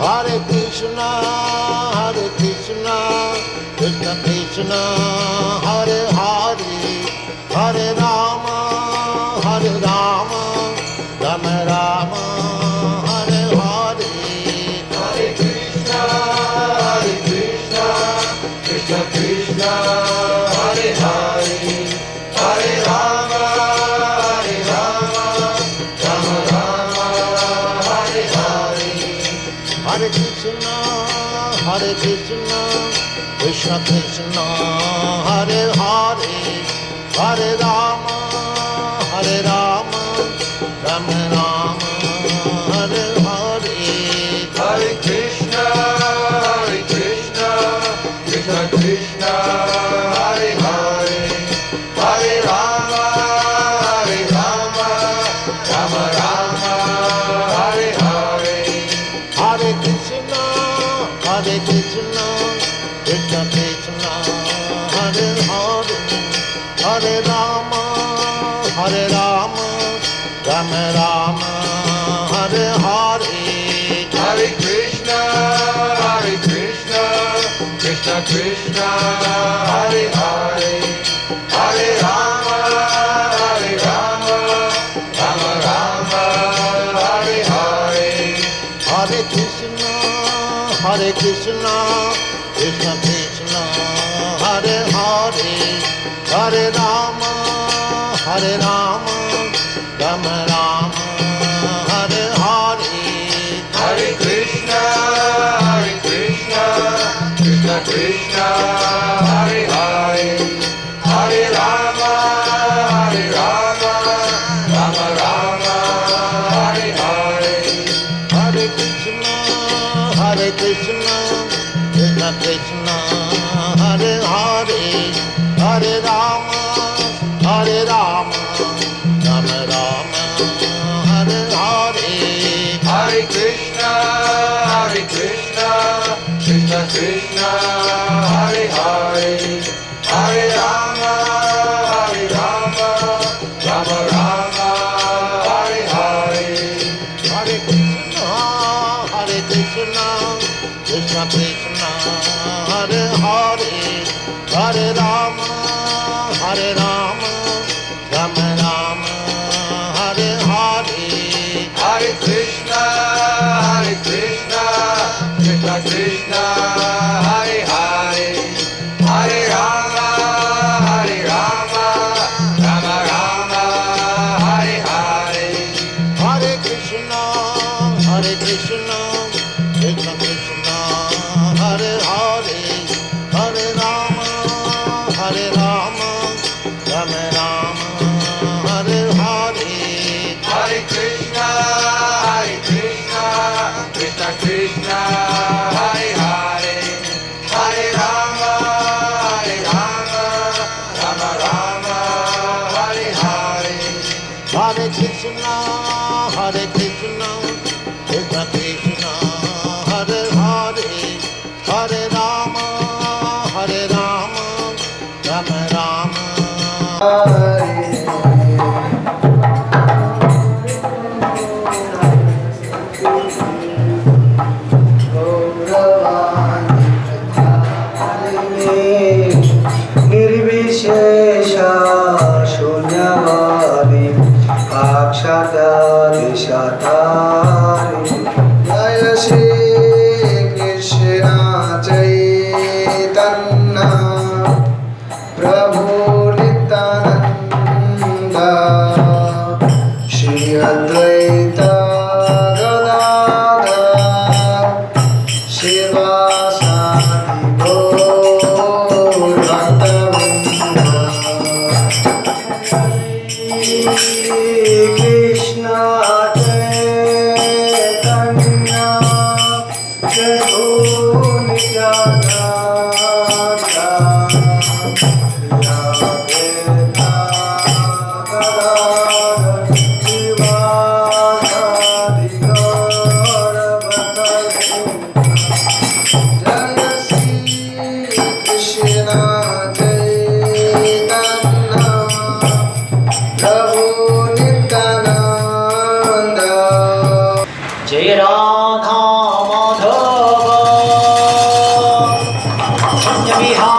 Hare Krishna, Krishna Krishna, Hare Hare, Hare Rama, Rama Rama, Hare Hare. Hare Krishna, Krishna Krishna, Hare Hare, Hare Rama, Rama Rama, Hare Hare. Hare Krishna, Krishna Krishna, Hare Hare, Hare Rama, Rama Rama, Hare Hare. Hare Krishna, Krishna Krishna, Hare Hare, Hare Rama, Rama Rama, Hare Hare. Hare Krishna, Krishna Krishna, Hare Hare, Hare Rama, Rama Rama, Hare Hare. Hare Krishna, Krishna Krishna, Hare Hare, Hare Rama, Rama Rama, Hare Hare. Hare Krishna, Krishna Krishna, Hare Hare, Hare Rama, Rama Rama, Hare Hare. Hare Krishna, Krishna Krishna, Hare Hare, Hare Rama, Rama Rama, Hare Hare. Hare Krishna, Krishna Krishna, Hare Hare, Hare Rama, Rama Rama, Hare Hare. Hare Krishna, Krishna Krishna, Hare Hare, Hare Rama, Rama Rama, Hare Hare. Hare Krishna, Krishna Krishna, Hare Hare, Hare Rama, Rama Rama, Hare Hare. Hare Krishna, Krishna Krishna, Hare Hare, Hare Rama, Rama Rama, Hare Hare. Hare Krishna, Krishna Krishna, Hare Hare, Hare Rama, Rama Rama, Hare Hare. Hare Krishna, Krishna Krishna, Hare Hare, Hare Rama, Rama Rama, Hare Hare. Hare Krishna, Krishna Krishna, Hare Hare, Hare Rama, Rama Rama. निर्विशेष शून्यवादी अक्षरदिशधारी जय श्री कृष्ण चैतन्य प्रभु नित्यानंद श्री अद्वैत गदाधर शिवासादि गौर भक्तवृंद। कृष्ण चैतन्य प्रभु जय Radha Madhav Gopi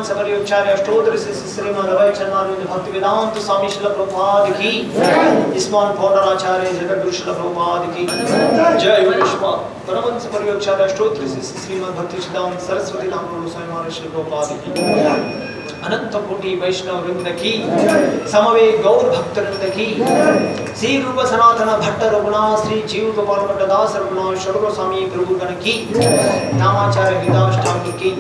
Paramhans परिव्राजकाचार्य अष्टोत्तर Shrimad अद्वैत चरणारविंद भक्तिवेदांत स्वामी श्रील प्रभुपाद की, इस्मान founder आचार्य जगद्गुरु श्रील प्रभुपाद की जय। विश्व परमहंस परिव्राजकाचार्य अष्टोत्तर श्रीमद् भक्तिवेदांत सरस्वती नाम स्वामी महाराज श्रील प्रभुपाद की, अनंत कोटि वैष्णव वृंद की, समवेत गौर भक्त वृंद की, श्री रूप सनातन भट्ट रघुनाथ श्री जीव गोपाल भट्ट दास रघुनाथ षडगोर स्वामी प्रभु गण की, नामाचार्य विदाष्टांग की,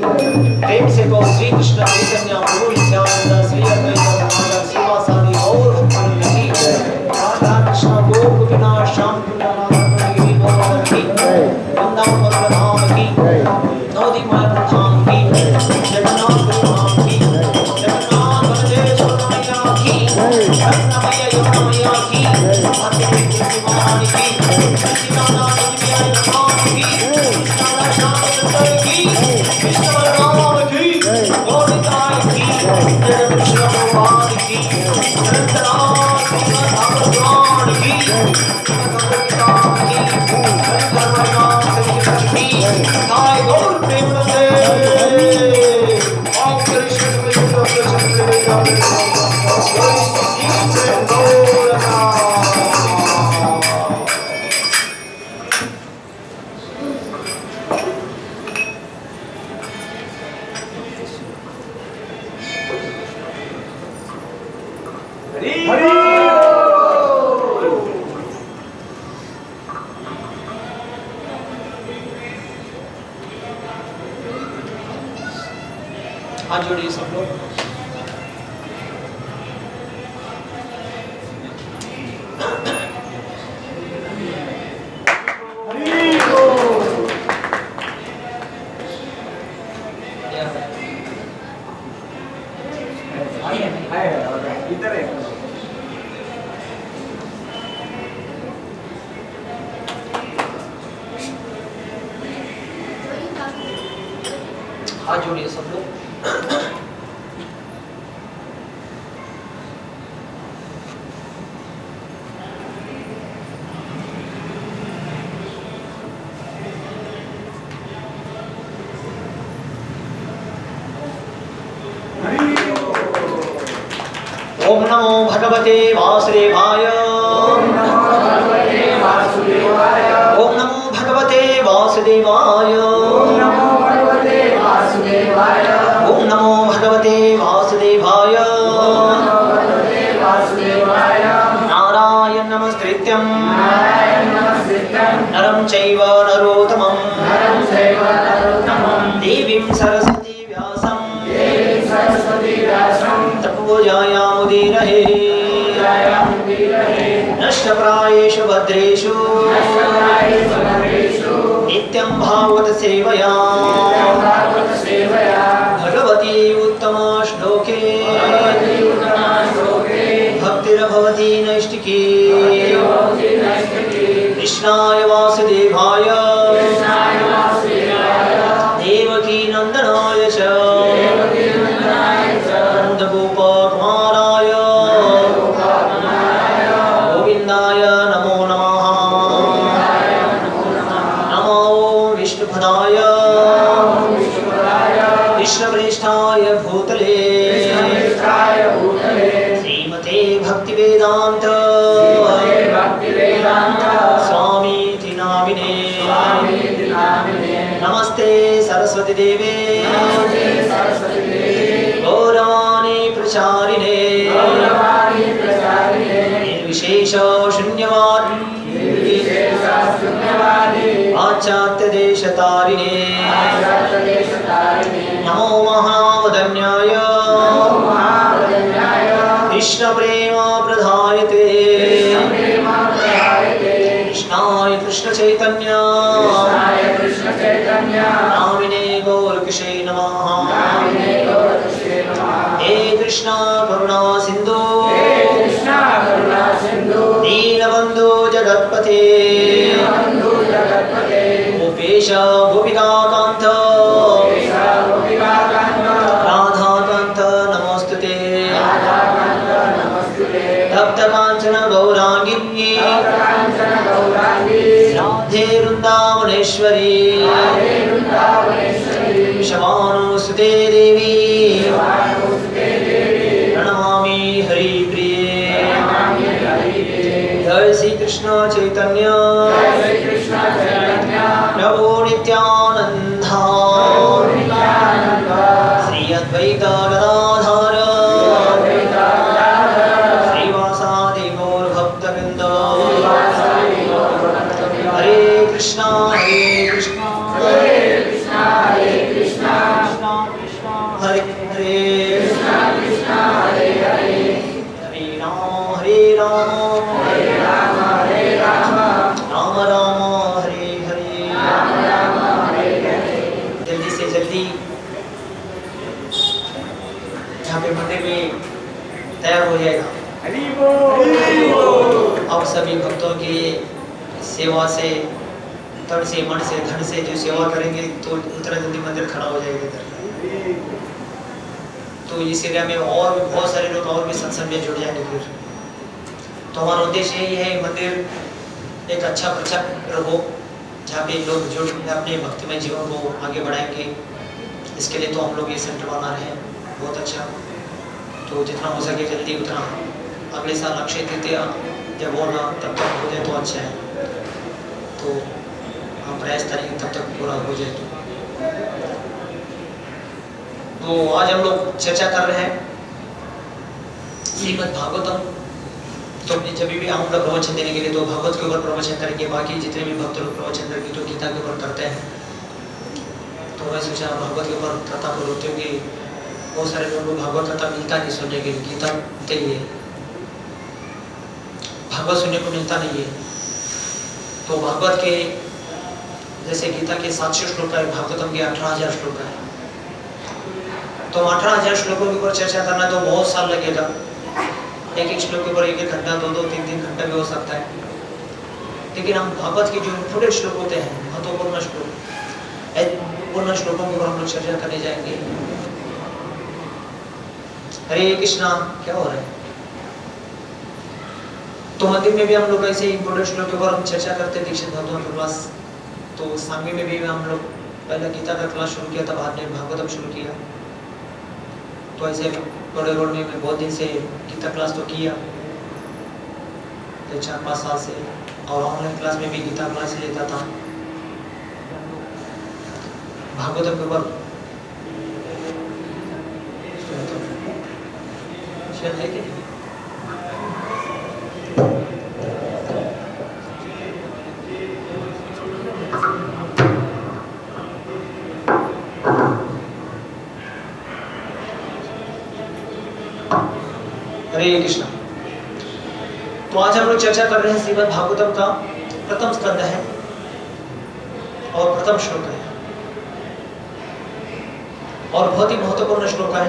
प्रेम से गौ श्री कृष्ण चैतन्य प्रभु नित्यानंद श्री अद्वैत गदाधर श्रीवासादि गौर भक्त वृंद की, राधा कृष्ण गोपिका श्याम कुंड की, वृंदावन प्रधान की, नवदीप प्रधान की, जगन्नाथ प्रधान की, जगन्नाथ बलदेव मैया की, रत्नमय यमुना की, भगवती कृष्ण की, कृष्णनाथ भगवान की, कृष्ण श्याम सुंदर की, कृष्ण बलराम की, गोविंदाय की, जय कृष्ण भगवान की, अनंतनाथ भगवान की, भगवती की, हाय गौर प्रेमानंदे ओम कृष्ण कृष्ण कृष्ण हाथ जोड़िए सब लोग। हाथ जोड़िए सब लोग। ओम नमो भगवते वासुदेवाय, ओम नमो भगवते वासुदेवाय, ओम नमो भगवते वासुदेवाय, ओम नमो भगवते वासुदेवाय, ओम नमो भगवते वासुदेवाय, ओम नमो भगवते वासुदेवाय, नारायण नमस्कृत्यं नरं चैव नरोत्तमं देवीं सरस्वती व्यासं तपोजायामुदीरहे नष्टप्रायेषु भद्रेषु नित्यं भागवत सेवया भगवती उत्तम श्लोके भक्तिर्भवती नैष्टिकी कृष्णाय वासुदेवाय देवकी नंदनाय च नंदगोपकुमाराय गोविंदाय नमो नमः। नमो विष्णुपदाय विष्णुप्रेष्ठाय भूतले श्रीमते भक्तिवेदांत स्वामीति नामिने। नमस्ते सरस्वती देवे गौरवाणी प्रचारिणे निर्विशेष शून्यवादी पाश्चात्य देश तारिणे। नमो महावदन्याय कृष्ण प्रेम प्रधायते कृष्णाय कृष्ण चैतन्य नामिने गौरकिशे नमः। हे कृष्णा करुणा सिंधु दीनबंधु जगत्पते गोपेश गोपिकाकांत राधाकांत नमोस्तुते। तप्तकांचन गौरांगी राधे वृंदावनेश्वरी शवानुसुते देवी जय श्री कृष्ण चैतन्य प्रभु नित्यानंद श्री अद्वैत गदाधर श्रीवासादि गौर भक्तवृंद हरे कृष्णा हरे कृष्णा कृष्णा कृष्णा हरे हरे हरे राम राम राम हरे हरे जल्दी से जल्दी यहाँ पे मंदिर में तैयार हो जाएगा। अब सभी भक्तों की सेवा से तन से मन से धन से जो सेवा करेंगे तो उतना जल्दी मंदिर खड़ा हो जाएगा इधर। तो इस एरिया में और भी बहुत सारे लोग और भी सत्संग में जुड़ जाएंगे फिर। तो हमारा उद्देश्य यही है मंदिर एक अच्छा प्रचार हो जहाँ पे लोग जुड़ अपने भक्तिमय जीवन को आगे बढ़ाएंगे। इसके लिए तो हम लोग ये सेंटर बना रहे हैं बहुत अच्छा। तो जितना हो सके जल्दी उतना अगले साल अक्षय तृतीया जब हो ना तब तक हो जाए तो अच्छा है। तो हम प्रयास करेंगे तब तक पूरा हो जाए। तो आज हम लोग चर्चा कर रहे हैं श्रीमद् भागवतम। तो जब भी हम लोग प्रवचन देने के लिए तो भागवत के ऊपर प्रवचन करेंगे। बाकी जितने भी भक्त लोग प्रवचन करके तो गीता के ऊपर करते हैं। तो मैं सोचा भागवत के ऊपर कथा को रोकते हुए बहुत सारे लोगों को भागवत कथा मिलता नहीं सुनने के लिए। गीता मिलते ही है, भागवत सुनने को मिलता नहीं है। तो भागवत के जैसे गीता के 700 श्लोक है, भागवतम के 18,000 श्लोक है। तो 18,000 श्लोकों के ऊपर चर्चा करना तो बहुत साल लगेगा। एक एक श्लोक के ऊपर 1-1 घंटा 2-2 3-3 घंटा भी हो सकता है। लेकिन हम भागवत के जो थोड़े श्लोक होते हैं महत्वपूर्ण श्लोक, पूर्ण श्लोकों के ऊपर हम लोग चर्चा करने जाएंगे। हरे कृष्णा। क्या हो रहा है? तो मंदिर में भी हम लोग ऐसे इंपोर्टेंट श्लोक के ऊपर हम चर्चा करते हैं दीक्षित भक्तों के क्लास। तो सांगी में भी हम लोग पहले गीता का क्लास शुरू किया था, बाद में भागवतम शुरू किया। तो ऐसे बड़े रोड में मैं बहुत दिन से गीता क्लास तो किया 4-5 साल से, और ऑनलाइन क्लास में भी गीता क्लास लेता था। भागवतम के ऊपर शायद है कि हरे कृष्ण। तो आज हम लोग चर्चा कर रहे हैं श्रीमद् भागवतम का प्रथम स्कंद है और प्रथम श्लोक है, और बहुत ही महत्वपूर्ण श्लोक है।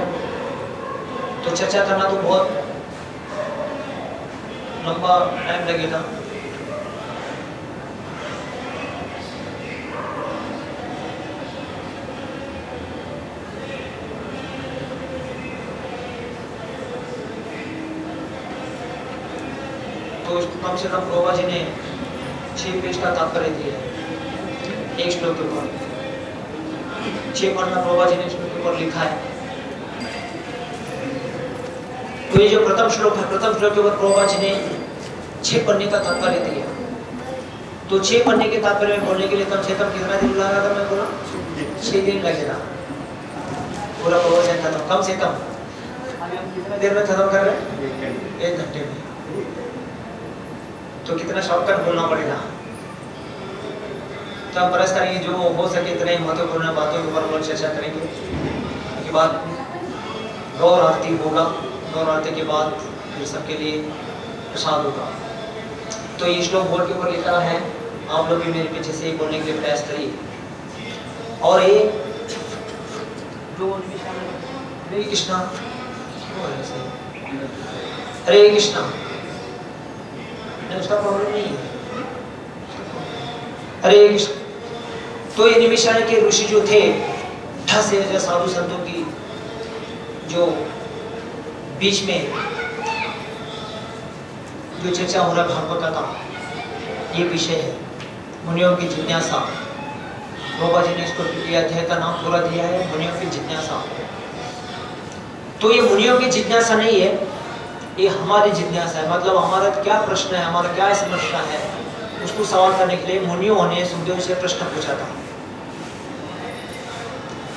तो चर्चा करना तो बहुत लंबा टाइम लगेगा। तो कम से कम प्रभुपाद जी ने 6 पेज का तात्पर्य दिया है एक श्लोक के ऊपर। 6 पन्ना प्रभुपाद जी ने श्लोक के ऊपर लिखा है। तो ये जो प्रथम श्लोक है, प्रथम श्लोक के ऊपर प्रभुपाद जी ने 6 पन्ने का तात्पर्य दिया। तो 6 पन्ने के तात्पर्य में बोलने के लिए कम से कम कितना दिन लगा था? मैं बोला 6 दिन लगेगा पूरा प्रवचन खत्म। कम से कम कितने देर में खत्म कर रहे हैं? 1 घंटे में। तो कितना शॉर्टकट बोलना पड़ेगा। तो हम प्रयास करेंगे जो हो सके इतने महत्वपूर्ण बातों के ऊपर हम चर्चा करेंगे। उसके बाद गौर आरती होगा, गौर आरती के बाद फिर सबके लिए प्रसाद होगा। तो ये श्लोक बोर्ड के ऊपर लिखा है, आप लोग भी मेरे पीछे से बोलने के लिए प्रयास करिए। और ये जो हरे कृष्णा, हरे कृष्णा, उसका प्रॉब्लम नहीं है। हरे कृष्ण। तो ये निमिषारण्य के ऋषि जो थे, 18,000 साधु संतों की जो बीच में जो चर्चा हो रहा भागवत का, ये विषय है मुनियों की जिज्ञासा। प्रभुपाद जी ने इसको ये अध्याय का नाम पूरा दिया है मुनियों की जिज्ञासा। तो ये मुनियों की जिज्ञासा नहीं है, ये हमारी जिज्ञासा है, मतलब हमारा क्या प्रश्न है, हमारा क्या समस्या है, उसको सवाल करने के लिए मुनियों ने सुखदेव से प्रश्न पूछा था।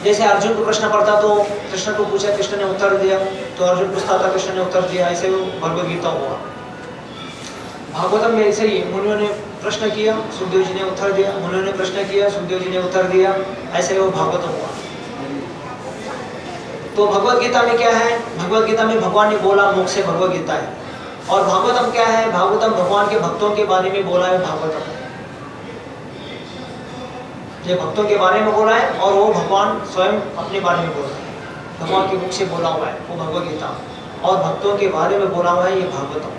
जैसे अर्जुन को प्रश्न पड़ता तो कृष्ण को पूछा, कृष्ण ने उत्तर दिया, तो अर्जुन पूछता था, कृष्ण ने उत्तर दिया, ऐसे वो भगवद गीता हुआ। भागवतम में ऐसे ही मुनियों ने प्रश्न किया, सुखदेव जी ने उत्तर दिया, मुनियों ने प्रश्न किया, सुखदेव जी ने उत्तर दिया, ऐसे वो भागवतम हुआ। तो भगवद गीता में क्या है, भगवद गीता में भगवान ने बोला मुख से भगवद गीता है, और भागवतम क्या है, भागवतम भगवान के भक्तों के बारे में बोला है भागवतम, ये भक्तों के बारे में बोला है, और वो भगवान स्वयं अपने बारे में बोला है, भगवान के मुख से बोला हुआ है वो भगवद गीता, और भक्तों के बारे में बोला हुआ है ये भागवतम।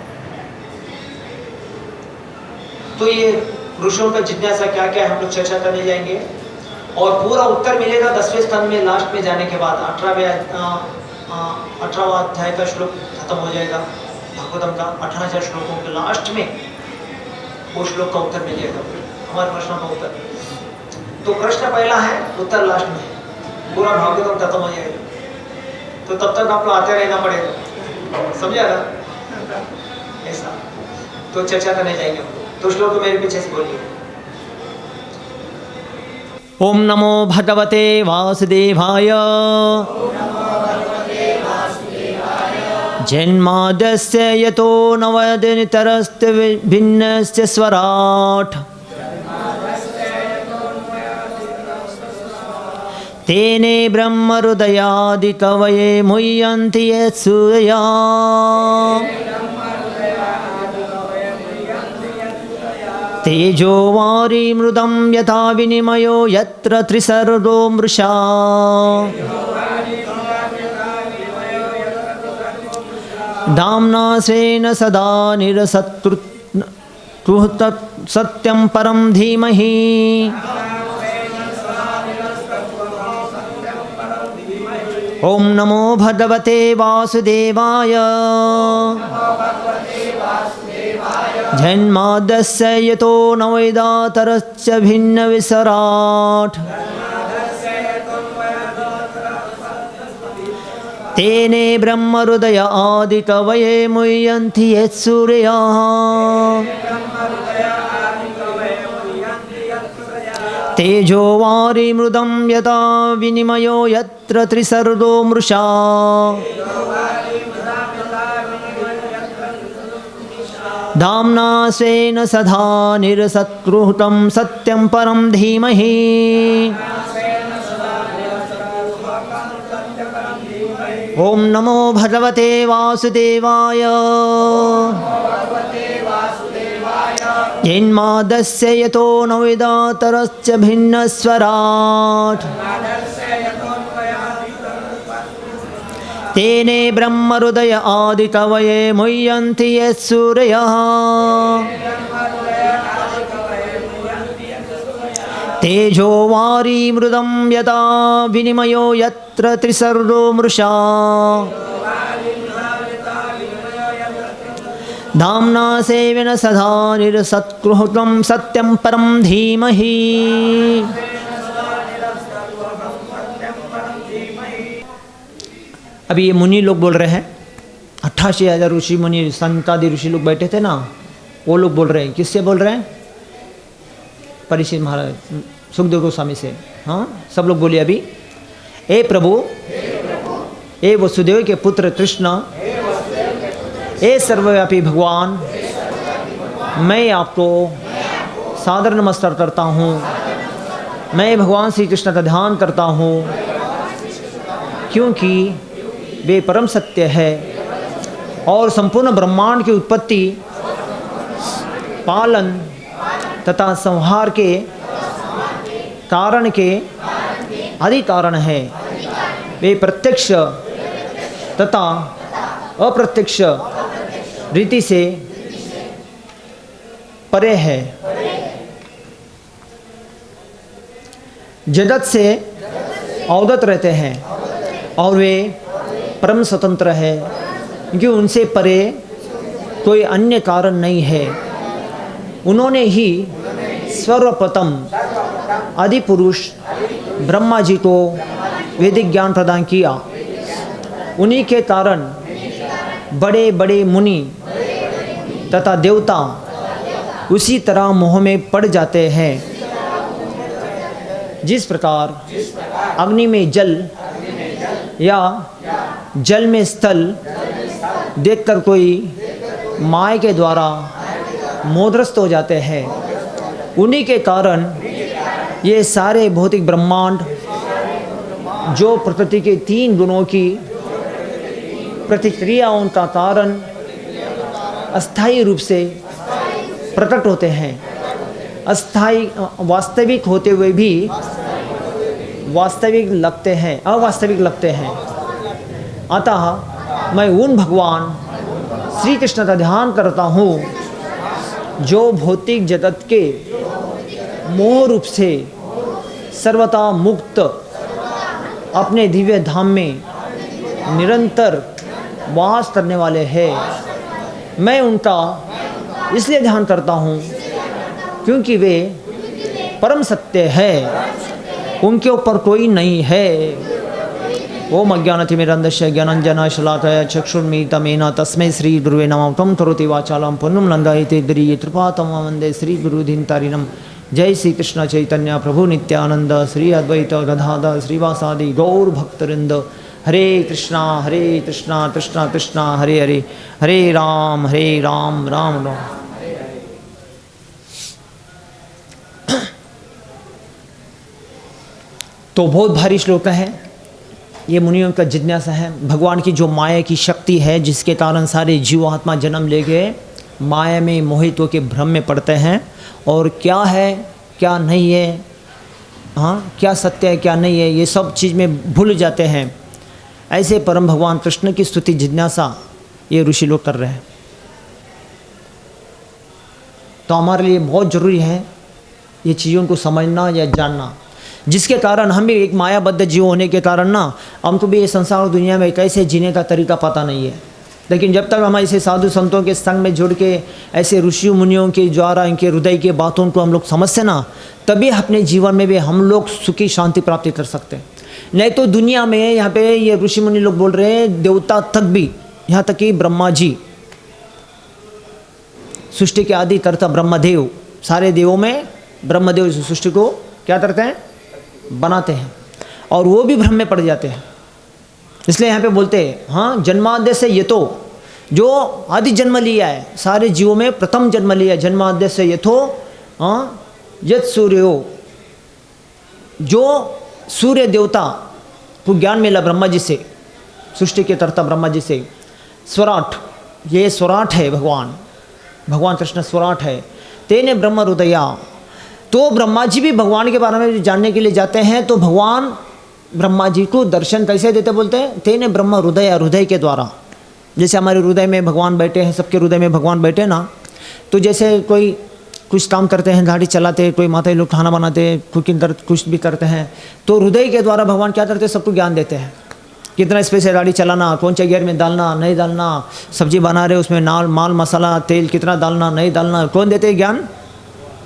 तो ये ऋषियों का जिज्ञासा क्या क्या है हम लोग चर्चा करने जाएंगे, और पूरा उत्तर मिलेगा 10वें स्कंद में लास्ट में जाने के बाद। 18वां अध्याय का श्लोक खत्म हो जाएगा भागवतम का, 18,000 श्लोकों के लास्ट में वो श्लोक का उत्तर मिलेगा, हमारे प्रश्नों का उत्तर। तो प्रश्न पहला है, उत्तर लास्ट में, पूरा भागवतम खत्म हो जाएगा, तो तब तक आपको आते रहना पड़ेगा, समझा ना ऐसा। तो चर्चा करने जाएंगे हम लोग, तो श्लोक को मेरे पीछे से बोलिए। ओम नमो भगवते वासुदेवाय जन्माद्यस्य यतो नवनितरस्य भिन्नस्य स्वराट् तेने ब्रह्महृदयादिकवये मुह्यन्ति यत्सूरया तेजो वारी मृदं यथा विनिमयो यत्र त्रिसर्गो मृषा दाम्ना स्वेन सदा निरसत्तु सत्यं परं धीमहि। ओम नमो भगवते वासुदेवाय जन्माद्यस्य यतो नवनितरस्य भिन्नविसराट् तेने ब्रह्महृदय आदिकवये मुह्यन्ति यत्सूरयः तेजो वारी मृदं यथा विनिमयो यत्र त्रिसर्गो मृषा दाम्ना स्वेन सदा निरसत्कृतं सत्यं परं धीमहि। ओम नमो भगवते वासुदेवाय जन्माद्यस्य यतो नवनितरस्य भिन्नस्वराट् तेने ब्रह्महृदय आदिकवये मुह्यन्ति यत्सूरयः तेजो वारी मृदं यथा विनिमयो यत्र त्रिसर्गो मृषा दाम्ना स्वेन सदा निरसत्कृतं सत्यं परं धीमहि। अभी ये मुनि लोग बोल रहे हैं, 88,000 ऋषि मुनि संतादि ऋषि लोग बैठे थे ना, वो लोग बोल रहे हैं, किससे बोल रहे हैं? परीक्षित महाराज, सुखदेव गोस्वामी से। हाँ, सब लोग बोलिए अभी। ए प्रभु, ए वसुदेव के पुत्र कृष्ण, ए सर्वव्यापी भगवान, मैं आपको सादर नमस्कार करता हूँ। मैं भगवान श्री कृष्ण का ध्यान करता हूँ, क्योंकि वे परम सत्य है और संपूर्ण ब्रह्मांड की उत्पत्ति, पालन तथा संहार के कारण के आदि कारण है। वे प्रत्यक्ष तथा अप्रत्यक्ष रीति से परे है, जगत से अवगत रहते हैं और वे परम स्वतंत्र है, क्योंकि उनसे परे कोई अन्य कारण नहीं है। उन्होंने ही सर्वप्रथम आदि पुरुष ब्रह्मा जी को वैदिक ज्ञान प्रदान किया। उन्हीं के कारण बड़े बड़े मुनि तथा देवता उसी तरह मोह में पड़ जाते हैं। जिस प्रकार अग्नि में जल या जल में स्थल देखकर कोई माया के द्वारा मोहग्रस्त हो जाते हैं, उन्हीं के कारण ये सारे भौतिक ब्रह्मांड जो प्रकृति के 3 गुणों की प्रतिक्रियाओं का कारण अस्थायी रूप से प्रकट होते हैं, अस्थायी वास्तविक होते हुए भी वास्तविक लगते हैं, अवास्तविक लगते हैं। अतः मैं उन भगवान श्री कृष्ण का ध्यान करता हूँ जो भौतिक जगत के मोह रूप से सर्वथा मुक्त अपने दिव्य धाम में निरंतर वास करने वाले हैं। मैं उनका इसलिए ध्यान करता हूँ क्योंकि वे परम सत्य है, उनके ऊपर कोई नहीं है। ओम अज्ञानतिमिरन्धस्य ज्ञानाञ्जना शलाकया चक्षुर्मीलितं येन तस्मै श्री गुरुवे नमः। त्वं करोति वाचालं पुण्यं लङ्घयते गिरिये कृपातं वन्दे श्री गुरुदीनतारिणं। जय श्री कृष्ण चैतन्य प्रभु नित्यानंद श्री अद्वैत गदाधर श्रीवासादि गौर भक्तवृंद। हरे कृष्णा कृष्णा कृष्णा हरे हरे, हरे राम राम राम। तो बहुत भारी श्लोक है, ये मुनियों का जिज्ञासा है। भगवान की जो माया की शक्ति है जिसके कारण सारे जीवात्मा जन्म लेके माया में मोहित होकर भ्रम में पड़ते हैं, और क्या है क्या नहीं है, हाँ क्या सत्य है क्या नहीं है, ये सब चीज़ में भूल जाते हैं। ऐसे परम भगवान कृष्ण की स्तुति जिज्ञासा ये ऋषि लोग कर रहे हैं। तो हमारे लिए बहुत ज़रूरी है ये चीज़ों को समझना या जानना, जिसके कारण हम भी एक मायाबद्ध जीव होने के कारण ना हमको भी ये संसार दुनिया में कैसे जीने का तरीका पता नहीं है। लेकिन जब तक हम ऐसे साधु संतों के संग में जुड़ के ऐसे ऋषि मुनियों के द्वारा इनके हृदय के बातों को हम लोग समझते ना, तभी अपने जीवन में भी हम लोग सुखी शांति प्राप्ति कर सकते हैं। नहीं तो दुनिया में यहाँ पे ये ऋषि मुनि लोग बोल रहे हैं, देवता तक भी, यहाँ तक कि ब्रह्मा जी सृष्टि के आदि करता ब्रह्मदेव, सारे देवों में ब्रह्मदेव सृष्टि को क्या करते हैं, बनाते हैं, और वो भी भ्रम में पड़ जाते हैं। इसलिए यहाँ पे बोलते हैं हाँ जन्माद्य से ये तो जो आदि जन्म लिया है, सारे जीवों में प्रथम जन्म लिया है, जन्माद्य से ये तो हाँ यत सूर्यो, जो सूर्य देवता को ज्ञान मिला ब्रह्मा जी से, सृष्टि के तरता ब्रह्मा जी से। स्वराट, ये स्वराट है भगवान कृष्ण स्वराट है। तेने ब्रह्म हृदया, तो ब्रह्मा जी भी भगवान के बारे में जानने के लिए जाते हैं, तो भगवान ब्रह्मा जी को दर्शन कैसे देते बोलते हैं, तेने ब्रह्म हृदय, हृदय के द्वारा। जैसे हमारे हृदय में भगवान बैठे हैं, सबके हृदय में भगवान बैठे ना, तो जैसे कोई कुछ काम करते हैं, गाड़ी चलाते, कोई माता लोग खाना बनाते, कुकिंग करते, कुछ भी करते हैं, तो हृदय के द्वारा भगवान क्या करते हैं, सबको ज्ञान देते हैं। कितना स्पेस है गाड़ी चलाना, कौन से गियर में डालना नहीं डालना, सब्जी बना रहे उसमें माल मसाला तेल कितना डालना नहीं डालना, कौन देते हैं ज्ञान,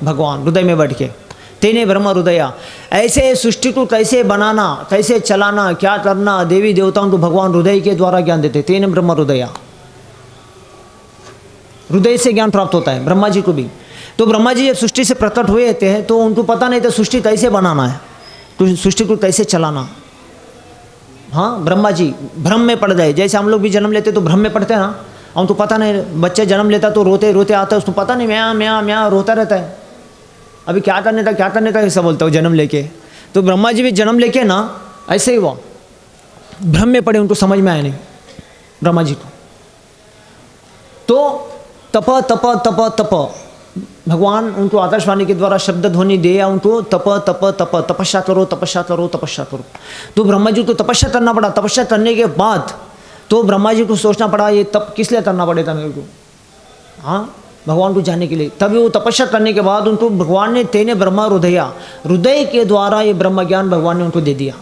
भगवान हृदय में बैठ के। तेने ब्रह्म हृदया, ऐसे सृष्टि को कैसे बनाना, कैसे चलाना, क्या करना, देवी देवताओं को भगवान हृदय के द्वारा ज्ञान देते। तेने ब्रह्म हृदया, हृदय से ज्ञान प्राप्त होता है ब्रह्मा जी को भी। तो ब्रह्मा जी जब सृष्टि से प्रकट हुए थे तो उनको पता नहीं था सृष्टि कैसे बनाना है, तो सृष्टि को कैसे चलाना। हाँ ब्रह्मा जी भ्रम में पड़ गए, जैसे हम लोग भी जन्म लेते तो भ्रम में पड़ते हैं ना, हमको पता नहीं, बच्चे जन्म लेता तो रोते रोते आता है, उसको पता नहीं, म्या म्या म्या रोता रहता है, अभी क्या करने था ऐसा बोलता हूँ जन्म लेके। तो ब्रह्मा जी भी जन्म लेके ना ऐसे ही हुआ, भ्रम में पड़े, उनको समझ में आया नहीं ब्रह्मा जी को। तो तप तप तप तप, भगवान उनको आकाशवाणी के द्वारा शब्द ध्वनि दिया उनको, तप तप तप, तपस्या करो तपस्या करो तपस्या करो। तो ब्रह्मा जी को तपस्या करना पड़ा। तपस्या करने के बाद तो ब्रह्मा जी को सोचना पड़ा ये तप किस लिए करना पड़ेगा मेरे को, हाँ भगवान को जानने के लिए। तभी वो तपस्या करने के बाद उनको भगवान ने तेने ब्रह्म हृदया, हृदय के द्वारा ये ब्रह्म ज्ञान भगवान ने उनको दे दिया।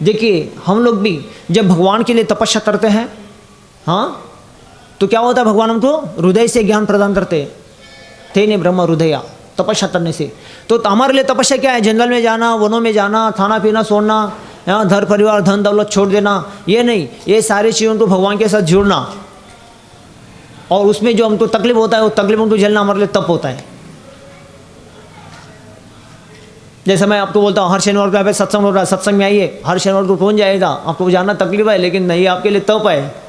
देखिए हम लोग भी जब भगवान के लिए तपस्या करते हैं, हाँ तो क्या होता है, भगवान हमको हृदय से ज्ञान प्रदान करते हैं। तेने ब्रह्म हृदया, तपस्या करने से। तो हमारे लिए तपस्या क्या है, जंगल में जाना, वनों में जाना, खाना पीना छोड़ना, यहाँ घर परिवार धन दौलत छोड़ देना, ये नहीं, ये सारी चीज़ों को भगवान के साथ जुड़ना, और उसमें जो हमको तकलीफ होता है वो तकलीफ हमको झेलना हमारे लिए तप होता है। जैसे मैं आपको बोलता हूँ हर शनिवार को यहाँ पे सत्संग हो रहा है, सत्संग में आइए, हर शनिवार को कौन जाएगा? आपको जाना तकलीफ है, लेकिन नहीं, आपके लिए तप है।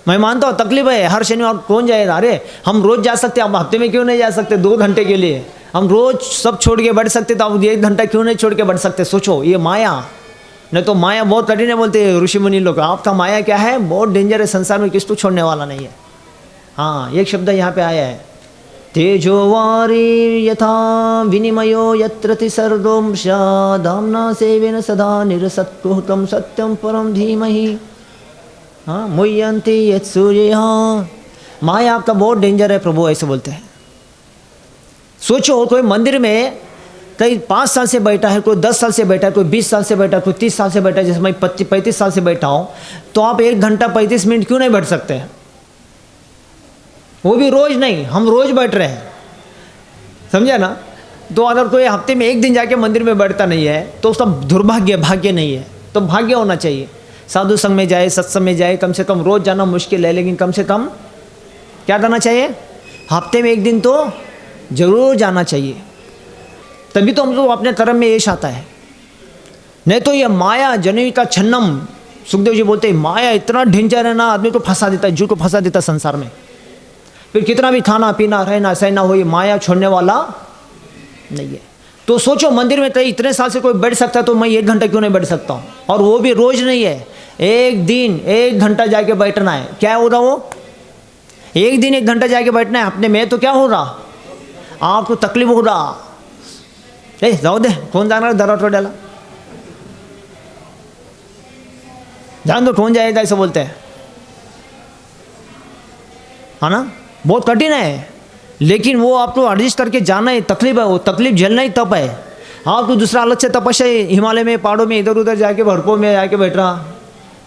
मैं मानता हूँ तकलीफ है, हर शनिवार कौन जाएगा? अरे हम रोज जा सकते, आप हफ्ते में क्यों नहीं जा सकते? 2 घंटे के लिए हम रोज सब छोड़ के बैठ सकते, तो आप 1 घंटा क्यों नहीं छोड़ के बैठ सकते? सोचो, ये माया, नहीं तो माया बहुत कठिन है बोलते हैं ऋषि मुनि लोग। आपका माया क्या है? बहुत डेंजर है, संसार में किस को छोड़ने वाला नहीं है। हाँ, एक शब्द यहाँ पे आया है, तेजोवारी यथा विनिमयो यत्र तिसर्गोंशा धाम्ना सेवेन सदा निरसत्कुहकं सत्यं परम धीमहि। हाँ, मुह्यन्ति यत् सूर्यः। माया आपका बहुत डेंजर है प्रभु, ऐसे बोलते हैं। सोचो, कोई मंदिर में कई 5 साल से बैठा है, कोई 10 साल से बैठा है, कोई 20 साल से बैठा है, कोई 30 साल से बैठा है, जैसे मैं 35 साल से बैठा हूँ, तो आप 1 घंटा 35 मिनट क्यों नहीं बैठ सकते हैं? वो भी रोज नहीं, हम रोज बैठ रहे हैं, समझा ना? तो अगर कोई हफ्ते में 1 दिन जाके मंदिर में बैठता नहीं है तो उसका दुर्भाग्य, भाग्य नहीं है। तो भाग्य होना चाहिए, साधु संघ में जाए, सत्संग में जाए, कम से कम रोज जाना मुश्किल है, लेकिन कम से कम क्या करना चाहिए? हफ्ते में 1 दिन तो जरूर जाना चाहिए, तभी तो हम लोग अपने कर्म में यश आता है। नहीं तो ये माया जनित का छन्नम, सुखदेव जी बोलते हैं माया इतना डेंजर है ना, आदमी को फंसा देता है, जीव को फंसा देता है संसार में। फिर कितना भी खाना पीना रहना सहना हो, ये माया छोड़ने वाला नहीं है। तो सोचो, मंदिर में कई इतने साल से कोई बैठ सकता है, तो मैं 1 घंटा क्यों नहीं बैठ सकता हूँ? और वो भी रोज नहीं है, 1 दिन 1 घंटा जाके बैठना है। क्या हो रहा? वो 1 दिन 1 घंटा जाके बैठना है अपने में, तो क्या हो रहा? आपको तकलीफ हो रहा। जाओ दे, कौन जाना दरा तो डाला, जान दो, कौन जाएगा, ऐसा बोलते हैं, है ना? बहुत कठिन है, लेकिन वो आपको एडजस्ट करके जाना है। तकलीफ है, वो तकलीफ झेलना ही तप है। आपको दूसरा अलग से तपस्या हिमालय में, पहाड़ों में, इधर उधर जाके, बर्फों में जाके बैठ रहा,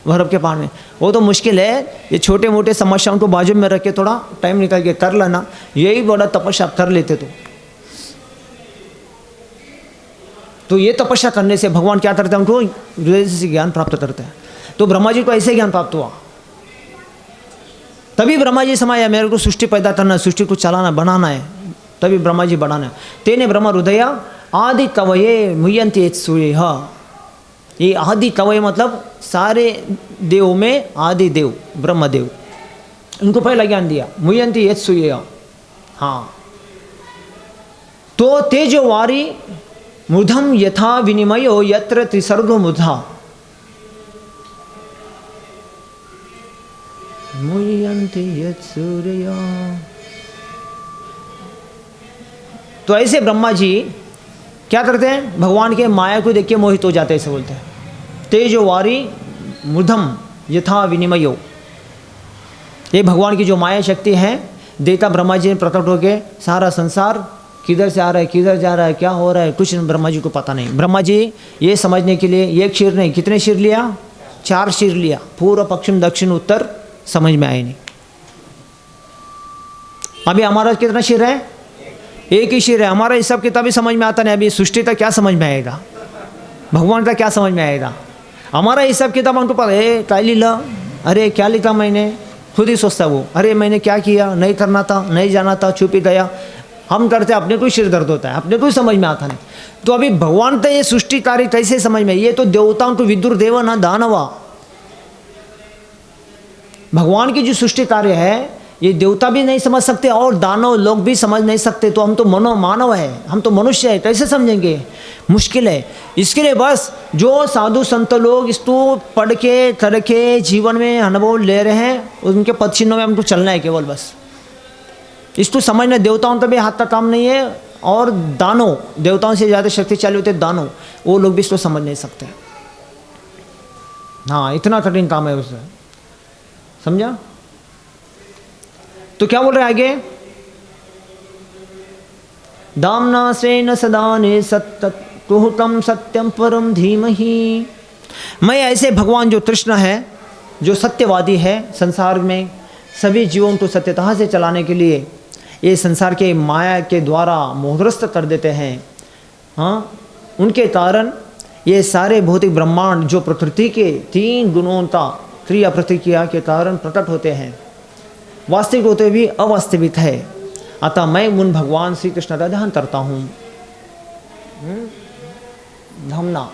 बर्फ के पहाड़ में, वो तो मुश्किल है। ये छोटे मोटे समस्याओं को बाजू में रख के थोड़ा टाइम निकाल के कर लेना, यही बड़ा तपस्या कर लेते। तो ये तपस्या करने से भगवान क्या करते हैं? उनको हृदय से ज्ञान प्राप्त करते हैं। तो ब्रह्मा जी को ऐसे ज्ञान प्राप्त हुआ, तभी ब्रह्मा जी समाया, मेरे को सृष्टि पैदा करना, सृष्टि को चलाना, बनाना है, तभी ब्रह्मा जी बनाना है। तेने ब्रह्म हृदय आदि कवये मुह्यन्ति यत् सूर्यः। ये आदि कवय मतलब सारे देव में आदि देव ब्रह्मदेव, उनको पहला ज्ञान दिया, मुह्यन्ति यत् सूर्यः। हाँ, तो तेजोवारी मूर्धम यथा विनिमयो यत्र त्रिसर्गो मूर्धा मुह्यन्ति यत् सूर्यः। तो ऐसे ब्रह्मा जी क्या करते हैं? भगवान के माया को देख के मोहित हो जाते हैं, ऐसे बोलते हैं। तेजोवारी मूर्धम यथा विनिमयो, ये भगवान की जो माया शक्ति है, देवता ब्रह्मा जी ने प्रकट होकर सारा संसार किधर से आ रहा है, किधर जा रहा है, क्या हो रहा है, कुछ ब्रह्मा जी को पता नहीं। ब्रह्मा जी ये समझने के लिए 1 शीर नहीं, कितने शीर लिया? 4 शीर लिया, पूर्व पश्चिम दक्षिण उत्तर, समझ में आए नहीं। अभी हमारा कितना शीर है? 1 ही शीर है। हमारा हिसाब किताब भी समझ में आता नहीं। अभी सृष्टि का क्या समझ में आएगा? भगवान का क्या समझ में आएगा? हमारा हिसाब किताब हमको पता है, क्या लिखा, अरे क्या लिखा मैंने, खुद ही सोचता वो, अरे मैंने क्या किया, नहीं करना था, नहीं जाना था, छुप ही गया। हम करते, अपने को सिर दर्द होता है, अपने को समझ में आता नहीं। तो अभी भगवान का ये सृष्टि कार्य कैसे समझ में? ये तो देवताओं को विदुर देव ना दानवा, भगवान की जो सृष्टि कार्य है ये देवता भी नहीं समझ सकते और दानव लोग भी समझ नहीं सकते। तो हम तो मानव है, हम तो मनुष्य है, कैसे समझेंगे? मुश्किल है। इसके लिए बस जो साधु संत लोग इसको पढ़ के करके जीवन में अनुभव ले रहे हैं, उनके पद चिन्हों में हमको चलना है केवल, बस इसको समझना। देवताओं का भी हाथ का काम नहीं है, और दानव, देवताओं से ज़्यादा शक्तिशाली होते दानव, वो लोग भी इसको समझ नहीं सकते। हाँ, इतना कठिन काम है उससे, समझा? तो क्या बोल रहे आगे? दाम्ना सेन सदाने सत्तम सत्यम परम धीमहि। मैं ऐसे भगवान जो कृष्ण है, जो सत्यवादी है, संसार में सभी जीवों को सत्यता से चलाने के लिए ये संसार के माया के द्वारा मोहग्रस्त कर देते हैं। हाँ, उनके कारण ये सारे भौतिक ब्रह्मांड जो प्रकृति के 3 गुणों का क्रिया प्रतिक्रिया के कारण प्रकट होते हैं, वास्तविक होते हुए भी अवास्तविक है। अतः मैं उन भगवान श्री कृष्ण का ध्यान करता हूँ। धमना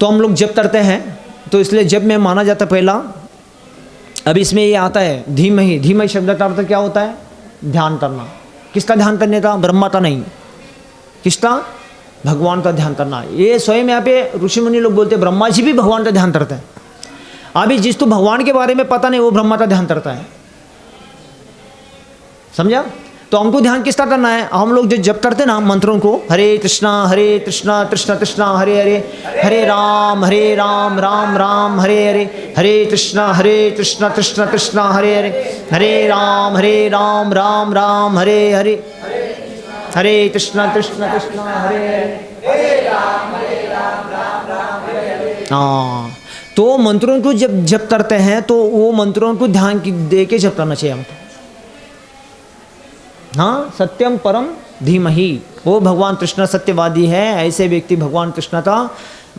तो हम लोग जप करते हैं, तो इसलिए जब में माना जाता पहला। अब इसमें ये आता है धीमहि। धीमहि शब्द का अर्थ क्या होता है? ध्यान करना। किसका ध्यान करने का? ब्रह्मा का नहीं, किसका? भगवान का ध्यान करना। ये स्वयं यहाँ पे ऋषि मुनि लोग बोलते हैं ब्रह्मा जी भी भगवान का ध्यान करते हैं। अभी जिस तो भगवान के बारे में पता नहीं वो ब्रह्मा का ध्यान करता है, समझा? तो हमको ध्यान किसका करना है? हम लोग जो जप करते ना मंत्रों को, हरे कृष्णा कृष्णा कृष्णा हरे हरे, हरे राम राम राम हरे हरे, हरे कृष्णा कृष्णा कृष्णा हरे हरे, हरे राम राम राम हरे हरे, हरे कृष्णा कृष्णा हरे हरे। हाँ, तो मंत्रों को जब जप करते हैं तो वो मंत्रों को ध्यान दे के जप करना चाहिए हमको। हाँ, सत्यम परम धीमहि, वो भगवान कृष्ण सत्यवादी है। ऐसे व्यक्ति भगवान कृष्ण का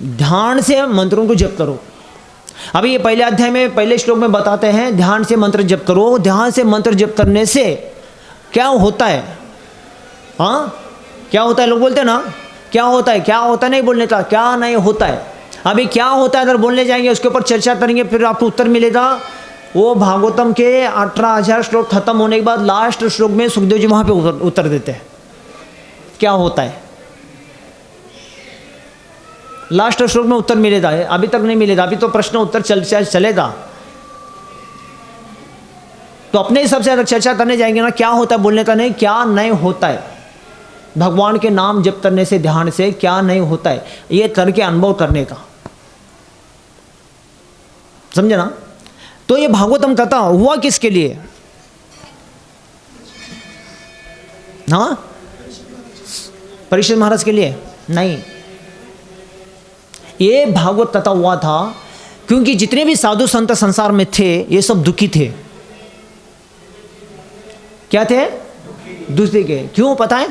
ध्यान से मंत्रों को जप करो। अभी ये पहले अध्याय में पहले श्लोक में बताते हैं ध्यान से मंत्र जप करो। ध्यान से मंत्र जप करने से क्या होता है? हाँ, क्या होता है? लोग बोलते हैं ना क्या होता है, क्या होता है नहीं बोलने का, क्या नहीं होता है। अभी क्या होता है अगर बोलने जाएंगे उसके ऊपर चर्चा करेंगे, फिर आपको उत्तर मिलेगा। वो भागवतम के 18,000 श्लोक खत्म होने के बाद लास्ट श्लोक में सुखदेव जी वहां पे उत्तर देते हैं क्या होता है। लास्ट श्लोक में उत्तर मिलेगा, अभी तक नहीं मिलेगा। अभी तो प्रश्न उत्तर चलेगा। तो अपने हिसाब से अगर चर्चा करने जाएंगे ना, क्या होता है बोलने का नहीं, क्या नहीं होता है। भगवान के नाम जप करने से, ध्यान से क्या नहीं होता है, ये करके अनुभव करने का, समझे ना? तो ये भागवतम कथा हुआ किसके लिए? हाँ, परीक्षित महाराज के लिए नहीं। ये भागवत कथा हुआ था क्योंकि जितने भी साधु संत संसार में थे ये सब दुखी थे। क्या थे? दुखी के। क्यों पता है?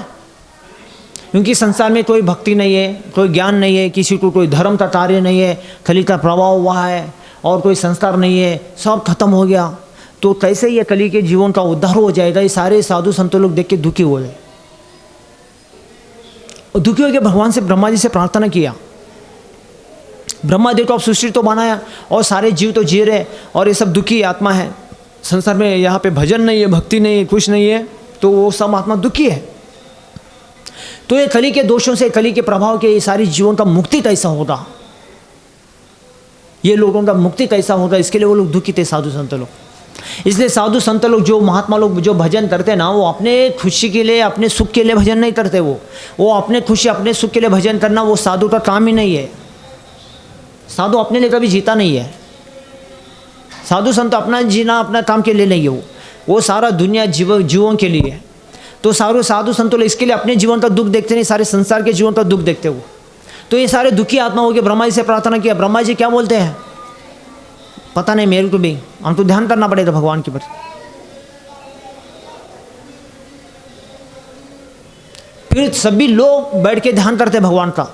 क्योंकि संसार में कोई भक्ति नहीं है, कोई ज्ञान नहीं है, किसी को कोई धर्म का कार्य नहीं है, कली का प्रभाव हुआ है और कोई संस्कार नहीं है, सब खत्म हो गया। तो कैसे ये कली के जीवन का उद्धार हो जाएगा? ये सारे साधु संत लोग देख के दुखी हो गए। दुखी होकर भगवान से, ब्रह्मा जी से प्रार्थना किया, ब्रह्मा देव को आप सृष्टि तो बनाया और सारे जीव तो जी रहे और ये सब दुखी आत्मा है। संसार में यहाँ पे भजन नहीं है, भक्ति नहीं है, कुछ नहीं है, तो वो सब आत्मा दुखी है। तो ये कली के दोषों से, कली के प्रभाव के ये सारी जीवन का मुक्ति कैसा होगा, ये लोगों का मुक्ति कैसा होगा, इसके लिए वो लोग दुखी थे साधु संत लोग। इसलिए साधु संत लोग, जो महात्मा लोग जो भजन करते ना, वो अपने खुशी के लिए, अपने सुख के लिए भजन नहीं करते। वो अपने खुशी, अपने सुख के लिए भजन करना वो साधु का काम ही नहीं है। साधु अपने लिए कभी जीता नहीं है। साधु संत अपना जीना अपना काम के लिए नहीं है, वो सारा दुनिया जीवों के लिए है। तो साधु संत लोग इसके लिए अपने जीवन का दुख देखते नहीं, सारे संसार के जीवन का दुख देखते वो। तो ये सारे दुखी आत्मा हो गए, ब्रह्मा जी से प्रार्थना किया। ब्रह्मा जी क्या बोलते हैं पता नहीं मेरे को भी, हमको ध्यान करना पड़ेगा भगवान के प्रति। फिर सभी लोग बैठ के ध्यान करते भगवान का।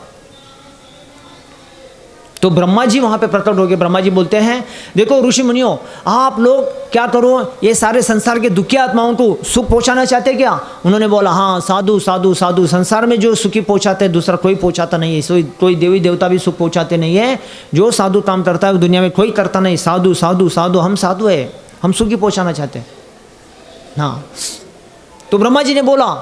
तो ब्रह्मा जी वहां पे प्रकट हो गए। ब्रह्मा जी बोलते हैं देखो ऋषि मुनियों, आप लोग क्या करो, ये सारे संसार के दुखी आत्माओं को सुख पहुंचाना चाहते क्या? उन्होंने बोला हाँ, साधु साधु साधु। संसार में जो सुखी पहुंचाते हैं दूसरा कोई पहुंचाता नहीं है। कोई देवी देवता भी सुख पहुंचाते नहीं है। जो साधु काम करता है दुनिया में कोई करता नहीं। साधु साधु साधु, हम साधु है, हम सुखी पहुंचाना चाहते हैं। हाँ, तो ब्रह्मा जी ने बोला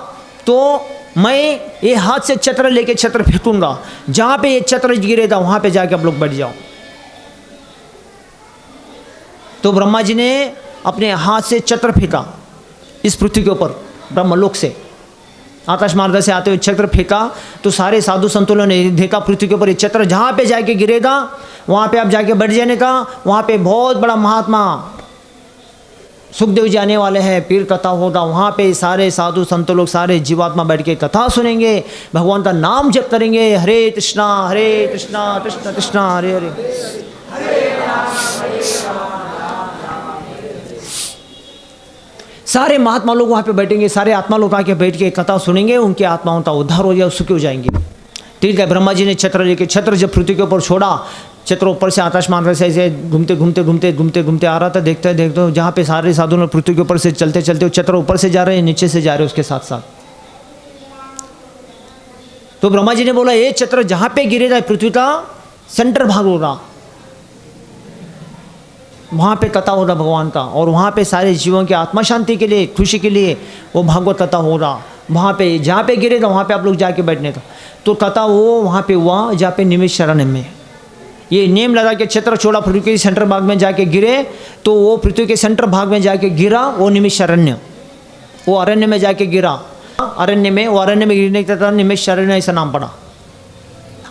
तो मैं ये हाथ से छत्र लेके छत्र फेंकूंगा, जहां पे ये छत्र गिरेगा वहां पे जाके आप लोग बैठ जाओ। तो ब्रह्मा जी ने अपने हाथ से छत्र फेंका इस पृथ्वी के ऊपर, ब्रह्मलोक से आकाश मार्ग से आते हुए छत्र फेंका। तो सारे साधु संतों ने देखा पृथ्वी के ऊपर ये छत्र जहां पे जाके गिरेगा वहां पे आप जाके बैठ जाने का। वहां पे बहुत बड़ा महात्मा सुखदेव जी आने वाले हैं, पीर कथा होगा, वहाँ पे सारे साधु संत लोग, सारे जीवात्मा बैठ के कथा सुनेंगे, भगवान का नाम जप करेंगे। हरे कृष्णा कृष्णा कृष्णा हरे हरे। सारे महात्मा लोग वहाँ पे बैठेंगे, सारे आत्मा लोग आके बैठ के कथा सुनेंगे, उनके आत्माओं का उद्धार हो जाए, सुखी हो जाएंगे। ठीक है, ब्रह्मा जी ने छत्र लेके, छत्र जब पृथ्वी के ऊपर छोड़ा चक्र ऊपर से आकाशमान से ऐसे घूमते घूमते घूमते घूमते घूमते आ रहा था। देखते देखते जहाँ पे सारे साधु लोग पृथ्वी के ऊपर से चलते चलते चक्र ऊपर से जा रहे हैं, नीचे से जा रहे हैं उसके साथ साथ। तो ब्रह्मा जी ने बोला ये चक्र जहाँ पे गिरेगा पृथ्वी का सेंटर भाग होगा, वहाँ पे कथा होगा भगवान का, और वहाँ पे सारे जीवों की आत्मा शांति के लिए, खुशी के लिए वो भागवत कथा हो रहा। वहाँ पे जहाँ पे गिरे था वहाँ पे आप लोग जाके बैठने का। तो कथा वो वहाँ पे हुआ जहाँ पे निमिष शरण में ये नेम लगा के क्षेत्र छोड़ा, पृथ्वी के सेंटर भाग में जाके गिरे, तो वो पृथ्वी के सेंटर भाग में जाके गिरा, वो निमिष अरण्य, वो अरण्य में जाके गिरा। अरण्य में, वो अरण्य में गिरने के कारण निमिष अरण्य ऐसा नाम पड़ा।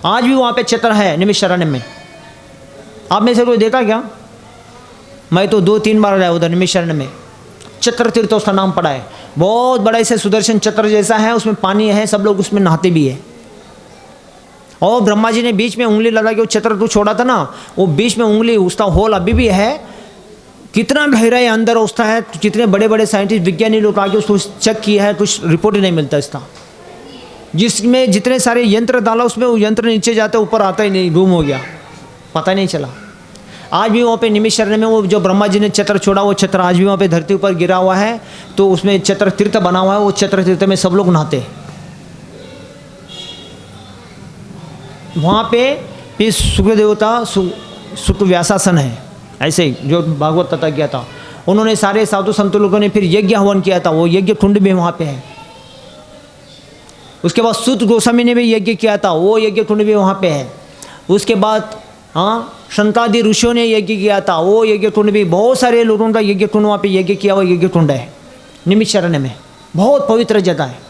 आज भी वहाँ पे क्षेत्र है निमिष अरण्य में। आप में से कोई देखा क्या? मैं तो 2-3 बार गया उधर निमिष अरण्य में। चक्र तीर्थ उसका नाम पड़ा है। बहुत बड़ा ऐसे सुदर्शन चक्र जैसा है, उसमें पानी है, सब लोग उसमें नहाते भी है। और ब्रह्मा जी ने बीच में उंगली लगा के वो चक्र तू छोड़ा था ना, वो बीच में उंगली, उसका होल अभी भी है। कितना गहराई अंदर उसका है, कितने बड़े बड़े साइंटिस्ट विज्ञानी लोग आके उसको चेक किया है, कुछ रिपोर्ट ही नहीं मिलता इसका। जिसमें जितने सारे यंत्र डाला उसमें वो यंत्र नीचे जाता, ऊपर आता ही नहीं, गुम हो गया, पता नहीं चला। आज भी वहाँ पे निमिष अरण्य में वो जो ब्रह्मा जी ने चक्र छोड़ा, वो चक्र आज भी वहाँ पे धरती ऊपर गिरा हुआ है। तो उसमें चक्र तीर्थ बना हुआ है, वो चक्र तीर्थ में सब लोग नहाते। वहाँ पे शुक्र देवता शुक्र व्यासासन है, ऐसे ही जो भागवत कथा किया था उन्होंने, सारे साधु संत लोगों ने फिर यज्ञ हवन किया था, वो यज्ञ कुंड भी वहाँ पे है। उसके बाद सूत गोस्वामी ने भी यज्ञ किया था, वो यज्ञ कुंड भी वहाँ पे है। उसके बाद शंतादि ऋषियों ने यज्ञ किया था, वो यज्ञ कुंड भी, बहुत सारे लोगों का यज्ञ कुंड वहाँ पे यज्ञ किया हुआ यज्ञ कुंड है निमिष अरण्य में। बहुत पवित्र जगह है।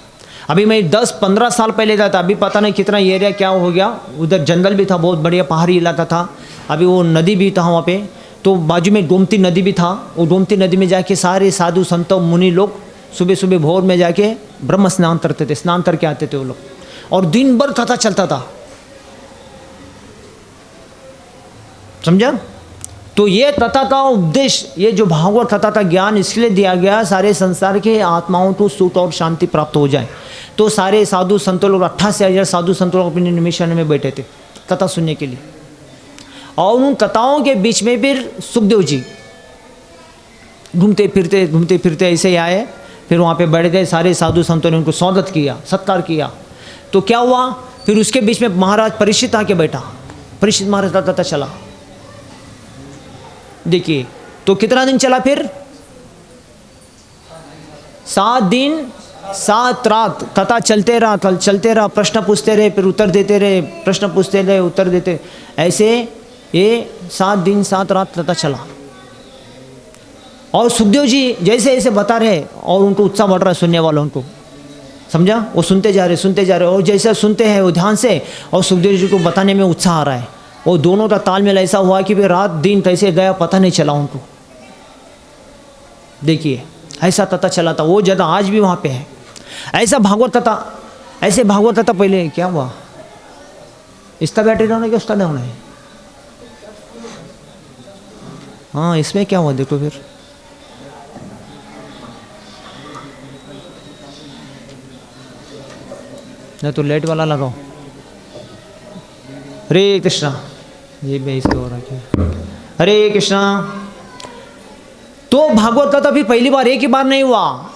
अभी मैं 10-15 साल पहले गया था, अभी पता नहीं कितना एरिया क्या हो गया। उधर जंगल भी था, बहुत बढ़िया पहाड़ी इलाका था। अभी वो नदी भी था वहाँ पे, तो बाजू में गोमती नदी भी था। वो गोमती नदी में जाके सारे साधु संत मुनि लोग सुबह सुबह भोर में जाके ब्रह्म स्नान करते थे, स्नान करके आते थे वो लोग, और दिन भर कथा चलता था। समझा? तो ये कथा का उद्देश्य, ये जो भागवत कथा का ज्ञान इसलिए दिया गया, सारे संसार के आत्माओं को सुख और शांति प्राप्त हो जाए। तो सारे साधु संतों लोग, 88,000 साधु संतों लोग अपने निमिष अरण्य में बैठे थे कथा सुनने के लिए। और उन कथाओं के बीच में फिर सुखदेव जी घूमते फिरते ऐसे ही आए। फिर वहाँ पे बैठ गए, सारे साधु संतों ने उनको स्वागत किया, सत्कार किया। तो क्या हुआ, फिर उसके बीच में महाराज परीक्षित आके बैठा। परीक्षित महाराज का कथा चला, देखिए। तो कितना दिन चला फिर? 7 दिन 7 रात कथा चलते रहा, प्रश्न पूछते रहे, फिर उत्तर देते रहे, प्रश्न पूछते रहे, उत्तर देते, ऐसे ये 7 दिन 7 रात कथा चला। और सुखदेव जी जैसे ऐसे बता रहे, और उनको उत्साह बढ़ रहा है सुनने वालों को। समझा? वो सुनते जा रहे, और जैसे सुनते हैं वो ध्यान से, और सुखदेव जी को बताने में उत्साह आ रहा है। और दोनों का तालमेल ऐसा हुआ कि फिर रात दिन कैसे गया पता नहीं चला उनको। देखिए ऐसा कथा चला था, वो जगह आज भी वहाँ पे है। ऐसा भागवत कथा पहले क्या हुआ, इसका बैटरी डाउन है कि उसका डाउन है? हाँ, इसमें क्या हुआ देखो फिर। नहीं तो लाइट वाला लगाओ। हरे कृष्णा, ये भी इसके हो रहा है। हरे कृष्णा। तो भागवत कथा भी पहली बार एक ही बार नहीं हुआ,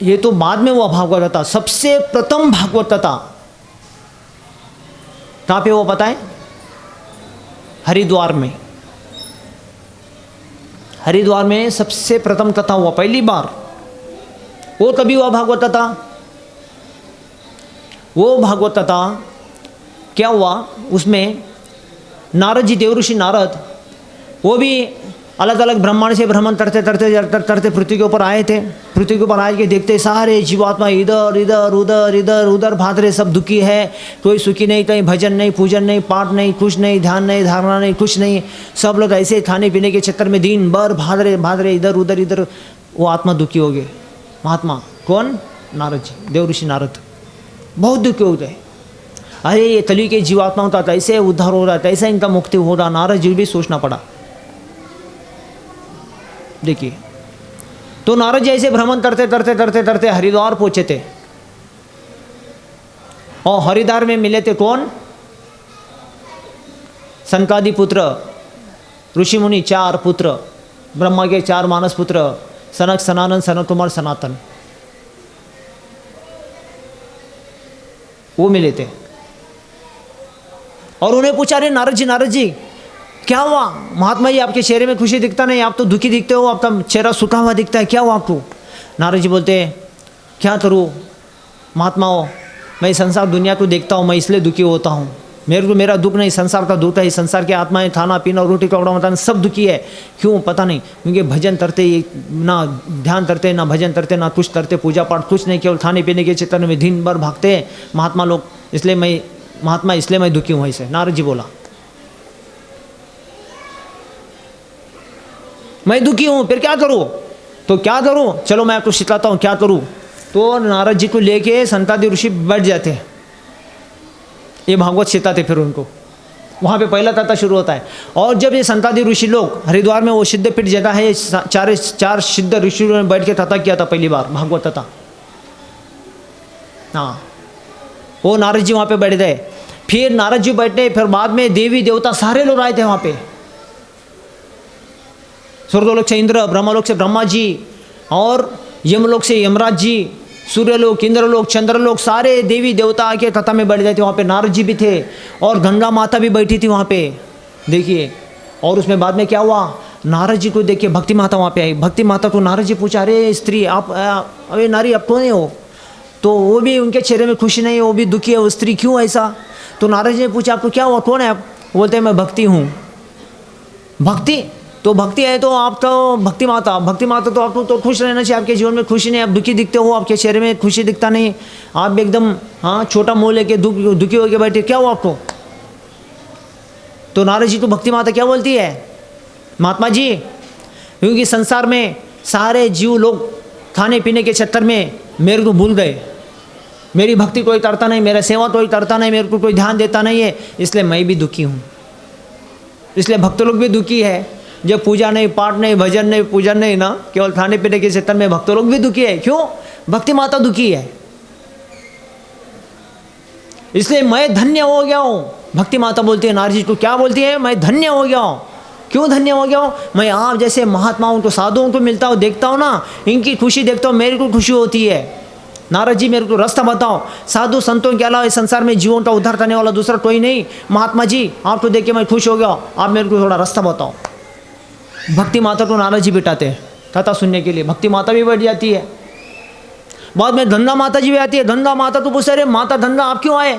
ये तो बाद में हुआ भागवत कथा। सबसे प्रथम भागवत कथा कहाँ पे हुआ पता है? हरिद्वार में। हरिद्वार में सबसे प्रथम कथा हुआ पहली बार। वो कभी हुआ भागवत कथा? वो भागवत कथा क्या हुआ, उसमें नारद जी, देवऋषि नारद, वो भी अलग अलग ब्रह्मांड से भ्रमण करते पृथ्वी के ऊपर आए थे। पृथ्वी के ऊपर आए के देखते सारे जीवात्मा इधर उधर भाग रहे, सब दुखी है, कोई सुखी नहीं, कहीं भजन नहीं, पूजन नहीं, पाठ नहीं, कुछ नहीं, ध्यान नहीं, धारणा नहीं, कुछ नहीं। सब लोग ऐसे खाने पीने के चक्कर में दिन भर भाग रहे इधर उधर। वो आत्मा दुखी हो गए। महात्मा कौन? नारद जी, देवऋषि नारद बहुत दुखी हो गए। अरे ये कली के जीवात्माओं का कैसे उद्धार हो रहा है, कैसे इनका मुक्ति हो रहा। नारद जी भी सोचना पड़ा। देखिए, तो नारद जी ऐसे भ्रमण करते हरिद्वार पहुंचे थे। और हरिद्वार में मिले थे कौन? सनकादि पुत्र, ऋषि मुनि 4 पुत्र, ब्रह्मा के 4 मानस पुत्र, सनक, सनातन, सनत कुमार, सनातन, वो मिले थे। और उन्हें पूछा, अरे नारद जी क्या हुआ? महात्मा जी आपके चेहरे में खुशी दिखता नहीं, आप तो दुखी दिखते हो, आपका चेहरा सूखा हुआ दिखता है, क्या हुआ आपको? नारद जी बोलते, क्या करूँ महात्मा हो, मैं संसार दुनिया को देखता हूँ, मैं इसलिए दुखी होता हूँ। मेरा दुख नहीं, संसार का दुख है। संसार के आत्माएं खाना पीना रोटी कपड़ा मकान सब दुखी है। क्यों पता नहीं, क्योंकि भजन करते ना ध्यान करते, ना भजन करते, ना कुछ करते, पूजा पाठ कुछ नहीं, केवल खाने पीने के चित्र में दिन भर भागते हैं महात्मा लोग, इसलिए मैं दुखी हूँ ऐसे। नारद जी बोला, मैं दुखी हूँ, फिर क्या करूँ? तो क्या करूँ, चलो मैं आपको सिखाता हूँ क्या करूँ। तो नारद जी को लेके सनकादि ऋषि बैठ जाते हैं, ये भागवत सिखाते फिर उनको। वहाँ पे पहला कथा शुरू होता है। और जब ये सनकादि ऋषि लोग हरिद्वार में, वो सिद्धपीठ जगह है, चार सिद्ध ऋषियों ने बैठ के कथा किया था पहली बार, भागवत कथा। हाँ, वो नारद जी वहाँ पे बैठ गए। फिर नारद जी बैठे, फिर बाद में देवी देवता सारे लोग आए थे वहाँ पे। स्वर्गलोक से इंद्र, ब्रह्मलोक से ब्रह्मा जी, और यमलोक से यमराज जी, सूर्यलोक, इंद्रलोक, चंद्रलोक, सारे देवी देवता आके कथा में बैठ गए थे। वहाँ पे नारद जी भी थे और गंगा माता भी बैठी थी वहाँ पे, देखिए। और उसमें बाद में क्या हुआ, नारद जी को देखिए भक्ति माता वहाँ पे आई। भक्ति माता को नारद जी पूछा, अरे स्त्री आप, अरे नारी आप कौन हो? तो वो भी, उनके चेहरे में खुशी नहीं है, वो भी दुखी है, वो स्त्री क्यों ऐसा? तो नारद जी ने पूछा, आपको क्या हुआ, कौन है आप? बोलते हैं मैं भक्ति हूँ। भक्ति तो भक्ति है तो आप तो भक्ति माता तो आपको तो खुश रहना चाहिए, आपके जीवन में खुशी नहीं, आप दुखी दिखते हो, आपके चेहरे में खुशी दिखता नहीं, आप एकदम हाँ छोटा मुँह लेके दुखी होके बैठे, क्या हुआ आपको? तो नारद जी को भक्ति माता क्या बोलती है, महात्मा जी, क्योंकि संसार में सारे जीव लोग खाने पीने के चक्कर में मेरे को भूल गए, मेरी भक्ति कोई करता नहीं, मेरा सेवा कोई करता नहीं, मेरे को कोई ध्यान देता नहीं है, इसलिए मैं भी दुखी हूँ। इसलिए भक्त लोग भी दुखी है, जब पूजा नहीं, पाठ नहीं, भजन नहीं, पूजन नहीं ना, केवल खाने पीने के चक्कर में भक्त लोग भी दुखी है। क्यों? भक्ति माता दुखी है, इसलिए मैं धन्य हो गया हूँ। भक्ति माता बोलती है, नारद जी को क्या बोलती है, मैं धन्य हो गया हूँ। क्यों धन्य हो गया हूँ? मैं आप जैसे महात्माओं को, साधुओं को मिलता हूँ, देखता हूँ ना, इनकी खुशी देखता हूँ, मेरे को खुशी होती है। नारद जी मेरे को रास्ता बताओ, साधु संतों के अलावा इस संसार में जीवों का उद्धार करने वाला दूसरा कोई नहीं। महात्मा जी आपको देख के मैं खुश हो गया, आप मेरे को थोड़ा रास्ता बताओ। भक्ति माता को नारद जी बिठाते हैं कथा सुनने के लिए, भक्ति माता भी बैठ जाती है। बाद में गंगा माता जी भी आती है। गंगा माता तो पूछते, अरे माता गंगा आप क्यों आए?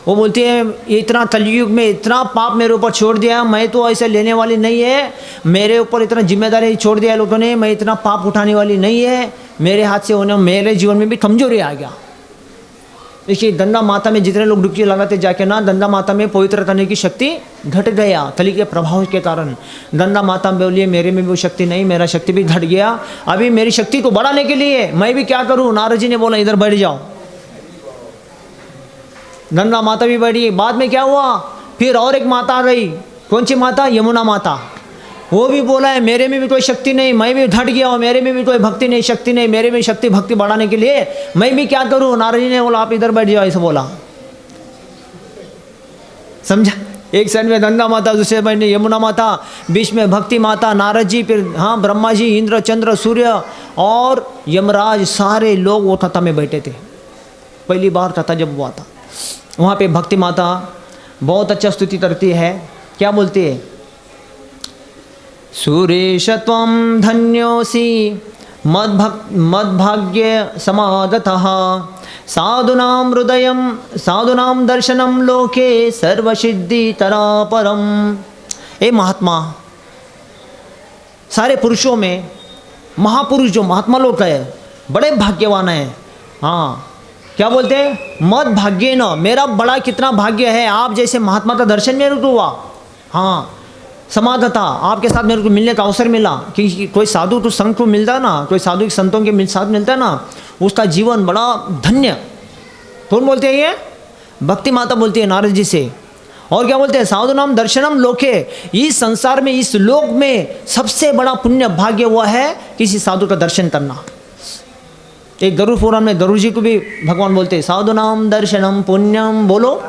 वो बोलती है, इतना कलयुग में इतना पाप मेरे ऊपर छोड़ दिया, मैं तो ऐसे लेने वाली नहीं है, मेरे ऊपर इतना जिम्मेदारी छोड़ दिया लोगों ने, मैं इतना पाप उठाने वाली नहीं है, मेरे हाथ से होने, मेरे जीवन में भी कमजोरी आ गया। देखिए गंगा माता में जितने लोग डुबकी लगाते जाके ना, गंगा माता में पवित्र करने की शक्ति घट गया कली के प्रभाव के कारण। गंगा माता बोलिए मेरे में भी वो शक्ति नहीं, मेरा शक्ति भी घट गया। अभी मेरी शक्ति को बढ़ाने के लिए मैं भी क्या करूं? नारद जी ने बोला इधर बैठ जाओ। गंगा माता भी बैठी। बाद में क्या हुआ, फिर और एक माता आ गई। कौन सी माता? यमुना माता। वो भी बोला है मेरे में भी कोई शक्ति नहीं, मैं भी घट गया हूँ, मेरे में भी कोई भक्ति नहीं, शक्ति नहीं, मेरे में शक्ति भक्ति बढ़ाने के लिए मैं भी क्या करूँ? नारद जी ने बोला आप इधर बैठ जाओ, ऐसे बोला। समझा? एक साइड में गंगा माता, दूसरे साइड में यमुना माता, बीच में भक्ति माता, नारद जी, फिर हाँ ब्रह्मा जी, इंद्र, चंद्र, सूर्य और यमराज, सारे लोग वो कथा में बैठे थे। पहली बार कथा जब हुआ था, वहाँ पे भक्ति माता बहुत अच्छा स्तुति करती है। क्या बोलती है? सुरेश त्वं धन्योऽसि मद्भाग्य समागतः, साधूनां हृदयं साधूनां दर्शनं लोके सर्वसिद्धितरापरम। ए महात्मा, सारे पुरुषों में महापुरुष जो महात्मा लोग है बड़े भाग्यवान हैं। हाँ, क्या बोलते हैं? मद भाग्य न, मेरा बड़ा कितना भाग्य है, आप जैसे महात्मा का दर्शन मेरे को हुआ। हाँ, समागता, आपके साथ मेरे को मिलने का अवसर मिला। कि कोई साधु तो संत को मिलता है ना, कोई साधु के संतों के साथ मिलता है ना, उसका जीवन बड़ा धन्य। कौन बोलते हैं ये? भक्ति माता बोलती है नारद जी से। और क्या बोलते हैं? साधु नाम दर्शनम लोके, इस संसार में, इस लोक में सबसे बड़ा पुण्य भाग्य हुआ है किसी साधु का दर्शन करना। एक गरुड़ पुराण में गरुड़ जी को भी भगवान बोलते हैं साधु नाम दर्शनम पुण्यम। बोलो,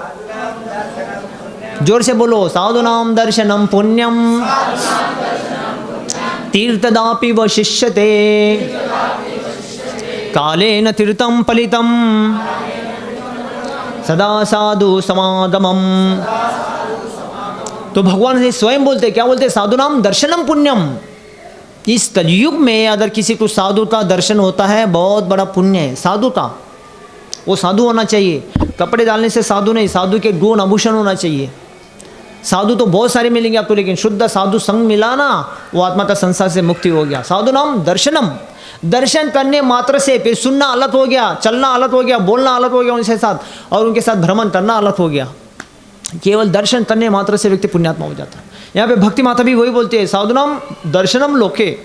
जोर से बोलो, साधूनाम दर्शनम पुण्यम तीर्थदापि वशिष्यते कालेन तीर्थम फलितम सदा साधु समागमम। तो भगवान से स्वयं बोलते, क्या बोलते? साधुनाम दर्शनम पुण्यम। इस कलयुग में अगर किसी को साधु का दर्शन होता है, बहुत बड़ा पुण्य है साधु का। वो साधु होना चाहिए, कपड़े डालने से साधु नहीं, साधु के गुण आभूषण होना चाहिए। साधु तो बहुत सारे मिलेंगे आपको, लेकिन शुद्ध साधु संग मिला ना, वो आत्मा का संसार से मुक्ति हो गया। साधु नाम दर्शनम, दर्शन करने मात्र से फिर सुनना अलग हो गया, चलना अलग हो गया, बोलना अलग हो गया उनके साथ, और उनके साथ भ्रमण करना अलग हो गया। केवल दर्शन करने मात्र से व्यक्ति पुण्यात्मा हो जाता है। यहाँ पे भक्ति माता भी वही बोलती है, साधुनाम दर्शनम लोके।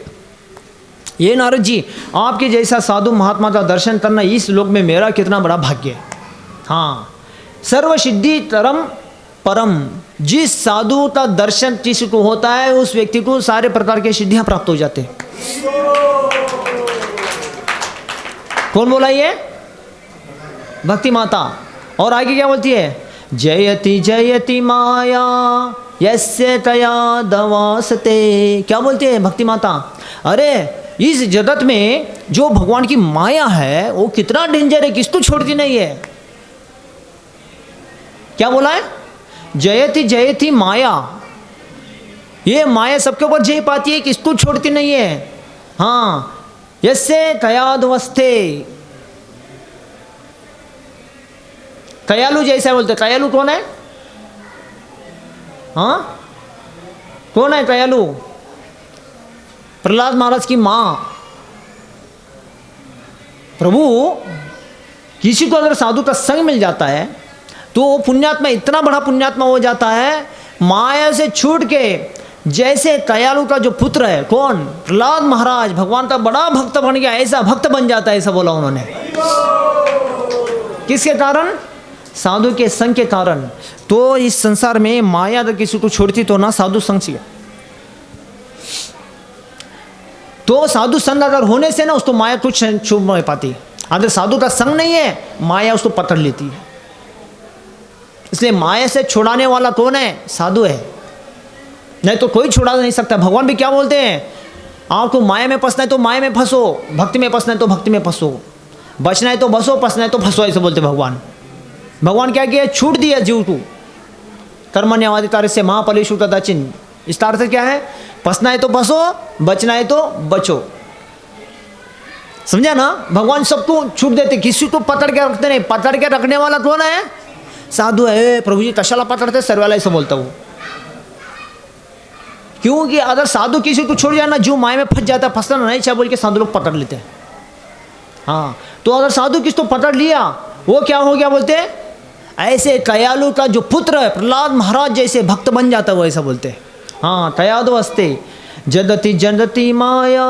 ये नारद जी, आपके जैसा साधु महात्मा का दर्शन करना इस लोक में मेरा कितना बड़ा भाग्य है। हाँ, सर्वसिद्धि तरम परम। जिस साधु का दर्शन किसी को होता है, उस व्यक्ति को सारे प्रकार के सिद्धियां प्राप्त हो जाते हैं। कौन बोला ये? भक्ति माता। और आगे क्या बोलती है? जयति जयति माया यस्य तया दवासते। क्या बोलती है भक्ति माता? अरे इस जगत में जो भगवान की माया है वो कितना डेंजर है, किसको छोड़ती नहीं है। क्या बोला है? जयति जयति माया। ये माया सबके ऊपर जय पाती है, किसको छोड़ती नहीं है। हाँ, यस्य तयादवस्थे। कयालु जैसा बोलते। कयालु कौन है? हाँ, कौन है कयालु? प्रहलाद महाराज की मां। प्रभु किसी को अगर साधु का संग मिल जाता है तो वो पुण्यात्मा इतना बड़ा पुण्यात्मा हो जाता है, माया से छूट के। जैसे कयालु का जो पुत्र है, कौन? प्रहलाद महाराज, भगवान का बड़ा भक्त बन गया, ऐसा भक्त बन जाता है, ऐसा बोला उन्होंने। किसके कारण? साधु के संग के कारण। तो इस संसार में माया अगर किसी को छोड़ती तो ना साधु संग से। तो साधु संग अगर होने से ना उसको माया कुछ छू नहीं पाती। अगर साधु का संग नहीं है, माया उसको पकड़ लेती है। इसलिए माया से छुड़ाने वाला कौन है? साधु है, नहीं तो कोई छुड़ा नहीं सकता। भगवान भी क्या बोलते हैं? आपको माया में फंसना है तो माया में फंसो, भक्ति में फंसना है तो भक्ति में फंसो, बचना है तो बसो, फंसना है तो फंसो, ऐसे बोलते भगवान। भगवान क्या किया? छूट दिया जीव को। कर्मण्यवाधिकार से महाफलेषु कदाचिन। इसका अर्थ क्या है? फंसना है तो फंसो, बचना है तो बचो। समझा ना? भगवान सबको छूट देते, किसी को पकड़ के रखते नहीं। पकड़ के रखने वाला कौन है? साधु है। प्रभु जी कशाला पकड़ते? सर्वाला ऐसा बोलता हूँ। क्योंकि अगर साधु किसी को छोड़ जाना, जो माया में फंस जाता, फंसना नहीं चाहे बोल के साधु लोग पकड़ लेते हैं। हाँ, तो अगर साधु किसी को पकड़ लिया, वो क्या हो गया बोलते हैं? ऐसे कयालु का जो पुत्र है प्रहलाद महाराज जैसे भक्त बन जाता है, वो ऐसा बोलते हैं। हाँ, तयादवस्ते जदति जदति माया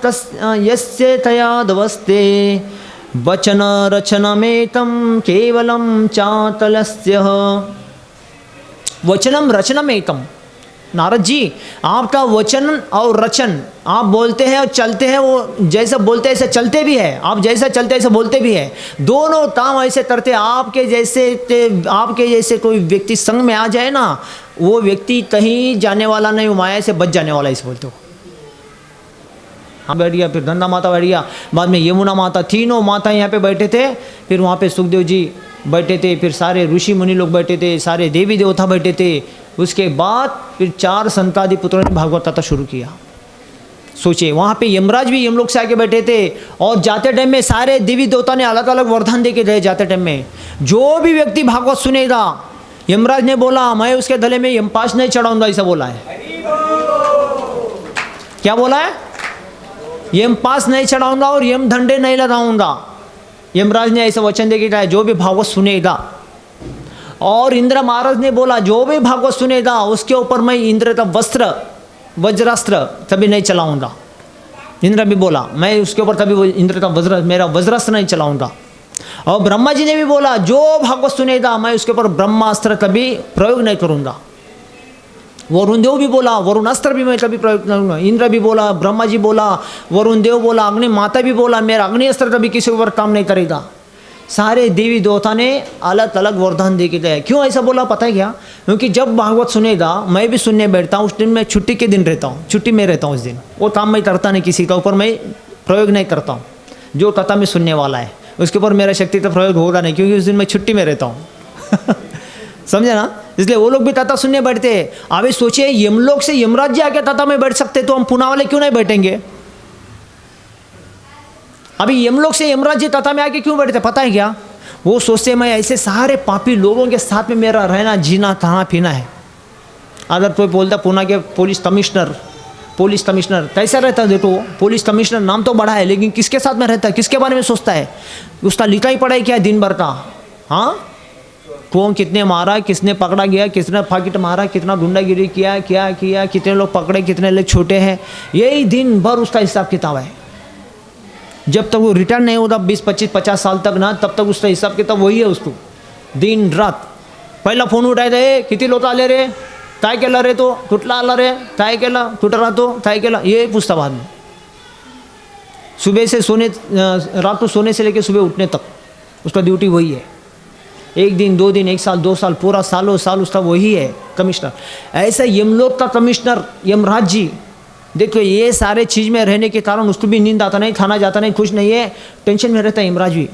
तस् यस्य तयादवस्ते वचन रचनमेतम केवलम चातलस्य। वचनम रचनमेतम। नारद जी, आपका वचन और रचन, आप बोलते हैं और चलते हैं, वो जैसा बोलते हैं ऐसे चलते भी है, आप जैसा चलते हैं ऐसे बोलते भी है, दोनों काम ऐसे करते। आपके जैसे कोई व्यक्ति संग में आ जाए ना, वो व्यक्ति कहीं जाने वाला नहीं, वो माया से बच जाने वाला, इसे बोलते हो। हाँ, बैठ गया, फिर गंगा माता बैठ गया, बाद में यमुना माता, तीनों माता यहाँ पे बैठे थे। फिर वहाँ पे सुखदेव जी बैठे थे, फिर सारे ऋषि मुनि लोग बैठे थे, सारे देवी देवता बैठे थे। उसके बाद फिर 4 संतादि पुत्रों ने भागवत कथा शुरू किया। सोचिए, वहाँ पे यमराज भी यमलोक से आके बैठे थे, और जाते टाइम में सारे देवी देवता ने अलग अलग वरदान दे के गए। जाते टाइम में जो भी व्यक्ति भागवत सुनेगा, यमराज ने बोला मैं उसके गले में यमपाश नहीं चढ़ाऊंगा, ऐसा बोला है। क्या बोला है? यमपाश नहीं चढ़ाऊंगा और यम धंडे नहीं लगाऊंगा। यमराज ने ऐसा वचन दे के कहा, जो भी भागवत सुनेगा। और इंद्र महाराज ने बोला, जो भी भागवत सुनेगा उसके ऊपर मैं इंद्र का वज्रास्त्र कभी नहीं चलाऊंगा। इंद्र भी बोला, मैं उसके ऊपर कभी इंद्र का मेरा वज्रास्त्र नहीं चलाऊंगा। और ब्रह्मा जी ने भी बोला, जो भागवत सुनेगा मैं उसके ऊपर ब्रह्मास्त्र कभी प्रयोग नहीं करूंगा। वरुण देव भी बोला, वरुण अस्त्र भी मैं कभी प्रयोग करूंगा। इंद्र भी बोला, ब्रह्मा जी बोला, वरुण देव बोला, अग्नि माता भी बोला, मेरा अग्नि अस्त्र कभी किसी ऊपर काम नहीं करेगा। सारे देवी देवता ने अलग अलग वरदान दे के गए। क्यों ऐसा बोला पता है क्या? क्योंकि जब भागवत सुनेगा, मैं भी सुनने बैठता हूँ, उस दिन मैं छुट्टी के दिन रहता हूँ, छुट्टी में रहता हूँ उस दिन। वो काम मैं करता नहीं, किसी का ऊपर मैं प्रयोग नहीं करता हूँ। जो कथा में सुनने वाला है उसके ऊपर मेरा शक्ति तो प्रयोग होगा नहीं, क्योंकि उस दिन मैं छुट्टी में रहता हूँ। समझे ना? इसलिए वो लोग भी तथा सुनने बैठते हैं। अभी सोचिए यमलोक से यमराज जी आके तथा में बैठ सकते, तो हम पुणे वाले क्यों नहीं बैठेंगे? अभी यमलोक से यमराज जी तथा में आके क्यों बैठते पता है क्या? वो सोचते मैं ऐसे सारे पापी लोगों के साथ में मेरा रहना, जीना, खाना पीना है। अगर कोई बोलता पुणे के पुलिस कमिश्नर कैसा रहता है? देखो पुलिस कमिश्नर नाम तो बड़ा है, लेकिन किसके साथ में रहता है, किसके बारे में सोचता है? उसका लिखा ही पड़ा है क्या दिन भर का? हाँ, कौन कितने मारा, किसने पकड़ा गया, किसने फाकिट मारा, कितना गुंडागिरी किया, कितने लोग पकड़े, कितने लोग छोटे हैं, यही दिन भर उसका हिसाब किताब है। जब तक वो रिटर्न नहीं होता 20, 25, 50 साल तक ना, तब तक उसका हिसाब किताब वही है उसको। दिन रात पहिला फोन उठायचा, ए किती लोक आले रे, काय केलं रे, तो कुठला आला रे, काय केलं, कुठं राहतो, काय केलं, ये पूछता बाद में। सुबह से सोने, रात को सोने से लेकर सुबह उठने तक उसका ड्यूटी वही है। 1 दिन, 2 दिन, 1 साल, 2 साल, पूरा सालों साल उसका वही है कमिश्नर। ऐसा यमलोक का कमिश्नर यमराज जी, देखो ये सारे चीज़ में रहने के कारण उसको भी नींद आता नहीं, खाना जाता नहीं, खुश नहीं है, टेंशन में रहता है यमराज भी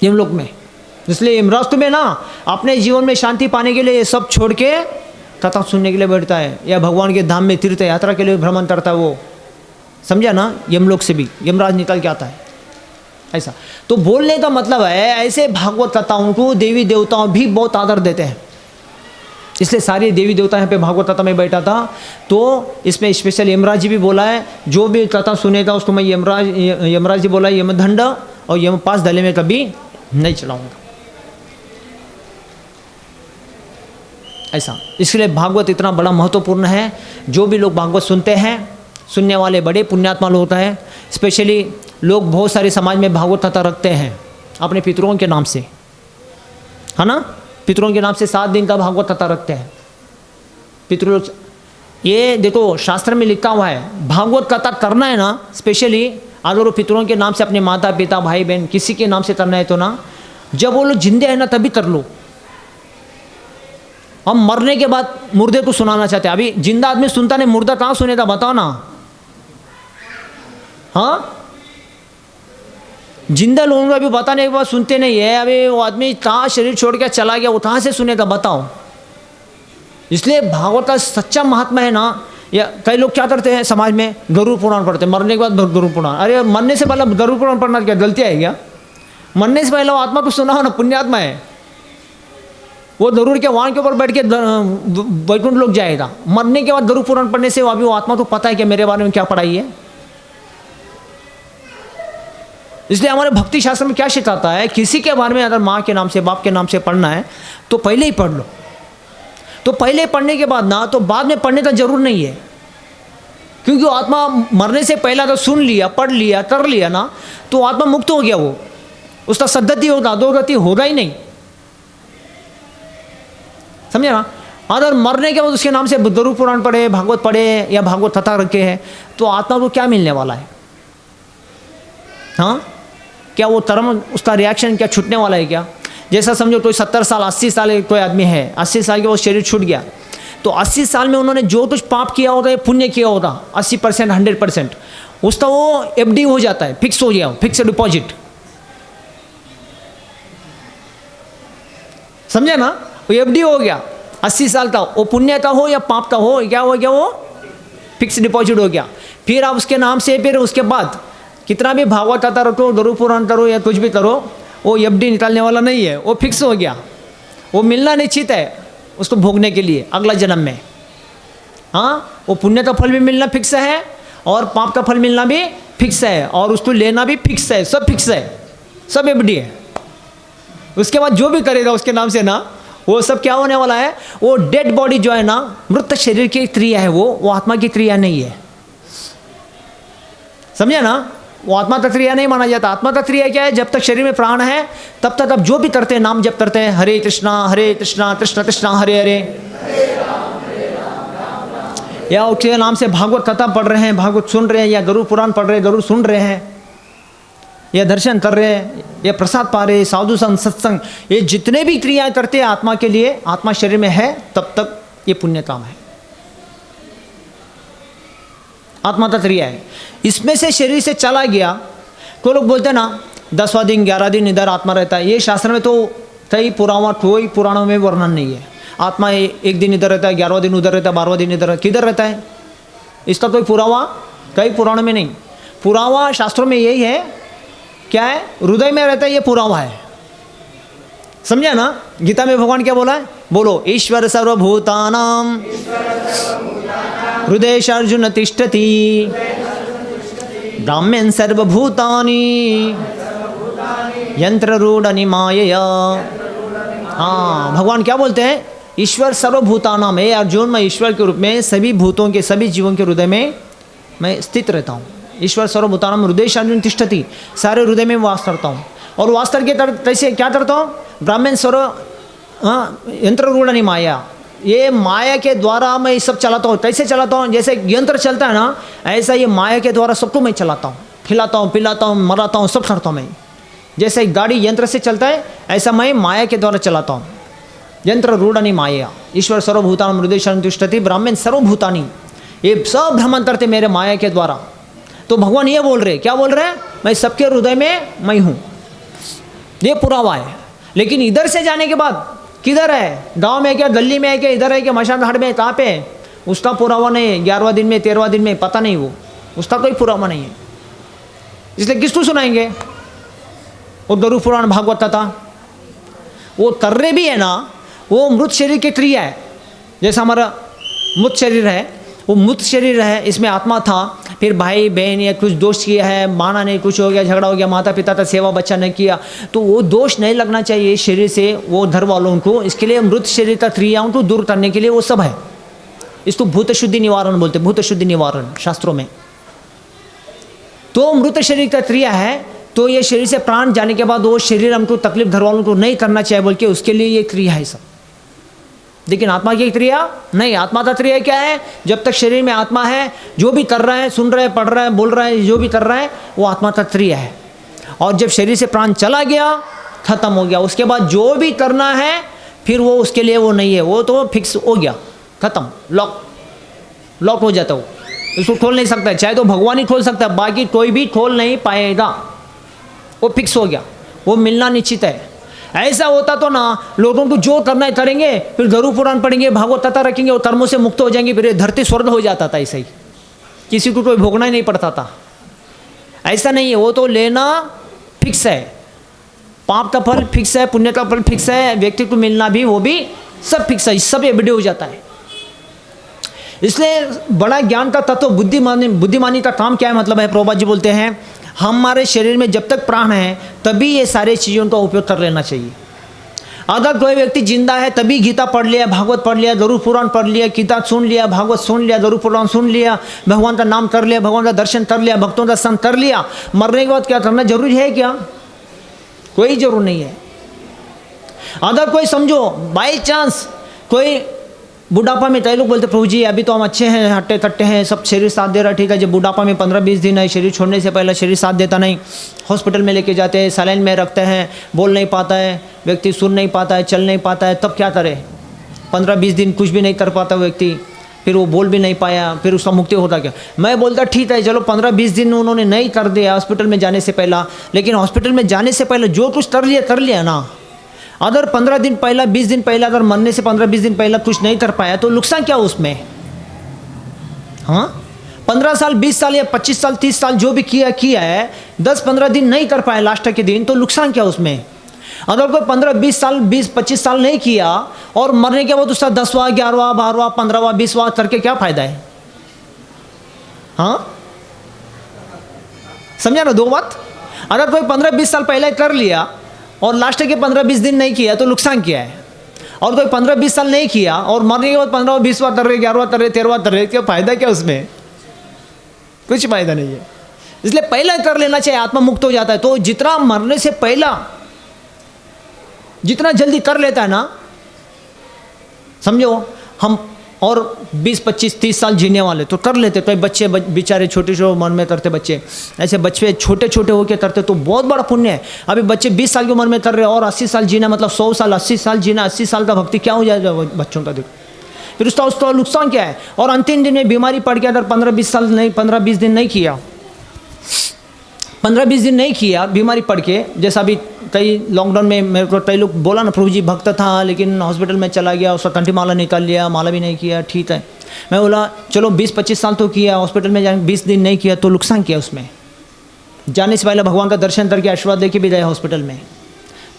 यमलोक में। इसलिए यमराज तुम्हें ना अपने जीवन में शांति पाने के लिए ये सब छोड़ के कथा सुनने के लिए बैठता है, या भगवान के धाम में तीर्थ यात्रा के लिए भ्रमण करता है वो। समझा ना? यमलोक से भी यमराज निकल के आता है ऐसा। तो बोलने का मतलब है ऐसे भागवत कथाओं को देवी देवताओं भी बहुत आदर देते हैं। इसलिए सारे देवी देवता यहाँ पे भागवत कथा में बैठा था, तो इसमें स्पेशल यमराज जी भी बोला है, जो भी कथा सुनेगा उसको मैं यमराज जी बोला यमदंड और यमपास गले में कभी नहीं चलाऊंगा ऐसा। इसलिए भागवत इतना बड़ा महत्वपूर्ण है। जो भी लोग भागवत सुनते हैं, सुनने वाले बड़े पुण्यात्मा लोग होता है। स्पेशली लोग बहुत सारे समाज में भागवत कथा रखते हैं अपने पितरों के नाम से, है ना? पितरों के नाम से 7 दिन का भागवत कथा रखते हैं पितरों। ये देखो शास्त्र में लिखा हुआ है, भागवत कथा करना है ना, स्पेशली अगर वो पितरों के नाम से अपने माता पिता भाई बहन किसी के नाम से करना है तो ना, जब वो लोग जिंदे हैं ना तभी कर लो। हम मरने के बाद मुर्दे को सुनाना चाहते हैं। अभी जिंदा आदमी सुनता नहीं, मुर्दा कहाँ सुनेगा बताओ ना? हाँ, जिंदा लोगों का भी बताने के बाद सुनते नहीं है। अभी वो आदमी कहाँ शरीर छोड़ के चला गया, वो कहाँ से सुनेगा बताओ? इसलिए भागवत का सच्चा महात्मा है ना। या कई लोग क्या करते हैं समाज में, गरुड़ पुराण पढ़ते हैं, मरने के बाद गरुड़ पुराण। अरे मरने से पहले गरुड़ पुराण पढ़ना क्या गलती है क्या? मरने से पहले वो आत्मा को सुना हो ना, पुण्यात्मा है वो, गरुड़ के वाहन के ऊपर बैठ के वैकुंठ लोग जाएगा। मरने के बाद गरुड़ पुराण पढ़ने से अभी वो आत्मा को पता है कि मेरे बारे में क्या पढ़ाई है। इसलिए हमारे भक्ति शास्त्र में क्या सिखाता है, किसी के बारे में अगर माँ के नाम से बाप के नाम से पढ़ना है तो पहले ही पढ़ लो। तो पहले पढ़ने के बाद ना, तो बाद में पढ़ने का जरूर नहीं है, क्योंकि वो आत्मा मरने से पहला तो सुन लिया, पढ़ लिया, कर लिया ना, तो आत्मा मुक्त हो गया। वो उसका सद्गति होगा, अधोगति होगा ही नहीं। समझे ना? अगर मरने के बाद उसके नाम से गरुड़ पुराण पढ़े, भागवत पढ़े या भागवत कथा रखे हैं, तो आत्मा को क्या मिलने वाला है? हाँ, क्या वो कर्म, उसका रिएक्शन क्या छूटने वाला है क्या? जैसा समझो कोई 70 साल 80 साल कोई आदमी है, 80 साल के वो शरीर छूट गया, तो 80 साल में उन्होंने जो कुछ पाप किया होता है, पुण्य किया होता, 80% 100% उसका वो FD हो जाता है, फिक्स हो गया, फिक्स डिपॉजिट। समझे ना? वो FD हो गया 80 साल का, वो पुण्य का हो या पाप का हो, क्या हो गया, वो फिक्स डिपॉजिट हो गया। फिर आप उसके नाम से, फिर उसके बाद कितना भी भागवत कथा रखो, गरुड़ पुराण करो या कुछ भी करो, वो FD निकालने वाला नहीं है, वो फिक्स हो गया। वो मिलना निश्चित है उसको भोगने के लिए अगला जन्म में। हाँ, वो पुण्य का फल भी मिलना फिक्स है और पाप का फल मिलना भी फिक्स है, और उसको लेना भी फिक्स है, सब फिक्स है, सब FD है। उसके बाद जो भी करेगा उसके नाम से ना, वो सब क्या होने वाला है, वो डेड बॉडी जो है ना, मृत शरीर की क्रिया है, वो आत्मा की क्रिया नहीं है। समझे ना? वो आत्मा का क्रिया नहीं माना जाता। आत्मा का क्रिया क्या है? जब तक शरीर में प्राण है तब तक आप जो भी करते हैं, नाम जप करते हैं, हरे कृष्णा कृष्ण कृष्ण हरे हरे, या उसके नाम से भागवत कथा पढ़ रहे हैं, भागवत सुन रहे हैं, या गरुड़ पुराण पढ़ रहे हैं, गरुड़ सुन रहे हैं, या दर्शन कर रहे हैं, या प्रसाद पा रहे, साधु संग सत्संग, ये जितने भी क्रियाएं करते हैं आत्मा के लिए, आत्मा शरीर में है तब तक ये पुण्य काम है। आत्मा का क्रिया है। इसमें से शरीर से चला गया, कोई लोग बोलते हैं ना 10वां दिन 11 दिन इधर आत्मा रहता है, ये शास्त्र में तो कई पुराणों में वर्णन नहीं है। आत्मा एक दिन इधर रहता है, 11वां दिन उधर रहता है, 12वां दिन इधर, किधर रहता है, इसका कोई पुरावा कई पुराणों में नहीं। पुरावा शास्त्रों में यही है, क्या है, हृदय में रहता है, ये पुरावा है। समझा ना? गीता में भगवान क्या बोला है, बोलो, ईश्वर सर्वभूतानां हृदयेषु तिष्ठति ब्राह्मण सर्वभूतानि यंत्ररूढ़नि मायया। हाँ, भगवान क्या बोलते हैं, ईश्वर सर्वभूतानां में, अर्जुन मैं ईश्वर के रूप में सभी भूतों के, सभी जीवों के हृदय में मैं स्थित रहता हूँ। ईश्वर सर्वभूतानां हृदयेषु तिष्ठति, सारे हृदय में वास करता हूँ। और वास करके कैसे क्या करता हूँ, ब्राह्मण यंत्ररूढ़नि माया, ये माया के द्वारा मैं सब चलाता हूँ। कैसे चलाता हूँ, जैसे यंत्र चलता है ना, ऐसा ये माया के द्वारा सबको मैं चलाता हूँ, खिलाता हूँ, पिलाता हूँ, मराता हूँ, सब करता हूँ मैं। जैसे गाड़ी यंत्र से चलता है, ऐसा मैं माया के द्वारा चलाता हूँ। यंत्ररूढ़नि माया, ईश्वर सर्वभूतानां हृदयेषु तिष्ठति ब्राह्मण सर्वभूतानि, ये सब भ्रमण करते मेरे माया के द्वारा। तो भगवान ये बोल रहे, क्या बोल रहे हैं, मैं सबके हृदय में मैं हूँ, ये पुरावा है। लेकिन इधर से जाने के बाद किधर है, गांव में क्या, गली में है क्या, इधर है क्या, मशान घाट में, कहाँ पे है, उसका पुरावा नहीं है। 11वां दिन में 13वां दिन में पता नहीं, वो उसका कोई पुरावा नहीं है। इसलिए किसको सुनाएंगे, वो गरुड़ पुराण भागवत था, वो कर्रे भी है ना, वो मृत शरीर की क्रिया है। जैसा हमारा मृत शरीर है, वो मृत शरीर है, इसमें आत्मा था, फिर भाई बहन या कुछ दोष किया है, माना नहीं, कुछ हो गया, झगड़ा हो गया, माता पिता का सेवा बच्चा नहीं किया, तो वो दोष नहीं लगना चाहिए शरीर से वो घर वालों को। इसके लिए मृत शरीर का क्रियाओं को दूर करने के लिए वो सब है। इसको भूत शुद्धि निवारण बोलते, भूत शुद्धि निवारण शास्त्रों में। तो मृत शरीर का क्रिया है, तो ये शरीर से प्राण जाने के बाद वो शरीर हमको तकलीफ घर वालों को नहीं करना चाहिए बोल के उसके लिए ये क्रिया है सब। लेकिन आत्मा की क्रिया नहीं, आत्मा का क्रिया क्या है, जब तक शरीर में आत्मा है, जो भी कर रहा है, सुन रहा है, पढ़ रहा है, बोल रहा है, जो भी कर रहा है, वो आत्मा का क्रिया है। और जब शरीर से प्राण चला गया, खत्म हो गया, उसके बाद जो भी करना है फिर वो उसके लिए वो नहीं है, वो तो फिक्स हो गया, खत्म, लॉक हो जाता, वो इसको खोल नहीं सकता। चाहे तो भगवान ही खोल सकता है, बाकी कोई भी खोल नहीं पाएगा, वो फिक्स हो गया, वो मिलना निश्चित है। ऐसा होता तो ना लोगों को जो करना है करेंगे, फिर गरुड़ पुराण पढ़ेंगे, भागवत कथा रखेंगे और कर्मों से मुक्त हो जाएंगे, फिर ये धरती स्वर्ग हो जाता था। ऐसा ही किसी को कोई भोगना ही नहीं पड़ता था। ऐसा नहीं है, वो तो लेना फिक्स है, पाप का फल फिक्स है, पुण्य का फल फिक्स है, व्यक्ति को मिलना भी वो भी सब फिक्स है, सब एवरीडे हो जाता है। इसलिए बड़ा ज्ञान का तत्व बुद्धिमानी का काम क्या है, मतलब है, प्रभुपाद जी बोलते हैं हमारे शरीर में जब तक प्राण है तभी ये सारे चीज़ों का उपयोग कर लेना चाहिए। अगर कोई व्यक्ति जिंदा है तभी गीता पढ़ लिया, भागवत पढ़ लिया, गरुड़ पुराण पढ़ लिया, गीता सुन लिया, भागवत सुन लिया, गरुड़ पुराण सुन लिया, भगवान का नाम कर लिया, भगवान का दर्शन कर लिया, भक्तों का संग कर लिया, मरने के बाद क्या करना जरूरी है क्या? कोई जरूर नहीं है। अगर कोई समझो बाई चांस कोई बुढ़ापा में, कई लोग बोलते प्रभु जी अभी तो हम अच्छे हैं, हट्टे कट्टे हैं, सब शरीर साथ दे रहा है, ठीक है, जब बुढ़ापा में 15-20 दिन है, शरीर छोड़ने से पहले शरीर साथ देता नहीं, हॉस्पिटल में लेके जाते हैं, सलाइन में रखते हैं, बोल नहीं पाता है व्यक्ति, सुन नहीं पाता है, चल नहीं पाता है, तब क्या करे? 15-20 दिन कुछ भी नहीं कर पाता व्यक्ति, फिर वो बोल भी नहीं पाया, फिर उसका मुक्ति होता क्या? मैं बोलता ठीक है, चलो 15-20 दिन उन्होंने नहीं कर दिया हॉस्पिटल में जाने से पहला, लेकिन हॉस्पिटल में जाने से पहले जो कुछ कर लिया ना। अगर 15 दिन पहला, 20 दिन पहला, अगर मरने से 15-20 दिन पहला कुछ नहीं कर पाया तो नुकसान क्या उसमें? हाँ, 15 साल, 20 साल या 25 साल, 30 साल जो भी किया है, 10-15 दिन नहीं कर पाया लास्ट के दिन, तो नुकसान क्या उसमें? अगर कोई 15-20 साल, 20-25 साल नहीं किया और मरने के बाद उसका 10वां, 11वां, 12वां, 15वां, 20वां करके क्या फायदा है? हाँ, समझा ना दो बात? अगर कोई 15-20 साल पहले कर लिया और लास्ट के 15-20 दिन नहीं किया तो नुकसान क्या है? और कोई 15-20 साल नहीं किया और मरने के बाद 15वां, 20वां कर रहे, 11वां कर रहे, 13वां कर रहे, क्या फायदा क्या उसमें? कुछ फायदा नहीं है। इसलिए पहला कर लेना चाहिए, आत्मा मुक्त हो जाता है। तो जितना मरने से पहला जितना जल्दी कर लेता है ना, समझो हम और 20, 25, 30 साल जीने वाले तो कर लेते, तो बच्चे बेचारे छोटे छोटे मन में तरते बच्चे, ऐसे बच्चे छोटे छोटे होकर तरते तो बहुत बड़ा पुण्य है। अभी बच्चे 20 साल की उम्र में तर रहे और 80 साल जीना मतलब 100 साल 80 साल जीना, 80 साल का भक्ति क्या हो जाएगा बच्चों का, देखो फिर उसका नुकसान क्या है। और अंतिम दिन में बीमारी पड़ गया, अगर 15-20 साल नहीं 15-20 दिन नहीं किया, 15-20 दिन नहीं किया बीमारी पड़ के, जैसा अभी कई लॉकडाउन में मेरे को कई लोग बोला ना, प्रभु जी भक्त था लेकिन हॉस्पिटल में चला गया, उसका कंठी माला निकाल लिया, माला भी नहीं किया, ठीक है। मैं बोला चलो 20-25 साल तो किया, हॉस्पिटल में जाने 20 दिन नहीं किया तो नुकसान किया उसमें। जाने से पहले भगवान का दर्शन करके आशीर्वाद लेके भी गए हॉस्पिटल में,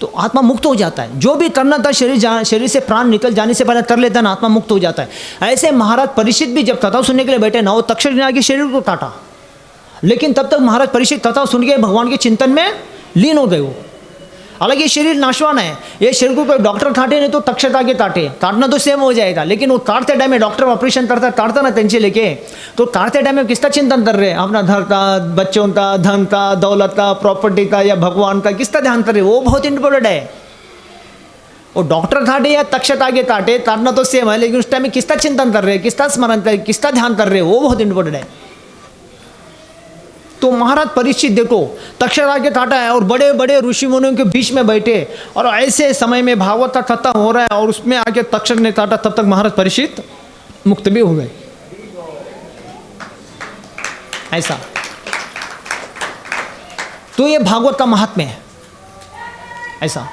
तो आत्मा मुक्त हो जाता है। जो भी करना था शरीर से प्राण निकल जाने से पहले कर लेता है ना, आत्मा मुक्त हो जाता है। ऐसे महाराज परीक्षित भी जब कथा सुनने के लिए बैठे ना, वो तक्षक ने आके शरीर को काटा, लेकिन तब तक महाराज परीक्षित कथा सुन के भगवान के चिंतन में लीन हो गए वो। हालांकि ये शरीर नाशवान है, ये शरीर को कोई डॉक्टर काटे नहीं तो तक्षक आके काटना तो सेम हो जाएगा, लेकिन वो काटते टाइम में डॉक्टर ऑपरेशन काटता ना टेंशन लेके, तो काटते टाइम में किसका चिंतन कर रहे हैं? अपना घर का, बच्चों का, धन का, दौलत का, प्रॉपर्टी का या भगवान का, किसका ध्यान कर रहे? वो बहुत इंपॉर्टेंट है। वो डॉक्टर काटे या तक्षक आगे काटना तो सेम है, लेकिन उस टाइम में किसका चिंतन कर रहे हैं, किसका स्मरण कर, किसका ध्यान कर रहे हैं, वो बहुत इंपॉर्टेंट है। तो महाराज परीक्षित देखो तक्षक आगे काटा है और बड़े बड़े ऋषि मुनियों के बीच में बैठे और ऐसे समय में भागवत का कथा हो रहा है और उसमें आगे तक्षक ने काटा, तब तक महाराज परीक्षित मुक्त भी हो गए। ऐसा तो ये भागवत का महात्म्य है ऐसा।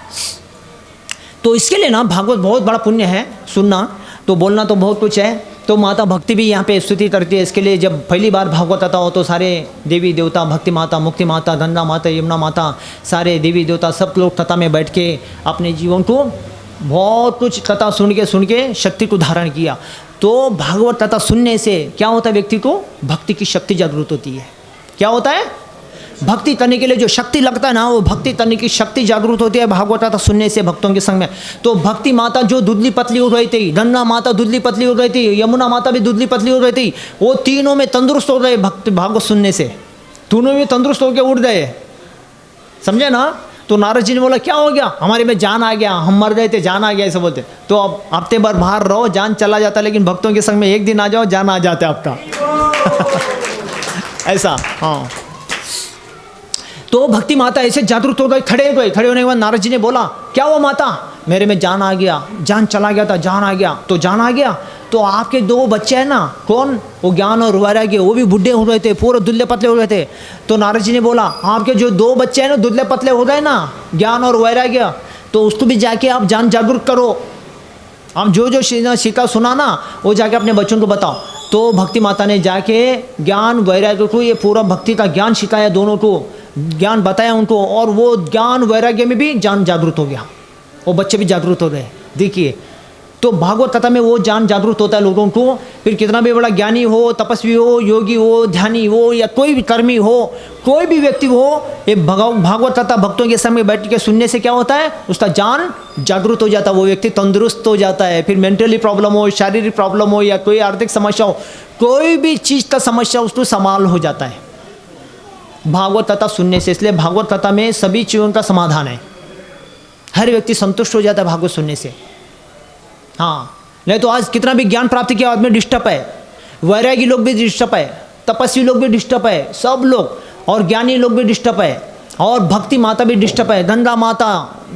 तो इसके लिए ना भागवत बहुत बड़ा पुण्य है, सुनना तो बोलना तो बहुत कुछ है। तो माता भक्ति भी यहाँ पे स्तुति करती है। इसके लिए जब पहली बार भागवत आता हो तो सारे देवी देवता, भक्ति माता, मुक्ति माता, गंगा माता, यमुना माता, सारे देवी देवता सब लोग कथा में बैठ के अपने जीवन को बहुत कुछ कथा सुन के शक्ति को धारण किया। तो भागवत कथा सुनने से क्या होता है? व्यक्ति को भक्ति की शक्ति जागृत होती है। क्या होता है? भक्ति करने के लिए जो शक्ति लगता है ना, वो भक्ति करने की शक्ति जागृत होती है भागवत कथा सुनने से भक्तों के संग में। तो भक्ति माता जो दुधली पतली हो रही थी, गंगा माता दुधली पतली हो रही थी, यमुना माता भी दुधली पतली हो रही थी, वो तीनों में तंदुरुस्त हो गए भक्ति भागवत सुनने से, तीनों में तंदुरुस्त होकर उठ गए। समझे ना? तो नारद जी ने बोला क्या हो गया? हमारे में जान आ गया, हम मर गए थे, जान आ गया ऐसे बोलते। तो अब हफ्ते भर बाहर रहो, जान चला जाता, लेकिन भक्तों के संग में एक दिन आ जाओ, जान आ जाता है आपका। ऐसा हाँ। तो भक्ति माता ऐसे जागरूक हो गई, खड़े होने के बाद नारद जी ने बोला क्या हुआ माता? मेरे में जान आ गया, जान चला गया था, जान आ गया। तो जान आ गया तो आपके दो बच्चे हैं ना, कौन? वो ज्ञान और वैराग्य, वो भी बुढ़े हो रहे थे, पूरे दुल्ले पतले हो रहे थे। तो नारद जी ने बोला आपके जो दो बच्चे हैं ना दुल्ले पतले हो गए ना, ज्ञान और वैराग्य, तो उसको भी जाके आप जान जागरूक करो। आप जो सीखा सुना ना वो जाके अपने बच्चों को बताओ। तो भक्ति माता ने जाके ज्ञान वैराग्य को, ये पूरा भक्ति का ज्ञान सिखाया, दोनों को ज्ञान बताया उनको, और वो ज्ञान वैराग्य में भी जान जागृत हो गया, वो बच्चे भी जागृत हो गए। देखिए तो भागवत कथा में वो जान जागृत होता है लोगों को। फिर कितना भी बड़ा ज्ञानी हो, तपस्वी हो, योगी हो, ध्यानी हो, या कोई भी कर्मी हो, कोई भी व्यक्ति हो, ये भागवत कथा भक्तों के सामने बैठ के सुनने से क्या होता है? उसका जान जागृत हो जाता है, वो व्यक्ति तंदुरुस्त हो जाता है। फिर मेंटली प्रॉब्लम हो, शारीरिक प्रॉब्लम हो, या कोई आर्थिक समस्या हो, कोई भी चीज़ का समस्या उसको संभाल हो जाता है भागवत कथा सुनने से। इसलिए भागवत कथा में सभी चीज़ों का समाधान है, हर व्यक्ति संतुष्ट हो जाता है भागवत सुनने से। हाँ, नहीं तो आज कितना भी ज्ञान प्राप्त किया आदमी डिस्टर्ब है, वैरागी लोग भी डिस्टर्ब है, तपस्वी लोग भी डिस्टर्ब है, सब लोग, और ज्ञानी लोग भी डिस्टर्ब है, और भक्ति माता भी डिस्टर्ब है, गंगा माता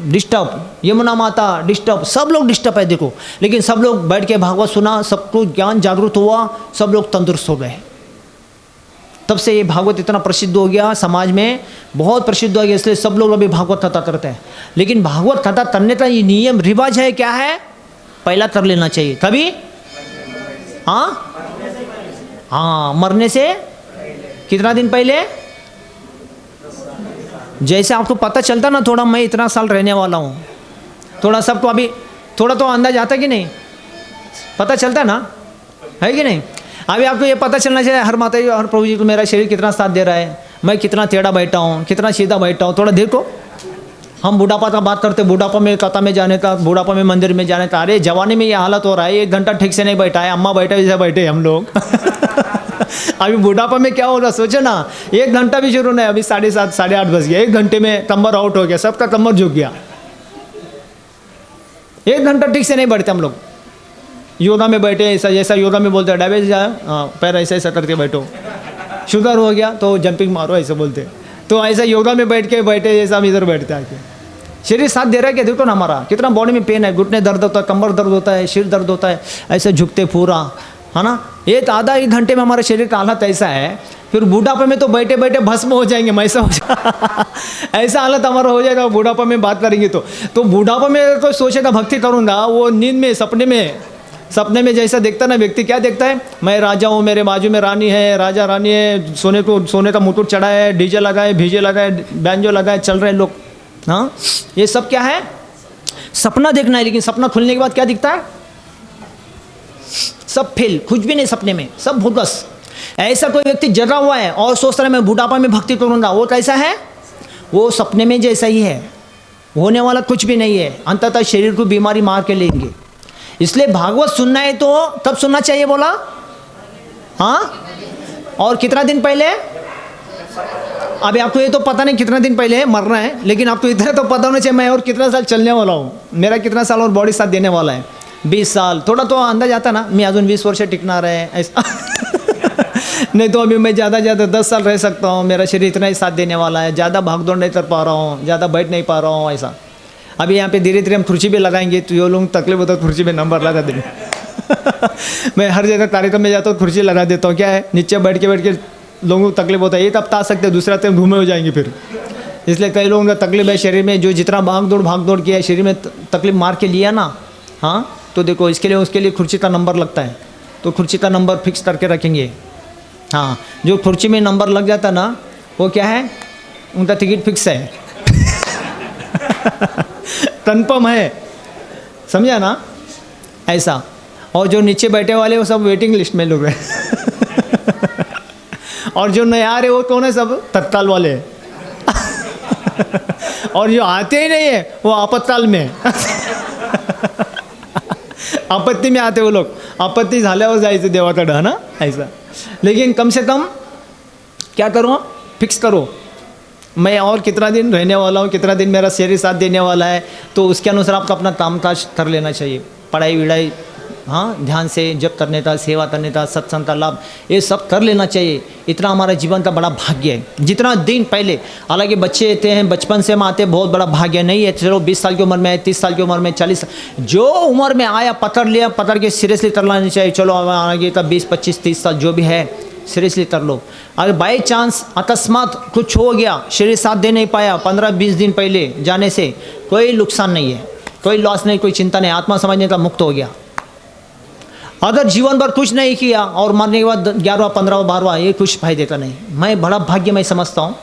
डिस्टर्ब, यमुना माता डिस्टर्ब, सब लोग डिस्टर्ब है देखो। लेकिन सब लोग बैठ के भागवत सुना, सबको ज्ञान जागृत हुआ, सब लोग तंदुरुस्त हो गए। तब से ये भागवत इतना प्रसिद्ध हो गया, समाज में बहुत प्रसिद्ध हो गया, इसलिए सब लोग अभी भागवत कथा करते हैं। लेकिन भागवत कथा करने का ये नियम रिवाज है, क्या है? पहला कर लेना चाहिए, तभी हाँ मरने से कितना दिन पहले? जैसे आपको पता चलता ना, थोड़ा मैं इतना साल रहने वाला हूँ, थोड़ा सबको अभी थोड़ा तो अंदाज आता कि नहीं? पता चलता ना, है कि नहीं? अभी आपको ये पता चलना चाहिए हर माता जी, हर प्रभु जी को मेरा शरीर कितना साथ दे रहा है, मैं कितना टेढ़ा बैठा हूँ, कितना सीधा बैठा हूँ। थोड़ा देखो, हम बुढ़ापा का बात करते, बुढ़ापा में कथा में जाने का, बुढ़ापा में मंदिर में जाने का। अरे जवानी में ये हालत हो रहा है, 1 घंटा ठीक से नहीं बैठा है, अम्मा बैठे जैसे बैठे हम लोग। अभी बुढ़ापा में क्या हो रहा सोचो ना, 1 घंटा भी शुरू नहीं, अभी 7:30 8:30 बज गया, 1 घंटे में कमर आउट हो गया, सबका कमर झुक गया, 1 घंटा ठीक से नहीं बैठते हम लोग। योगा में बैठे ऐसा, जैसा योगा में बोलते हैं डायबेटिस जा, पैर ऐसा ऐसा करके बैठो, शुगर हो गया तो जंपिंग मारो ऐसे बोलते। तो ऐसा योगा में बैठे जैसा हम इधर बैठते आके, शरीर साथ दे रहा है क्या? देखो ना हमारा कितना बॉडी में पेन है, घुटने दर्द होता है, कमर दर्द होता है, सिर दर्द होता है, ऐसे झुकते पूरा, है ना। ये आधा एक घंटे में हमारे शरीर का हालत ऐसा है, फिर बुढ़ापे में तो बैठे बैठे भस्म हो जाएंगे, ऐसा हो जाए ऐसा हालत हमारा हो जाएगा बुढ़ापा में बात करेंगे तो बुढ़ापा में तो सोचेगा भक्ति करूँगा, वो नींद में सपने में जैसा देखता ना व्यक्ति, क्या देखता है? मैं राजा हूँ, मेरे बाजू में रानी है, राजा रानी है, सोने का मुकुट चढ़ा है, डीजे लगाए, भीजे लगाए, बैंजो लगाए, चल रहे हैं लोग। हाँ, ये सब क्या है? सपना देखना है। लेकिन सपना खुलने के बाद क्या दिखता है? सब फेल, कुछ भी नहीं सपने में, सब भोगस। ऐसा कोई व्यक्ति जगा हुआ है और सोच रहा है मैं बुढ़ापा में भक्ति करूँगा, वो कैसा है? वो सपने में जैसा ही है, होने वाला कुछ भी नहीं है, अंततः शरीर को बीमारी मार के लेंगे। इसलिए भागवत सुनना है तो कब सुनना चाहिए बोला? हाँ, और कितना दिन पहले? अभी आपको ये तो पता नहीं कितना दिन पहले मरना है, लेकिन आपको इतना तो पता होना चाहिए मैं और कितना साल चलने वाला हूँ, मेरा कितना साल और बॉडी साथ देने वाला है। 20 साल, थोड़ा तो अंदाज आता ना, मैं अजून 20 वर्ष टिकणार है ऐसा नहीं तो अभी मैं ज़्यादा 10 साल रह सकता हूँ, मेरा शरीर इतना ही साथ देने वाला है, ज़्यादा भागदौड़ नहीं कर पा रहा हूँ, ज़्यादा बैठ नहीं पा रहा हूँ ऐसा। अभी यहाँ पे धीरे धीरे हम खुर्ची भी लगाएंगे, तो जो लोग तकलीफ होता है खुर्ची पे नंबर लगा देंगे मैं हर जगह कार्यक्रम में जाता हूँ, खुर्ची लगा देता हूँ। क्या है, नीचे बैठ के लोगों को तकलीफ होता है, ये तब आ सकते हैं, दूसरा टाइम घूमे हो जाएंगे फिर। इसलिए कई लोगों का तकलीफ है शरीर में, जो जितना भाग दौड़ किया है शरीर में तकलीफ मार के लिया ना, हाँ, तो देखो इसके लिए उसके लिए खुर्ची का नंबर लगता है, तो खुर्ची का नंबर फिक्स करके रखेंगे। हाँ, जो खुर्ची में नंबर लग जाता ना, वो क्या है, उनका टिकट फिक्स है कन्फर्म है, समझा ना ऐसा। और जो नीचे बैठे वाले वो सब वेटिंग लिस्ट में लोग हैं और जो नया आ रहे वो कौन है? सब तत्काल वाले और जो आते ही नहीं है वो आपत्काल में आपत्ती में आते वो लोग, आपत्ती झाल्यावर जायचं देवाकडं, है ना ऐसा। लेकिन कम से कम क्या करो, फिक्स करो मैं और कितना दिन रहने वाला हूँ, कितना दिन मेरा शरीर साथ देने वाला है, तो उसके अनुसार आपका अपना कामकाज कर लेना चाहिए। पढ़ाई विढ़ाई, हाँ, ध्यान से जप करने का, सेवा करने का, सत्संग का लाभ, ये सब कर लेना चाहिए। इतना हमारा जीवन का बड़ा भाग्य है। जितना दिन पहले, हालांकि बच्चे होते हैं, बचपन से हम आते, बहुत बड़ा भाग्य नहीं है। चलो 20 साल की उम्र में, 30 साल की उम्र में, 40, जो उम्र में आया पकड़ लिया, पकड़ के सीरियसली कर लेना चाहिए। चलो आगे का 20, 25, 30 साल जो भी है सीरियसली कर लो। अगर बाई चांस अकस्मात कुछ हो गया, शरीर साथ दे नहीं पाया 15-20 दिन पहले जाने से, कोई नुकसान नहीं है, कोई लॉस नहीं, कोई चिंता नहीं, आत्मा समझने का मुक्त हो गया। अगर जीवन भर कुछ नहीं किया और मरने के बाद 11वां, 15वां, 12वां, ये कुछ फायदे का नहीं। मैं बड़ा भाग्य मैं समझता हूँ,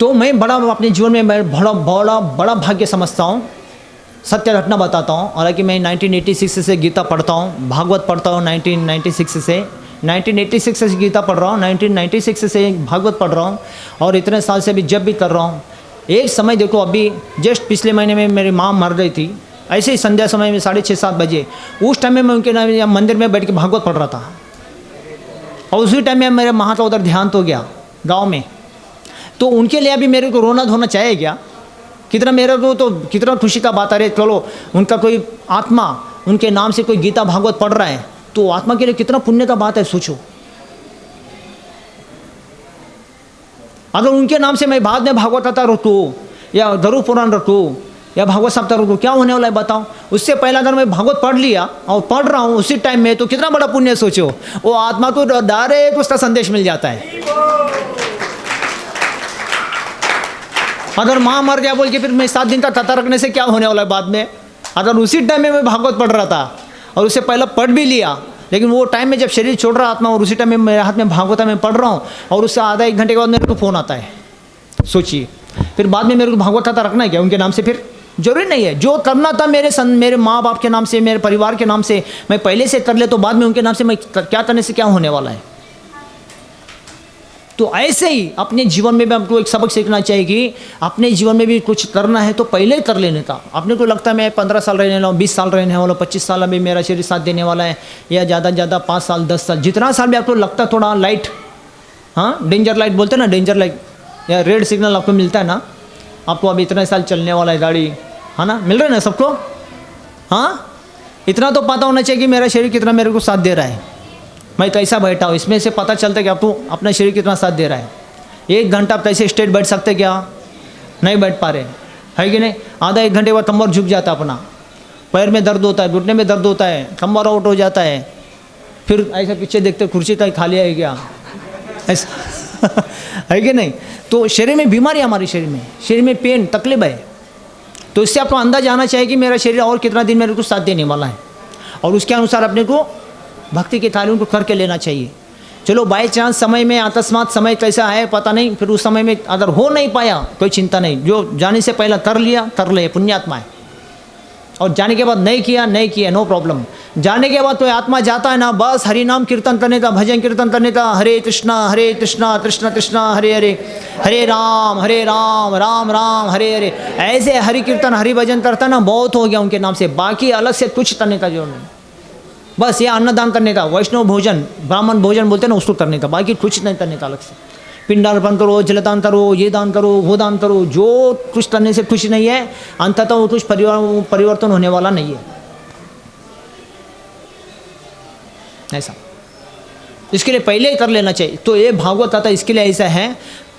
तो मैं बड़ा अपने जीवन में मैं बड़ा भाग्य समझता हूँ। सत्य घटना बताता हूँ। हालांकि मैं 1986 से गीता पढ़ता हूँ, भागवत पढ़ता हूँ 1986 से गीता पढ़ रहा हूँ, 1996 से भागवत पढ़ रहा हूँ, और इतने साल से भी जब भी कर रहा हूँ। एक समय देखो, अभी जस्ट पिछले महीने में मेरी माँ मर गई थी, ऐसे ही संध्या समय में 6:30-7 बजे, उस टाइम में मैं उनके नाम मंदिर में बैठ के भागवत पढ़ रहा था, और उसी टाइम में मेरे माँ का उधर ध्यान तो गया गाँव में। तो उनके लिए अभी मेरे को रोना धोना चाहिए क्या? कितना मेरे को तो कितना खुशी का बात है। अरे चलो, उनका कोई आत्मा उनके नाम से कोई गीता भागवत पढ़ रहा है, तो आत्मा के लिए कितना पुण्य का बात है, सोचो। अगर उनके नाम से मैं बाद में भागवत आता रखूँ या धरू पुराण रखूँ या भागवत सप्ताह रखूँ, क्या होने वाला है बताओ? उससे पहले अगर मैं भागवत पढ़ लिया और पढ़ रहा हूँ उसी टाइम में, तो कितना बड़ा पुण्य सोचो। वो आत्मा को डायरेक्ट उसका संदेश मिल जाता है। अगर माँ मर गया बोल के फिर मैं 7 दिन का कथा रखने से क्या होने वाला है बाद में? अगर उसी टाइम में मैं भागवत पढ़ रहा था और उससे पहले पढ़ भी लिया, लेकिन वो टाइम में जब शरीर छोड़ रहा आत्मा, और उसी टाइम में मेरे हाथ में भागवत मैं पढ़ रहा हूँ, और उससे आधा 1 घंटे के बाद मेरे को फ़ोन आता है, सोचिए। फिर बाद में मेरे को भागवत कथा रखना है क्या उनके नाम से? फिर जरूरी नहीं है। जो करना था मेरे माँ बाप के नाम से, मेरे परिवार के नाम से, मैं पहले से कर ले, तो बाद में उनके नाम से मैं क्या करने से क्या होने वाला है? तो ऐसे ही अपने जीवन में भी हमको एक सबक सीखना चाहिए कि अपने जीवन में भी कुछ करना है तो पहले ही कर लेने का। अपने को लगता है मैं 15 साल रहने वाला हूँ, 20 साल रहने वाला हूँ, 25 साल अभी मेरा शरीर साथ देने वाला है, या ज़्यादा से ज़्यादा 5 साल, 10 साल, जितना साल भी आपको लगता है थोड़ा लाइट, हाँ, डेंजर लाइट बोलते हैं ना, डेंजर लाइट या रेड सिग्नल आपको मिलता है ना, आपको अभी इतने साल चलने वाला है गाड़ी, है ना, मिल रहा है ना सबको। हाँ, इतना तो पता होना चाहिए कि मेरा शरीर कितना मेरे को साथ दे रहा है। मैं कैसा बैठा हूँ, इसमें से पता चलता है कि आप तो अपना शरीर कितना साथ दे रहा है। 1 घंटा आप कैसे स्ट्रेट बैठ सकते क्या? नहीं बैठ पा रहे, है कि नहीं? आधा 1 घंटे बाद कमर झुक जाता है, अपना पैर में दर्द होता है, घुटने में दर्द होता है, कमर आउट हो जाता है। फिर ऐसा पीछे देखते कुर्सी तक खाली है क्या, ऐसा है कि नहीं? तो शरीर में बीमारी, हमारे शरीर में पेन तकलीफ है। तो इससे आपको अंदाजा आना चाहिए कि मेरा शरीर और कितना दिन मेरे को साथ देने वाला है, और उसके अनुसार अपने को भक्ति के तालीम को करके लेना चाहिए। चलो बाई चांस समय में, अकस्मात समय कैसा है पता नहीं, फिर उस समय में अगर हो नहीं पाया कोई चिंता नहीं, जो जाने से पहले कर लिया कर ले, पुण्यात्मा है। और जाने के बाद नहीं किया नो प्रॉब्लम। जाने के बाद तो आत्मा जाता है ना, बस हरि नाम कीर्तन करने का, भजन कीर्तन करने का, हरे कृष्णा कृष्ण कृष्णा हरे हरे, हरे राम राम राम हरे हरे, ऐसे हरि कीर्तन हरि भजन करता ना, बहुत हो गया उनके नाम से। बाकी अलग से कुछ करने का जरूरत नहीं, बस ये अन्नदान करने का, वैष्णव भोजन ब्राह्मण भोजन बोलते हैं ना, उसको करने का, बाकी कुछ नहीं करने का अलग से। पिंडार्पण करो, जलदान करो, ये दान करो, वो दान करो, जो कुछ करने से कुछ नहीं है, अंततः वो कुछ परिवर्तन होने वाला नहीं है। ऐसा इसके लिए पहले ही कर लेना चाहिए। तो ये भागवत कथा इसके लिए ऐसा है,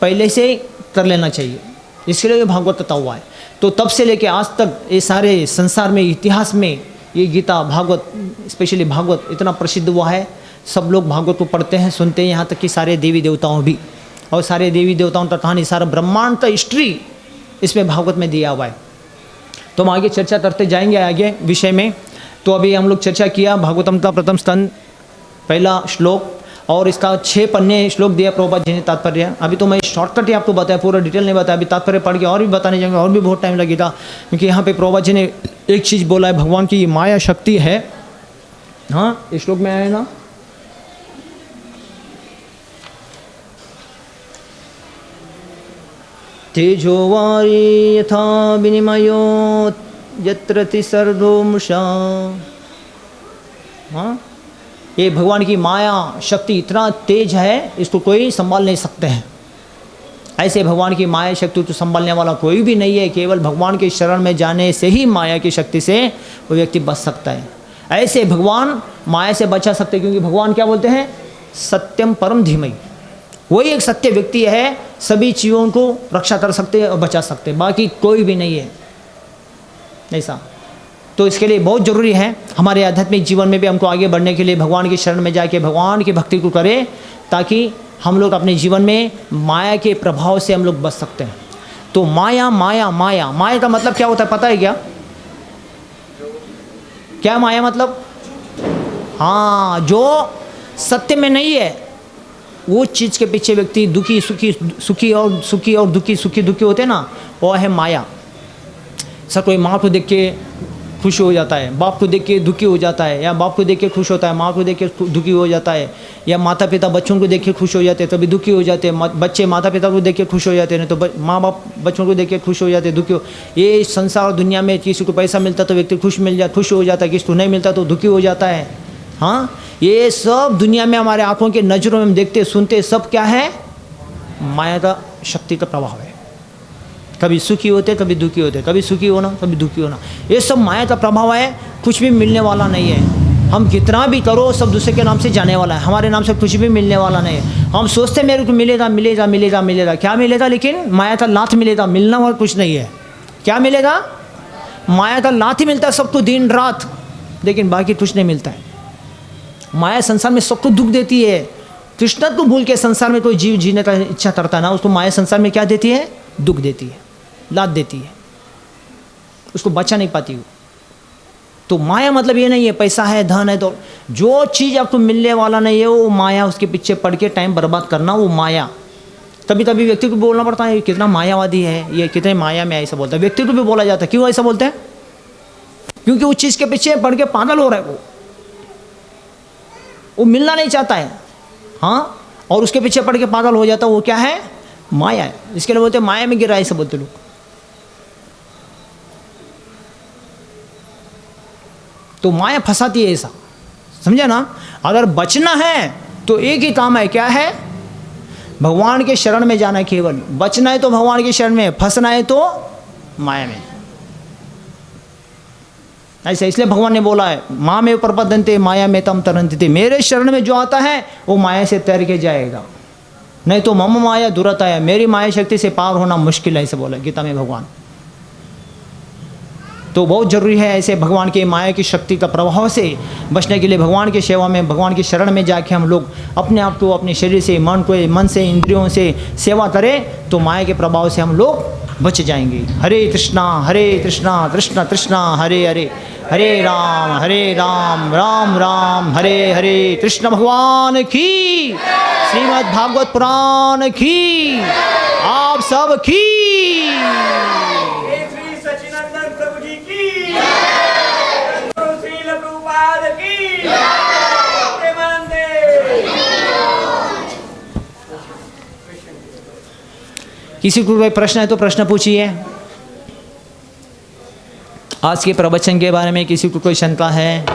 पहले से ही कर लेना चाहिए, इसके लिए ये भागवत कथा हुआ है। तो तब से लेके आज तक ये सारे संसार में, इतिहास में ये गीता भागवत, स्पेशली भागवत इतना प्रसिद्ध हुआ है। सब लोग भागवत को पढ़ते हैं, सुनते हैं, यहाँ तक कि सारे देवी देवताओं भी, और सारे देवी देवताओं का कहानी, सारा ब्रह्मांड का हिस्ट्री इसमें भागवत में दिया हुआ है। तो हम आगे चर्चा करते जाएंगे आगे विषय में। तो अभी हम लोग चर्चा किया भागवतम का प्रथम स्कंद, पहला श्लोक, और इसका 6 पन्ने श्लोक दिया प्रभुपाद जी ने तात्पर्य। अभी तो मैं शॉर्टकट ही आपको बताया, पूरा डिटेल नहीं बताया। अभी तात्पर्य पढ़ के और भी बताने जाएंगे, और भी बहुत टाइम लगेगा, क्योंकि यहाँ पे प्रभुपाद जी ने एक चीज़ बोला है, भगवान की माया शक्ति है। हाँ, इस श्लोक में आया ना, तेजोवारी यथा विनिमयो यत्र तिसर्गो मृषा। हाँ, ये भगवान की माया शक्ति इतना तेज है, इसको कोई संभाल नहीं सकते हैं। ऐसे भगवान की माया शक्ति को संभालने वाला कोई भी नहीं है। केवल भगवान के शरण में जाने से ही माया की शक्ति से वो व्यक्ति बच सकता है। ऐसे भगवान माया से बचा सकते हैं, क्योंकि भगवान क्या बोलते हैं, सत्यम परम धीमहि। वही एक सत्य व्यक्ति है, सभी जीवों को रक्षा कर सकते हैं और बचा सकते हैं, बाकी कोई भी नहीं है ऐसा। तो इसके लिए बहुत ज़रूरी है हमारे आध्यात्मिक जीवन में भी हमको आगे बढ़ने के लिए भगवान की शरण में जाके भगवान की भक्ति को करें, ताकि हम लोग अपने जीवन में माया के प्रभाव से हम लोग बच सकते हैं। तो माया माया माया माया का मतलब क्या होता है पता है क्या? क्या माया मतलब? हाँ, जो सत्य में नहीं है वो चीज़ के पीछे व्यक्ति दुखी सुखी और दुखी होते हैं ना, वो है माया। सर कोई माँ को देख के खुश हो जाता है, बाप को देख के दुखी हो जाता है, या बाप को देख के खुश होता है, माँ को देख के दुखी हो जाता है, या माता पिता बच्चों को देख के खुश हो जाते हैं तभी दुखी हो जाते हैं, बच्चे माता पिता को देख के खुश हो जाते हैं, तो माँ बाप बच्चों को देख के खुश हो जाते हैं, दुखी हो। ये संसार दुनिया में किसी को पैसा मिलता तो व्यक्ति खुश हो जाता है, किसी को नहीं मिलता तो दुखी हो जाता है। हाँ, ये सब दुनिया में हमारे आँखों के नज़रों में हम देखते सुनते सब क्या है? माया का शक्ति का प्रभाव है। कभी सुखी होते कभी दुखी होते, कभी सुखी होना कभी दुखी होना, ये सब माया का प्रभाव है। कुछ भी मिलने वाला नहीं है। हम कितना भी करो सब दूसरे के नाम से जाने वाला है, हमारे नाम से कुछ भी मिलने वाला नहीं है। हम सोचते मेरे को मिलेगा मिलेगा मिलेगा मिलेगा, क्या मिलेगा? लेकिन माया का लात मिलेगा, मिलना और कुछ नहीं है। क्या मिलेगा? माया का लात ही मिलता है सबको दिन रात, लेकिन बाकी कुछ नहीं मिलता है। माया संसार में सबको दुख देती है। कृष्ण को भूल के संसार में कोई जीव जीने का इच्छा करता है ना, उसको माया संसार में क्या देती है? दुख देती है, लात देती है, उसको बचा नहीं पाती हो। तो माया मतलब ये नहीं है पैसा है धन है, तो जो चीज़ आपको मिलने वाला नहीं है वो माया, उसके पीछे पड़ के टाइम बर्बाद करना वो माया। कभी कभी व्यक्ति को बोलना पड़ता है ये कितना मायावादी है, ये कितने माया में ऐसा बोलता है। व्यक्ति को भी बोला जाता है, क्यों ऐसा बोलते हैं? क्योंकि उस चीज़ के पीछे पड़ के पागल हो रहा है, वो मिलना नहीं चाहता है। हाँ, और उसके पीछे पड़ के पागल हो जाता है, वो क्या है? माया है। इसके लिए बोलते हैं माया में गिरा, ऐसा बोलते लोग। तो माया फंसाती है, ऐसा समझे ना। अगर बचना है तो एक ही काम है, क्या है? भगवान के शरण में जाना है। केवल बचना है तो भगवान के शरण में, फंसना है तो माया में। ऐसे इसलिए भगवान ने बोला है माँ में प्रपद्यन्ते माया में तम तरन्ति, मेरे शरण में जो आता है वो माया से तैर के जाएगा, नहीं तो मम माया दुरताया, मेरी माया शक्ति से पार होना मुश्किल है, ऐसे बोला गीता में भगवान। तो बहुत जरूरी है ऐसे भगवान के माया की शक्ति का प्रभाव से बचने के लिए भगवान की सेवा में, भगवान की शरण में जाके हम लोग अपने आप को अपने शरीर से, मन से, इंद्रियों से सेवा करें तो माया के प्रभाव से हम लोग बच जाएंगे। हरे कृष्णा कृष्ण कृष्णा हरे हरे, हरे राम राम राम हरे हरे। कृष्ण भगवान की, श्रीमद् भागवत पुराण की, आप सब की। श्री सच्चिदानंद प्रभु जी की, श्रील प्रभुपाद की, प्रेमानंदे। किसी को कोई प्रश्न है तो प्रश्न पूछिए। आज के प्रवचन के बारे में किसी को कोई शंका है?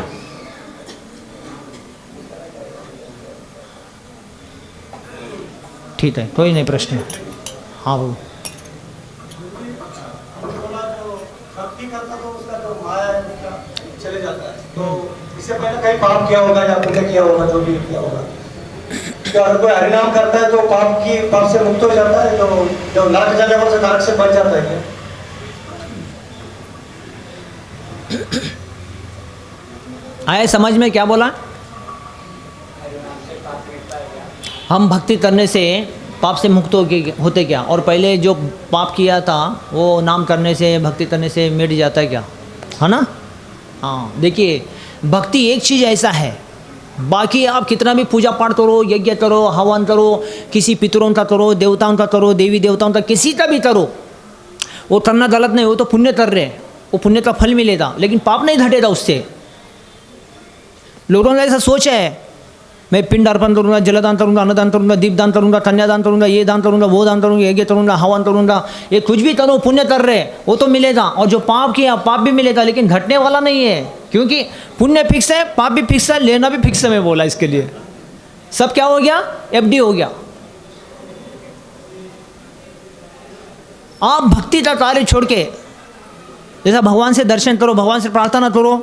ठीक है, कोई नहीं प्रश्न। हाँ वो भक्ति करता तो उसका जो माया है उसका चले जाता है, तो इससे पहले कहीं पाप किया होगा या पुण्य किया होगा, जो भी किया होगा। तो अगर कोई हरिनाम करता है तो पाप से मुक्त हो जाता है, तो जब नरक जाने पर नरक से बच जाता है क्या? आए समझ में क्या बोला? हम भक्ति करने से पाप से मुक्त होते क्या, और पहले जो पाप किया था वो नाम करने से, भक्ति करने से मिट जाता है क्या, है ना? हाँ देखिए, भक्ति एक चीज़ ऐसा है, बाकी आप कितना भी पूजा पाठ करो, यज्ञ करो, हवन करो, किसी पितरों का करो, देवताओं का करो, देवी देवताओं का किसी का भी करो, वो करना गलत नहीं, वो तो पुण्य कर रहे हैं, वो पुण्य का फल मिलेगा, लेकिन पाप नहीं घटेगा उससे। लोगों ने ऐसा सोचा है मैं पिंड अर्पण करूँगा, जलदान करूँगा, अन्नदान करूँगा, दीपदान करूँगा, कन्यादान करूँगा, ये दान करूँगा, वो दान करूँगा, यज्ञ करूँगा, हवन करूँगा, ये कुछ भी करो पुण्य कर रहे वो तो मिलेगा, और जो पाप किया पाप भी मिलेगा, लेकिन घटने वाला नहीं है, क्योंकि पुण्य फिक्स है, पाप भी फिक्स है, लेना भी फिक्स है। मैं बोला इसके लिए सब क्या हो गया, FD हो गया। आप भक्ति का कार्य छोड़ के जैसा भगवान से दर्शन करो, भगवान से प्रार्थना करो,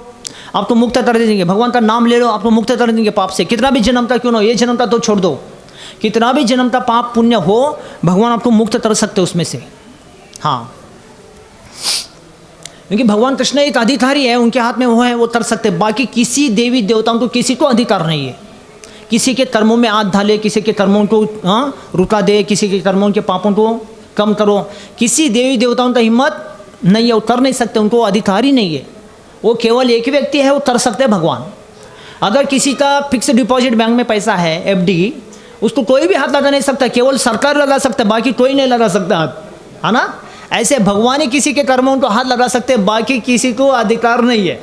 आपको मुक्त कर देंगे, भगवान का नाम ले लो, आपको मुक्त कर देंगे पाप से। कितना भी जन्म का क्यों ना, ये जन्म का तो छोड़ दो, कितना भी जन्म का पाप पुण्य हो, भगवान आपको मुक्त कर सकते उसमें से। हाँ, क्योंकि भगवान कृष्ण एक अधिकारी है, उनके हाथ में वो है, वो कर सकते। बाकी किसी देवी देवताओं को किसी को अधिकार नहीं है, किसी के कर्मों में हाथ डाले, किसी के कर्मों को रुका दे, किसी के कर्मों के पापों को कम करो, किसी देवी देवताओं का हिम्मत नहीं है, वो कर नहीं सकते, उनको अधिकार ही नहीं है। वो केवल एक ही व्यक्ति है, वो कर सकते हैं भगवान। अगर किसी का फिक्स डिपॉजिट बैंक में पैसा है, FD, उसको कोई भी हाथ लगा नहीं सकता, केवल सरकार लगा सकता है, बाकी कोई नहीं लगा सकता हाथ, है ना? ऐसे भगवान ही किसी के कर्मों को हाथ लगा सकते हैं, बाकी किसी को अधिकार नहीं है।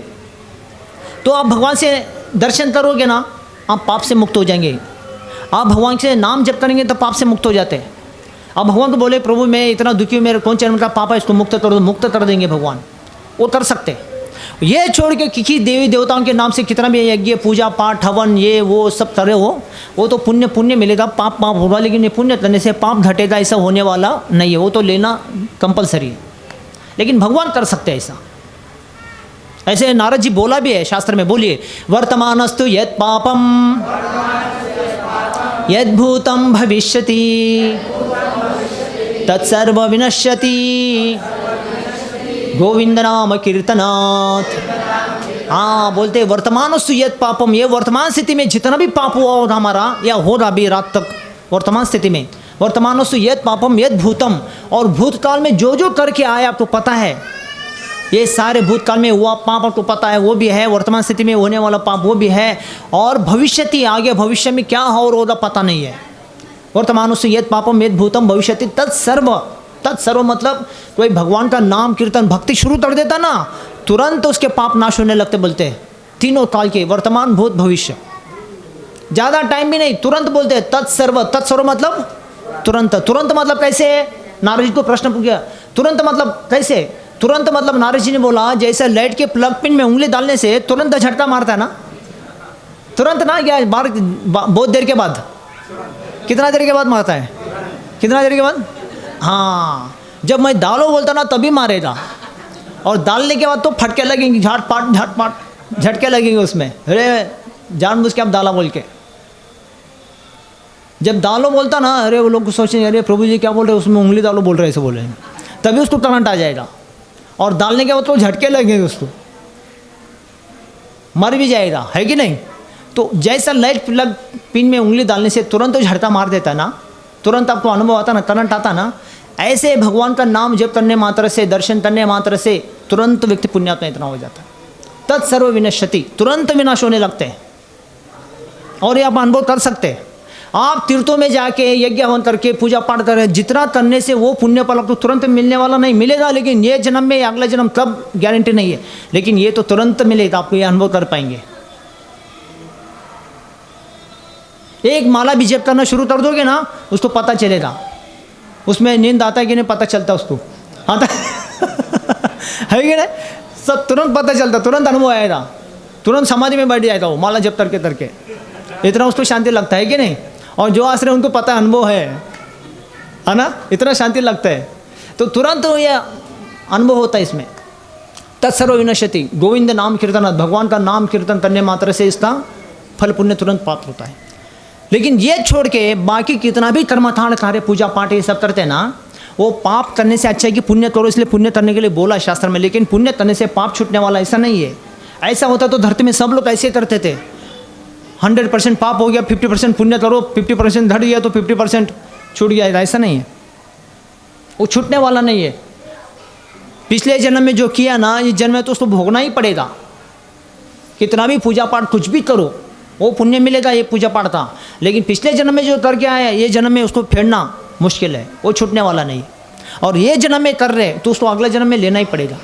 तो आप भगवान से दर्शन करोगे ना, आप पाप से मुक्त हो जाएंगे। आप भगवान से नाम जप करेंगे तो पाप से मुक्त हो जाते हैं। आप भगवान को बोले प्रभु मैं इतना दुखी हूँ, मेरे कौन जन्म का पाप है, इसको मुक्त करो, मुक्त कर देंगे भगवान, वो कर सकते हैं। ये छोड़ के किसी देवी देवताओं के नाम से कितना भी यज्ञ पूजा पाठ हवन ये वो सब करे हो, वो तो पुण्य मिलेगा, पाप होगा, लेकिन ये पुण्य करने से पाप घटेगा ऐसा होने वाला नहीं है, वो तो लेना कंपलसरी है। लेकिन भगवान कर सकते हैं ऐसा। ऐसे नारद जी बोला भी है शास्त्र में, बोलिए वर्तमानस्तु यत् पापम यद् भूतं भविष्यति तत्सर्व विनश्यति गोविंद नाम कीर्तनात्। हाँ बोलते वर्तमानस्तु यत् पापम, ये वर्तमान स्थिति में जितना भी पाप हुआ होगा हमारा या हो रहा अभी रात तक, वर्तमान स्थिति में वर्तमानस्तु यत् पापम यद् भूतम, और भूतकाल में जो जो करके आए आपको पता है, ये सारे भूतकाल में हुआ पाप आपको पता है, वो भी है, वर्तमान स्थिति में होने वाला पाप वो भी है, और भविष्यति आगे भविष्य में क्या हो और पता नहीं है। वर्तमानस्तु यत् पापम यद् भूतम भविष्यति तत्सर्व मतलब कोई भगवान का नाम कीर्तन भक्ति शुरू कर देता ना, तुरंत उसके पाप नाश होने लगते। बोलते हैं तीनों काल के, वर्तमान भूत भविष्य, ज़्यादा टाइम भी नहीं, तुरंत बोलते हैं तत्सर्व मतलब तुरंत। तुरंत मतलब कैसे? नारद जी को प्रश्न पूछा, तुरंत मतलब कैसे? तुरंत मतलब नारद जी ने बोला जैसे लाइट के प्लग पिन में उंगली डालने से तुरंत झटका मारता है ना, तुरंत ना, क्या बहुत देर के बाद, कितना देर के बाद मारता है, कितना देर के बाद? हाँ, जब मैं डालो बोलता ना तभी मारेगा, और डालने के बाद तो फटके लगेंगे, झाट झटके लगेंगे उसमें, अरे जानबूझ के आप डाला बोल के। जब डालो बोलता ना, अरे वो लोग सोचेंगे अरे प्रभु जी क्या बोल रहे हैं, उसमें उंगली डालो बोल रहे हैं, ऐसे बोल रहे हैं, तभी उसको करंट आ जाएगा। और डालने के बाद तो झटके लगेंगे, उसको मर भी जाएगा, है कि नहीं। तो जैसा लाइट प्लग पिन में उंगली डालने से तुरंत तो झटका मार देता ना, तुरंत आपको अनुभव आता ना, करंट आता ना, ऐसे भगवान का नाम जप करने मात्र से, दर्शन करने मात्र से तुरंत व्यक्ति पुण्यात्मा इतना हो जाता है। तत्सर्व विनश्यति, तुरंत विनाश होने लगते हैं। और ये आप अनुभव कर सकते हैं। आप तीर्थों में जाके यज्ञ हवन करके पूजा पाठ कर रहे हैं, जितना करने से वो पुण्य फल आपको तुरंत मिलने वाला नहीं, मिलेगा लेकिन ये जन्म में या अगला जन्म कब गारंटी नहीं है, लेकिन ये तो तुरंत मिलेगा, आपको ये अनुभव कर पाएंगे। एक माला भी जप करना शुरू कर दोगे ना, उसको पता चलेगा, उसमें नींद आता है कि नहीं पता चलता, उसको आता है कि नहीं, सब तुरंत पता चलता, तुरंत अनुभव आएगा, तुरंत समाधि में बैठ जाएगा वो माला जप करके करके, इतना उसको शांति लगता है कि नहीं। और जो आश्रय उनको पता अनुभव है ना, इतना शांति लगता है, तो तुरंत ये अनुभव होता है इसमें। तत्सर्व विनश्यति, गोविंद नाम कीर्तन, भगवान का नाम कीर्तन करने मात्र से इसका फल पुण्य तुरंत प्राप्त होता है। लेकिन ये छोड़ के बाकी कितना भी कर्मकांड कार्य पूजा पाठ ये सब करते हैं ना, वो पाप करने से अच्छा है कि पुण्य करो, इसलिए पुण्य करने के लिए बोला शास्त्र में, लेकिन पुण्य करने से पाप छूटने वाला ऐसा नहीं है। ऐसा होता तो धरती में सब लोग ऐसे करते थे, 100% पाप हो गया, 50% पुण्य करो, 50% धड़ गया तो 50% छूट गया, ऐसा नहीं है, वो छूटने वाला नहीं है। पिछले जन्म में जो किया ना, इस जन्म में तो उसको भोगना ही पड़ेगा। कितना भी पूजा पाठ कुछ भी करो, वो पुण्य मिलेगा, ये पूजा पाठ था, लेकिन पिछले जन्म में जो करके आया, ये जन्म में उसको फेरना मुश्किल है, वो छूटने वाला नहीं। और ये जन्म में कर रहे तो उसको अगला जन्म में लेना ही पड़ेगा।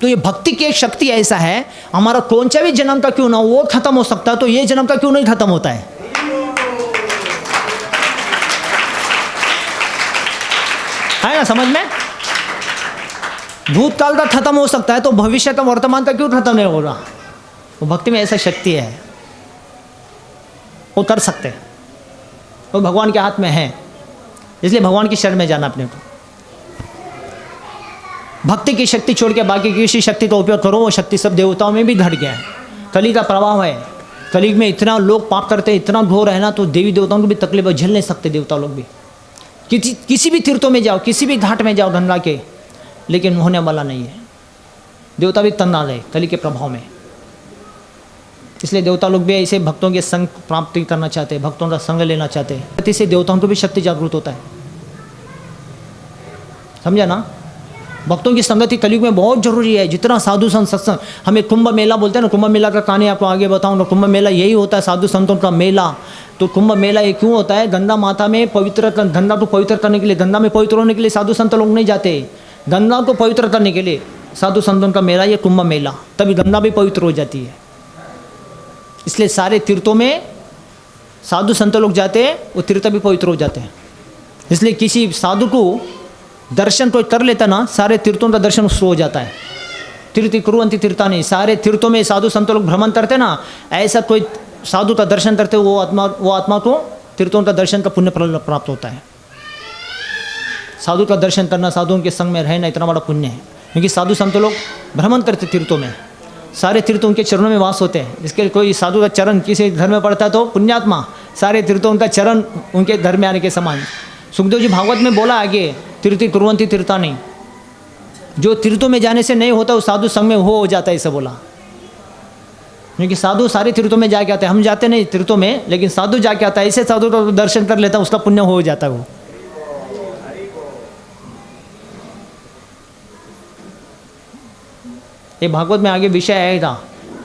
तो ये भक्ति की एक शक्ति ऐसा है, हमारा कौन सा भी जन्म का क्यों ना वो खत्म हो सकता है, तो ये जन्म का क्यों नहीं खत्म होता है ना समझ में। भूतकाल का खत्म हो सकता है, तो भविष्य का वर्तमान का क्यों खत्म नहीं हो रहा। वो भक्ति में ऐसा शक्ति है, वो कर सकते हैं, वो भगवान के हाथ में है, इसलिए भगवान की शरण में जाना अपने को। भक्ति की शक्ति छोड़ के बाकी किसी शक्ति का उपयोग करो, वो शक्ति सब देवताओं में भी घट गया है। कली का प्रभाव है, कलयुग में इतना लोग पाप करते हैं, इतना घोर है ना, तो देवी देवताओं को भी तकलीफ झेल नहीं सकते देवता लोग भी। किसी भी तीर्थों में जाओ, किसी भी घाट में जाओ गंगा के, लेकिन होने वाला नहीं है, देवता भी तन्ना रहे कली के प्रभाव में। इसलिए देवता लोग भी ऐसे भक्तों के संग प्राप्ति करना चाहते हैं, भक्तों का संग लेना चाहते हैं, इससे देवताओं को भी शक्ति जागृत होता है, समझा ना। भक्तों की संगति कलयुग में बहुत जरूरी है। जितना साधु संत सत्संग, हमें कुंभ मेला बोलते हैं ना, कुंभ मेला का कहानी आपको आगे बताऊंगा। कुंभ मेला यही होता है, साधु संतों का मेला। तो कुंभ मेला ये क्यों होता है, गंगा माता में पवित्र, गंगा को पवित्र करने के लिए, गंगा में पवित्र होने के लिए साधु संत लोग नहीं जाते, गंगा को पवित्र करने के लिए साधु संतों का मेला ये कुंभ मेला, तभी गंगा भी पवित्र हो जाती है। इसलिए सारे तीर्थों में साधु संत लोग जाते हैं, वो तीर्थ भी पवित्र हो जाते हैं। इसलिए किसी साधु को दर्शन कोई कर लेता ना, सारे तीर्थों का दर्शन उसको हो जाता है। तीर्थी कुरुवंती तीर्था नहीं, सारे तीर्थों में साधु संत लोग भ्रमण करते ना, ऐसा कोई साधु का दर्शन करते वो आत्मा को तीर्थों का दर्शन का पुण्य प्राप्त होता है। साधु का दर्शन करना, साधुओं के संग में रहना इतना बड़ा पुण्य है, क्योंकि साधु संत लोग भ्रमण करते तीर्थों में, सारे तीर्थ उनके चरणों में वास होते हैं। इसके कोई साधु का चरण किसी घर में पड़ता है तो पुण्यात्मा, सारे तीर्थों का चरण उनके घर में आने के समान। सुखदेव जी भागवत में बोला आगे, तीर्थी कुर्वंती तीर्था नहीं, जो तीर्थों में जाने से नहीं होता वो साधु संग में हो जाता है, ऐसा बोला। क्योंकि साधु सारे तीर्थों में जाके आते हैं, हम जाते नहीं तीर्थों में, लेकिन साधु जाके आता है, ऐसे साधु का दर्शन कर लेता है, उसका पुण्य हो जाता है वो। ये भागवत में आगे विषय आया था,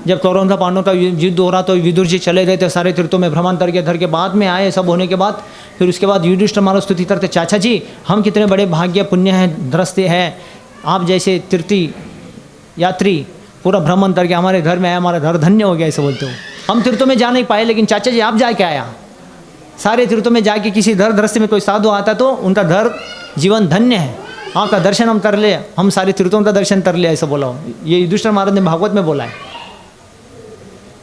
जब कौरव पांडवों का युद्ध हो रहा तो विदुर जी चले गए थे सारे तीर्थों में भ्रमण करके, धर के बाद में आए, सब होने के बाद फिर उसके बाद युधिष्ठिर महाराज स्तुति करते, चाचा जी हम कितने बड़े भाग्य पुण्य हैं, दृष्टि है, आप जैसे तीर्थी यात्री पूरा भ्रमण करके हमारे घर में आया, हमारा घर धन्य हो गया, ऐसे बोलते हो। हम तीर्थों में जा नहीं पाए, लेकिन चाचा जी आप जाके आया, सारे तीर्थों में जाके किसी धर दृष्टि में कोई साधु आता तो उनका धर जीवन धन्य है, आपका दर्शन हम कर ले, हम सारे तीर्थों का दर्शन कर ले, ऐसा बोला। ये युधिष्ठिर महाराज ने भागवत में बोला है।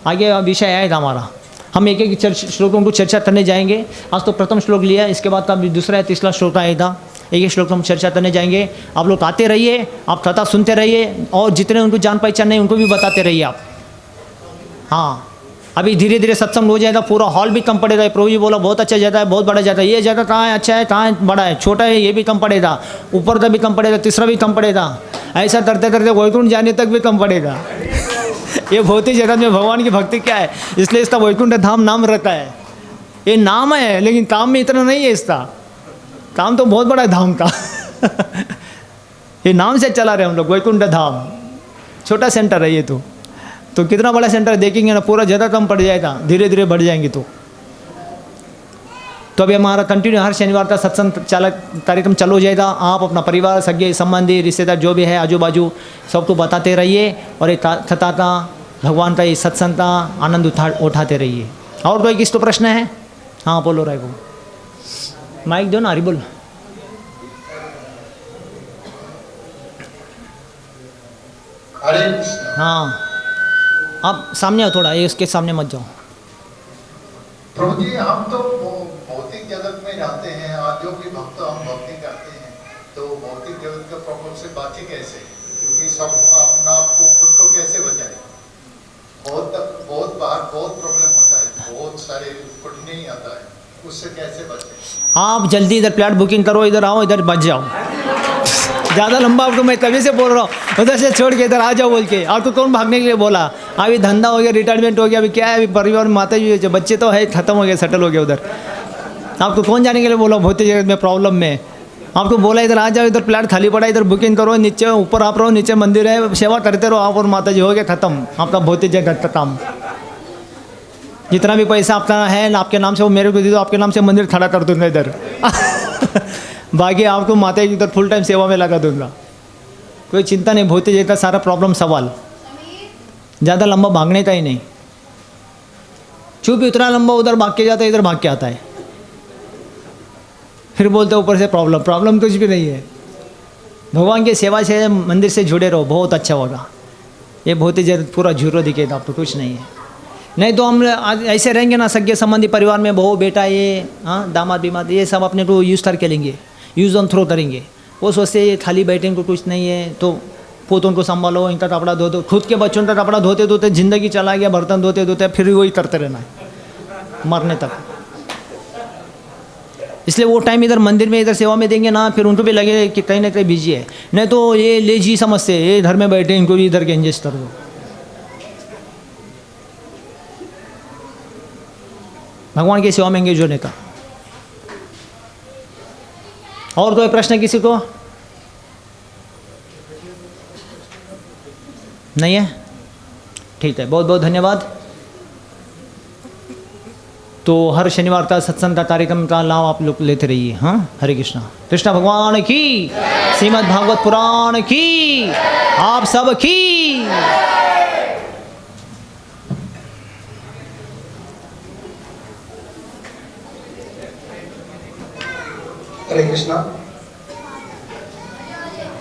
आगे विषय आएगा हमारा, हम एक एक श्लोकों को चर्चा करने जाएंगे। आज तो प्रथम श्लोक लिया, इसके बाद का दूसरा या तीसरा श्लोक आएगा। एक एक श्लोक हम चर्चा करने जाएंगे। आप लोग आते रहिए, आप कथा सुनते रहिए और जितने उनको जान पहचान नहीं उनको भी बताते रहिए आप। हाँ, अभी धीरे धीरे सत्संग हो जाएगा, पूरा हॉल भी कम पड़ेगा। प्रभु जी बोला बहुत अच्छा जाता है, बहुत बड़ा जाता है। ये जाता कहाँ है, अच्छा है, कहाँ है, बड़ा है, छोटा है, ये भी कम पड़ेगा, ऊपर का भी कम पड़ेगा, तीसरा भी कम पड़ेगा। ऐसा करते करते वैकुंठ जाने तक भी कम पड़ेगा। ये भौतिक जगत में भगवान की भक्ति क्या है, इसलिए इसका वैकुंठ धाम नाम रहता है। ये नाम है लेकिन काम में इतना नहीं है इसका, काम तो बहुत बड़ा है धाम का। ये नाम से चला रहे हम लोग, वैकुंठ धाम छोटा सेंटर है ये तो कितना बड़ा सेंटर देखेंगे ना, पूरा ज़्यादा कम पड़ जाएगा, धीरे धीरे बढ़ जाएंगे। तो अभी हमारा कंटिन्यू हर शनिवार का सत्संग चालक कार्यक्रम चालू हो जाएगा। आप अपना परिवार, सगे संबंधी, रिश्तेदार जो भी है आजू बाजू सबको बताते रहिए और एक कथा का, भगवान का ये सत्संग का आनंद उठाते रहिए। और कोई किस तो प्रश्न है? हाँ बोलो राय को, माइक दो ना, अरे बोल। हाँ आप सामने आओ थोड़ा, ये उसके सामने मत जाओ। प्रभु जी, हम तो भौतिक जगत में रहते हैं और जो भी भक्त हम भक्ति करते हैं, तो भौतिक जगत के प्रकोप से बचे कैसे? क्योंकि सब अपना आपको खुद को कैसे बचाए? बहुत बाहर बहुत प्रॉब्लम होता है, बहुत सारे कठिनाई आता है, उससे कैसे बचे? आप जल्दी इधर फ्लैट बुकिंग करो, इधर आओ, इधर बच जाओ। ज़्यादा लंबा आपको मैं तभी से बोल रहा हूँ, उधर से छोड़ के इधर आ जाओ बोल के। आपको कौन भागने के लिए बोला? अभी धंधा हो गया, रिटायरमेंट हो गया, अभी क्या है, अभी परिवार में माता जी बच्चे तो है, खत्म हो गया, सेटल हो गया उधर। आपको कौन जाने के लिए बोला भौतिक जगत में प्रॉब्लम में? आपको बोला इधर आ जाओ, इधर फ्लैट खाली पड़ा है, इधर बुकिंग करो, नीचे ऊपर आप रहो, नीचे मंदिर है, सेवा करते रहो आप और माता जी, हो गया खत्म आपका भौतिक जगत का काम। जितना भी पैसा आपका है ना आपके नाम से वो मेरे को दे दो, आपके नाम से मंदिर खड़ा कर दूंगा इधर। बाकी आपको माता जी इधर फुल टाइम सेवा में लगा दूंगा, कोई चिंता नहीं। भौतिक जगत का सारा प्रॉब्लम सवाल, ज़्यादा लंबा भागने का ही नहीं। चुप इतना लंबा उधर भाग के जाता है, इधर भाग के आता है, फिर बोलते ऊपर से प्रॉब्लम कुछ भी नहीं है। भगवान की सेवा से मंदिर से जुड़े रहो, बहुत अच्छा होगा। ये भौतिक जगत पूरा झूठो दिखेगा आपको, कुछ नहीं है। नहीं तो हम ऐसे रहेंगे ना, सगे संबंधी परिवार में बहू बेटा, ये हाँ दामाद बीमाद, ये सब अपने को यूज़ करके लेंगे, यूज़ ऑन थ्रो करेंगे। वो सोचते हैं खाली बैठे इनको कुछ नहीं है, तो पोतों को संभालो, इनका कपड़ा धो दो। खुद के बच्चों का कपड़ा धोते धोते ज़िंदगी चला गया, बर्तन धोते धोते फिर वही करते रहना है मरने तक। इसलिए वो टाइम इधर मंदिर में, इधर सेवा में देंगे ना, फिर उनको भी लगे कि कहीं ना कहीं बिजी है। नहीं तो ये लेजी समझते, ये घर में बैठे, इनको भी इधर के एंजस्ट कर दो। भगवान की सेवा में एंगेज होने का। और कोई प्रश्न किसी को नहीं है? ठीक है, बहुत बहुत धन्यवाद। तो हर शनिवार का सत्संग का कार्यक्रम का लाभ आप लोग लेते रहिए। हाँ, हरे कृष्णा। कृष्ण भगवान की, श्रीमद् भागवत पुराण की, आप सब की। हरे कृष्णा।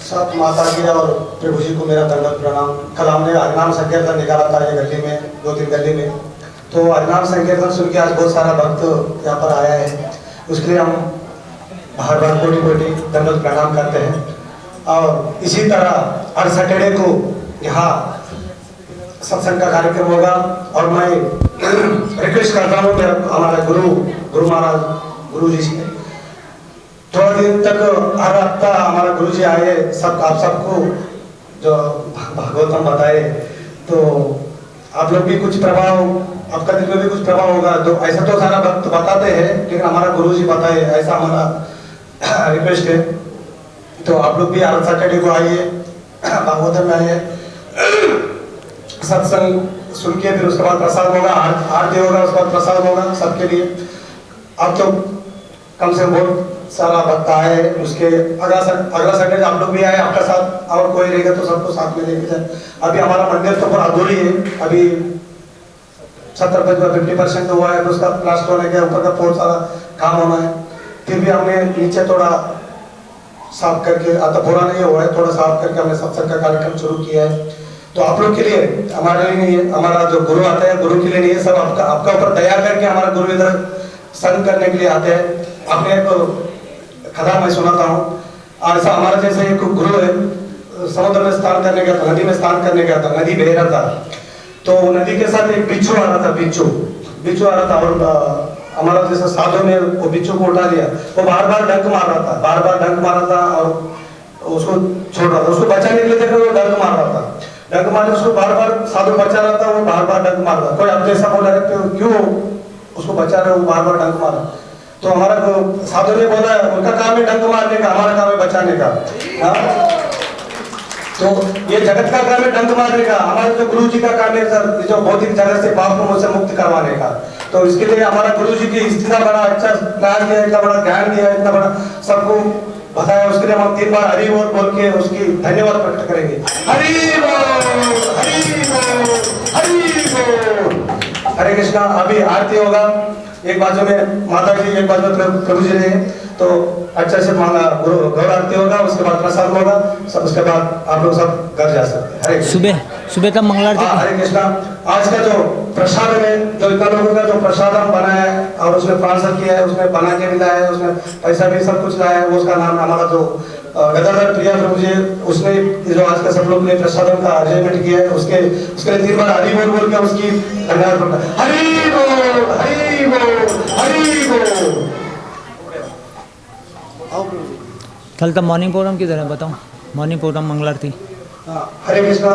सब माता जी और प्रभु जी को मेरा दंडवत प्रणाम। कल हमने हरिनाम संकीर्तन निकाला था ये गली में, 2-3 गली में। तो हरिनाम संकीर्तन सुन के आज बहुत सारा भक्त यहाँ पर आया है, उसके लिए हम बार बार कोटि कोटि दंडवत प्रणाम करते हैं। और इसी तरह हर सैटरडे को यहाँ सत्संग का कार्यक्रम होगा। और मैं रिक्वेस्ट करता हूँ हमारे गुरु महाराज गुरु जी से, थोड़ा दिन तक हर हफ्ता हमारा गुरु जी आए, सब आप सबको जो भागवतम बताए, तो आप लोग भी कुछ प्रभाव, आपका दिल में भी कुछ प्रभाव होगा। तो ऐसा तो सारा भक्त बताते हैं, लेकिन हमारा गुरु जी बताए, ऐसा हमारा रिक्वेस्ट है। तो आप लोग भी हर सैटरडे को आइए, भागवतम में आइए, सत्संग सुन के, फिर उसके बाद प्रसाद होगा, आरती होगा, उसके बाद प्रसाद होगा सबके लिए। अब तो कम से कम बहुत सारा भक्त आए, उसके अगला सैटरडे आप लोग भी आए, आपका साथ और कोई रहेगा तो सबको साथ में लेके जाए। अभी हमारा मंदिर तो पूरा अधूरी है, अभी 70-50% हुआ है, तो उसका प्लास्टर होने के ऊपर का बहुत सारा काम होना है। फिर भी हमने नीचे थोड़ा साफ करके, तो पूरा नहीं हुआ है, थोड़ा साफ करके हमने सत्संग का कार्यक्रम शुरू किया है। तो आप लोग के लिए, हमारे लिए नहीं है, हमारा जो गुरु आता है गुरु के लिए नहीं है, सब आपका ऊपर दया करके हमारा गुरु इधर संग करने के लिए आते हैं। अपने एक कथा मैं सुनाता हूँ। ऐसा हमारा जैसे एक गुरु है, समुद्र में स्नान करने गया था, नदी में स्नान करने गया था, नदी बह रहा था, तो नदी के साथ एक बिच्छू आ रहा था, बिच्छू आ रहा था, और हमारा जैसे साधु ने वो बिच्छू को उठा लिया। वो बार बार डंक मार रहा था, और उसको छोड़ रहा था, उसको बचाने के लिए देखो वो डंक मार रहा था, डंक मारने उसको बार बार साधु बचा रहा था, वो बार बार डंक मार रहा था। कोई अब जैसा बोला क्यों उसको बचा रहे, वो बार बार डंक मार रहा। तो हमारा साधु ने बोला उनका काम है डंक मारने का, हमारा काम है बचाने का। तो ये जगत का काम है डंक मारने का, हमारे जो गुरु जी का काम है सर जो भौतिक जगत से पापों से मुक्त करवाने का। तो इसके लिए हमारा गुरु जी की इतना बड़ा अच्छा ज्ञान दिया, इतना बड़ा ज्ञान दिया, इतना बड़ा सबको बताया, उसके लिए हम 3 बार हरि बोल के उसकी धन्यवाद प्रकट करेंगे। हरि बोल, हरि बोल, हरि बोल। हरे कृष्णा। अभी आरती होगा, एक बाजू में माता जी, एक बाजू में प्रभु जी रहेंगे, तो अच्छा से गुरु गौर आरती होगा, उसके बाद प्रसाद होगा, सब उसके बाद आप लोग सब घर जा सकते हैं। हरे सुबह तक मंगल आरती। हरे कृष्णा। आज का जो प्रसाद में जो इतना लोगों का जो प्रसाद हम बनाया है और उसने स्पॉन्सर किया है, उसने बना के भी लाया है, उसने पैसा भी सब कुछ लाया है, उसका नाम हमारा जो गदाधर प्रिया प्रभु जी, उसने जो आज का सब लोग ने प्रसाद का अरेंजमेंट किया है, उसके लिए 3 बार हरि बोल के उसकी धन्यवाद करता है। हरि बोल, हरि बोल, हरि बोल। कल का मॉर्निंग प्रोग्राम किधर है बताओ? मॉर्निंग प्रोग्राम मंगल आरती। हरे कृष्णा।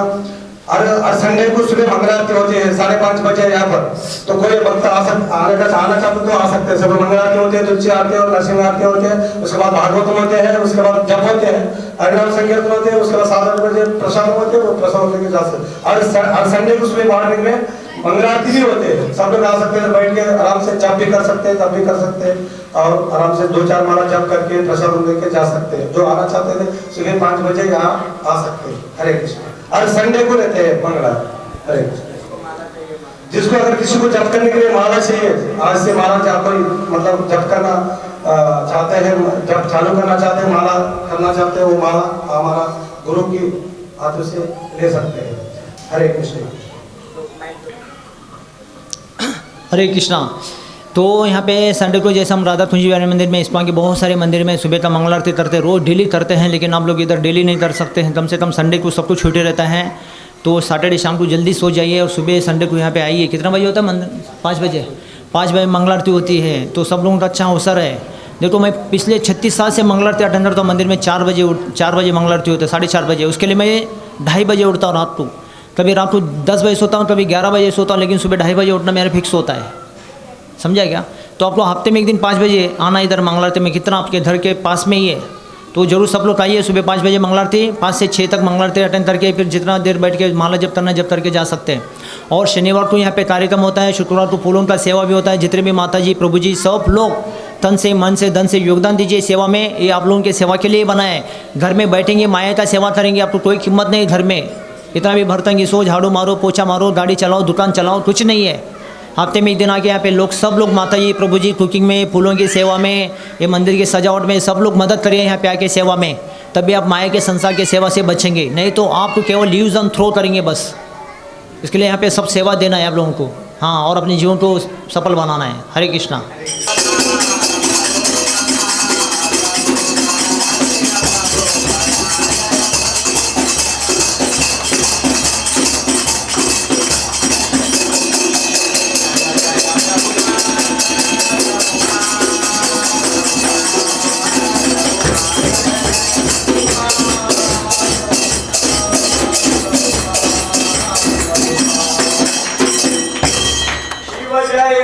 हर संडे को सुबह मंगल आरती होती है 5:30 बजे यहाँ पर, तो कोई भक्त आना चाहते तो आ सकते हैं। सब मंगल आरती होती है, तुलसी आरती और नरसिंह आरती होती है, उसके बाद भागवतम होते हैं, उसके बाद जप होते हैं, हरिनाम संकीर्तन होते हैं, उसके बाद 7-8 बजे प्रसाद होते हैं, वो प्रसाद लेके जा सकते हैं। हर संडे को सुबह मॉर्निंग में मंगल आरती भी होते हैं, सब लोग आ सकते हैं, बैठ के आराम से जप भी कर सकते हैं, तब भी कर सकते हैं, और आराम से 2-4 माला जप करके प्रसाद लेके जा सकते हैं। जो आना चाहते थे सुबह 5 बजे यहाँ आ सकते हैं। हरे कृष्ण। हर संडे को रहते हैं मंगला। हरे कृष्ण। जिसको अगर किसी को जप करने के लिए माला चाहिए, आज से माला जप कोई मतलब जप करना चाहते हैं, जप चालू करना चाहते हैं, माला करना चाहते हैं, वो माला हमारा गुरु की हाथों से ले सकते हैं। हरे कृष्ण। हरे कृष्णा। तो यहाँ पे संडे को जैसे हम राधा कुंज विहार मंदिर में, इस्पान के बहुत सारे मंदिर में सुबह तक मंगल आरती करते हैं, रोज़ डेली करते हैं, लेकिन आप लोग इधर डेली नहीं कर सकते हैं, कम से कम संडे को सब कुछ छूटे रहता है। तो सैटरडे शाम को जल्दी सो जाइए और सुबह संडे को यहाँ पे आइए। कितना बजे होता है मंदिर? 5 बजे। 5 बजे मंगल आरती होती है, तो सब लोगों का अच्छा अवसर है। देखो मैं पिछले 36 साल से मंगल आरती अटेंड करता हूँ मंदिर में। 4 बजे मंगल आरती होती है, 4:30 बजे। उसके लिए मैं 2:30 बजे उठता हूँ रात को, कभी रात को 10 बजे सोता हूँ, कभी 11 बजे सोता हूँ, लेकिन सुबह 2:30 बजे उठना मेरा फिक्स होता है। समझा क्या? तो आप लोग हफ्ते में एक दिन 5 बजे आना इधर मंगल आरती में। कितना आपके घर के पास में ही है, तो जरूर सब लोग आइए। सुबह 5 बजे मंगल आरती, 5 से 6 तक मंगल आरती अटेंड करके फिर जितना देर बैठ के माला जप करना जप करके जा सकते हैं। और शनिवार को यहाँ पे कार्यक्रम होता है, शुक्रवार को फूलों का सेवा भी होता है। जितने भी माता जी प्रभु जी सब लोग तन से मन से धन से योगदान दीजिए सेवा में। ये आप लोगों के सेवा के लिए बना है। घर में बैठेंगे माया का सेवा करेंगे, आपको कोई कीमत नहीं। घर में इतना भी बर्तन घिसो, झाड़ू मारो, पोछा मारो, गाड़ी चलाओ, दुकान चलाओ, कुछ नहीं है। हफ्ते में एक दिन आके यहाँ पे लोग सब लोग माता जी प्रभु जी कुकिंग में, फूलों की सेवा में, ये मंदिर की सजावट में सब लोग मदद करिए यहाँ पे आके सेवा में। तभी आप माया के संसार के सेवा से बचेंगे, नहीं तो आपको केवल यूज एंड थ्रो करेंगे बस। इसके लिए यहाँ पे सब सेवा देना है आप लोगों को, हाँ, और अपने जीवन को सफल बनाना है। हरे कृष्णा। शिव जय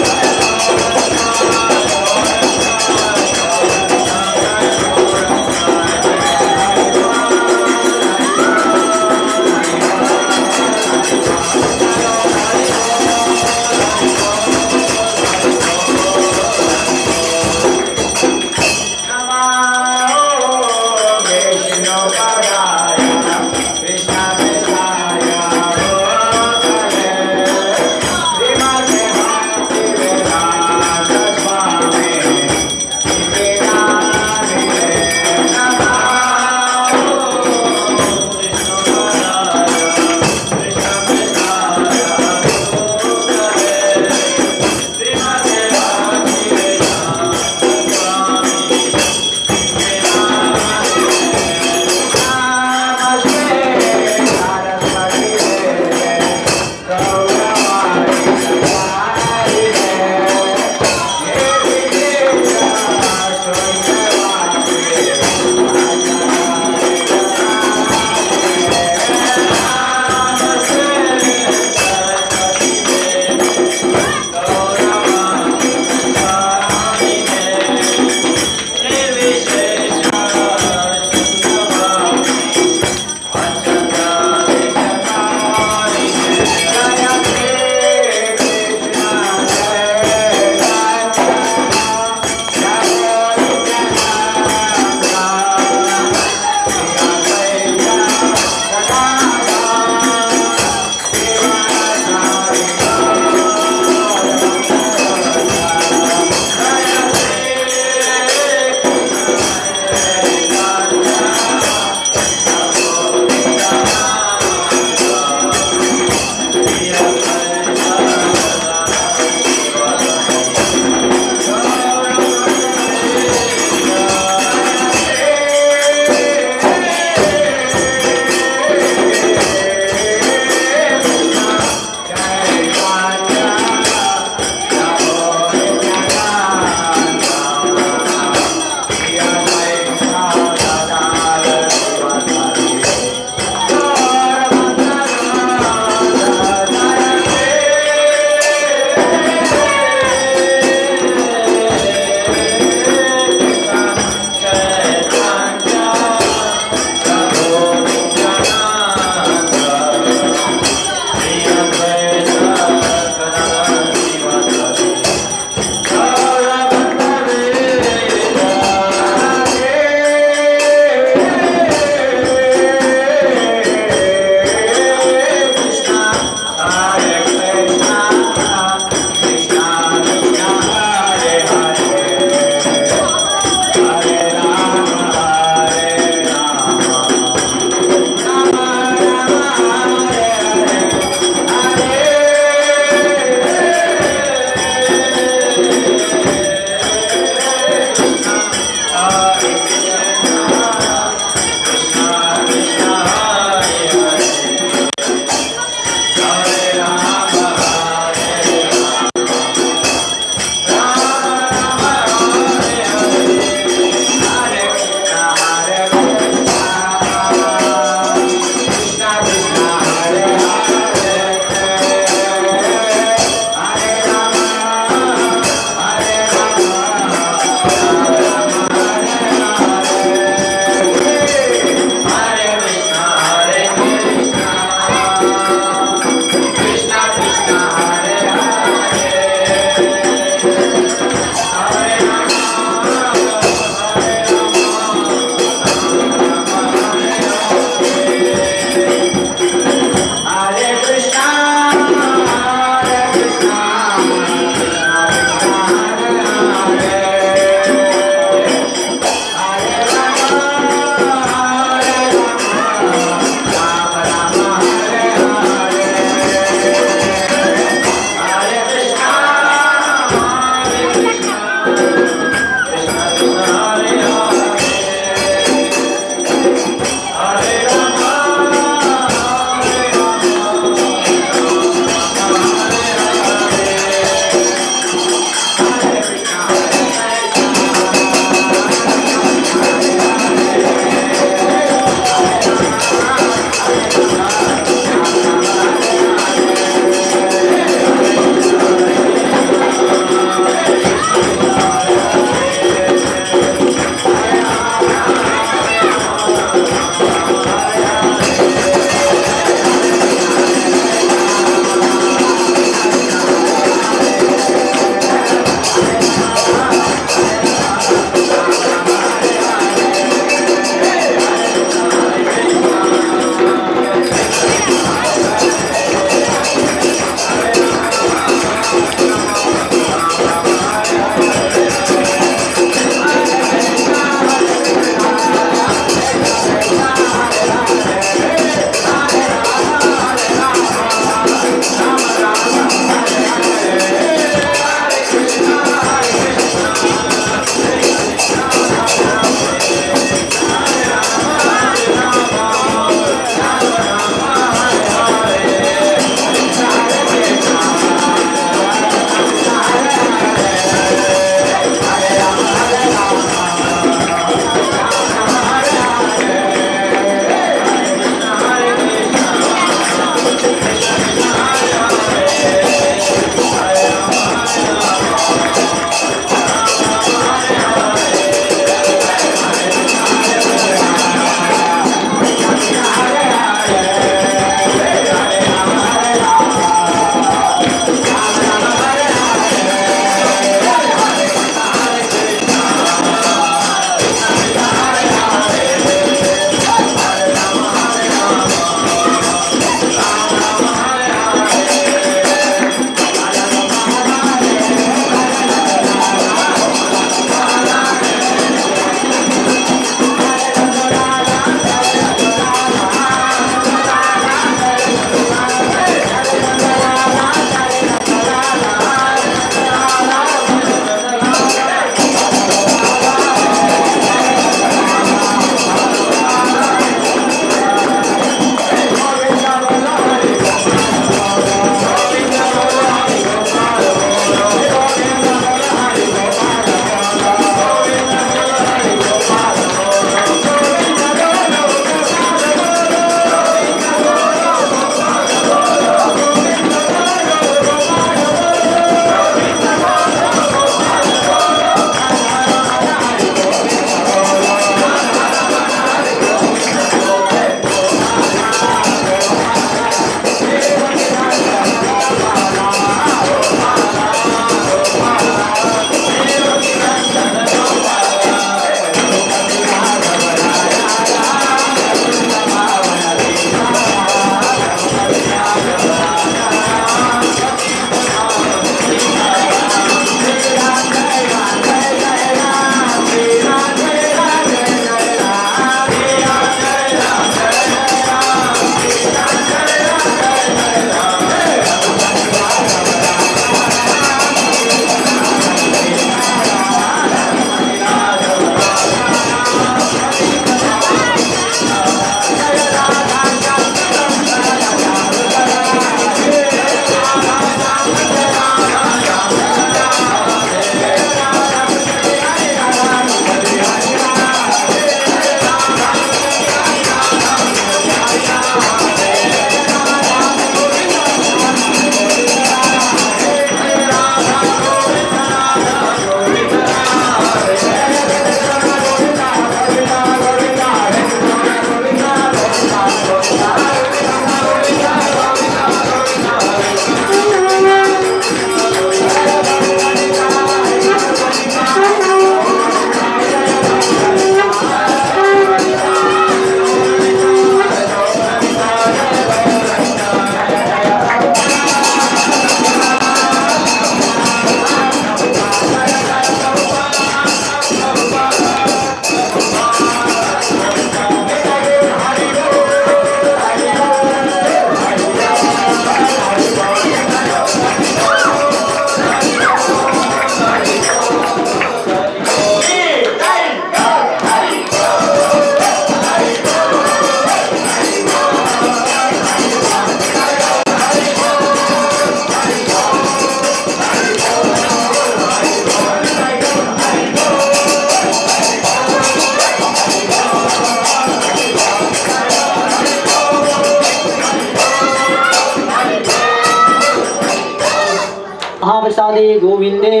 महाप्रसादे गोविंदे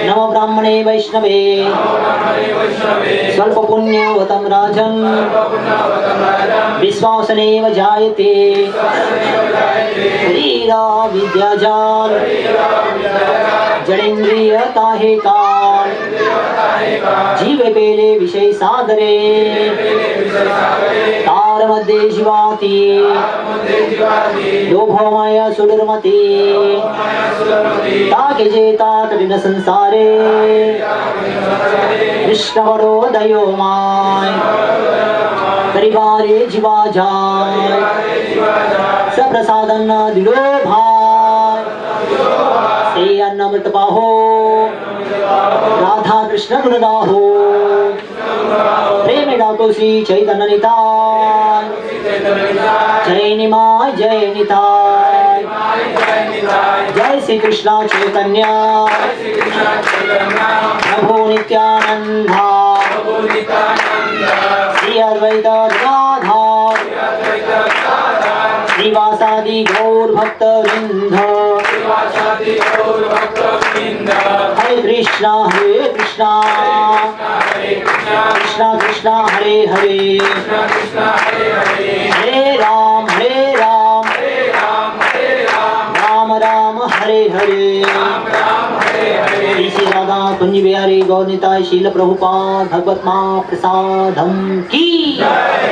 नमो ब्राह्मणे वैष्णवे स्वल्प पुण्यवतं राजन् विश्वासनेव जायते शरीरा विद्याजाल जड़ेन्द्रियता हे काल जीव पेले विषय सागरे तार मध्ये जीवाती लोभमय सुदुर्मती ताके जेता तडिन संसारे कृष्ण वरोदयो माय परिवारे जीवा जाय सप्रसादन दिलो भाई से अन्नमृत पाहो राधा कृष्ण गुणगाहो प्रेम डाको श्री चैतन्य निताय जय निमाय जय निताय जय श्री कृष्ण चैतन्य प्रभु नित्यानंदा श्री अद्वैत गदाधर श्रीवासादि गौर भक्त वृंद हरे कृष्णा कृष्णा कृष्णा हरे हरे हरे राम राम राम हरे हरे श्री राधा कुंज बिहारी गौर निताय शील प्रभुपाद भगवत महाप्रसादम की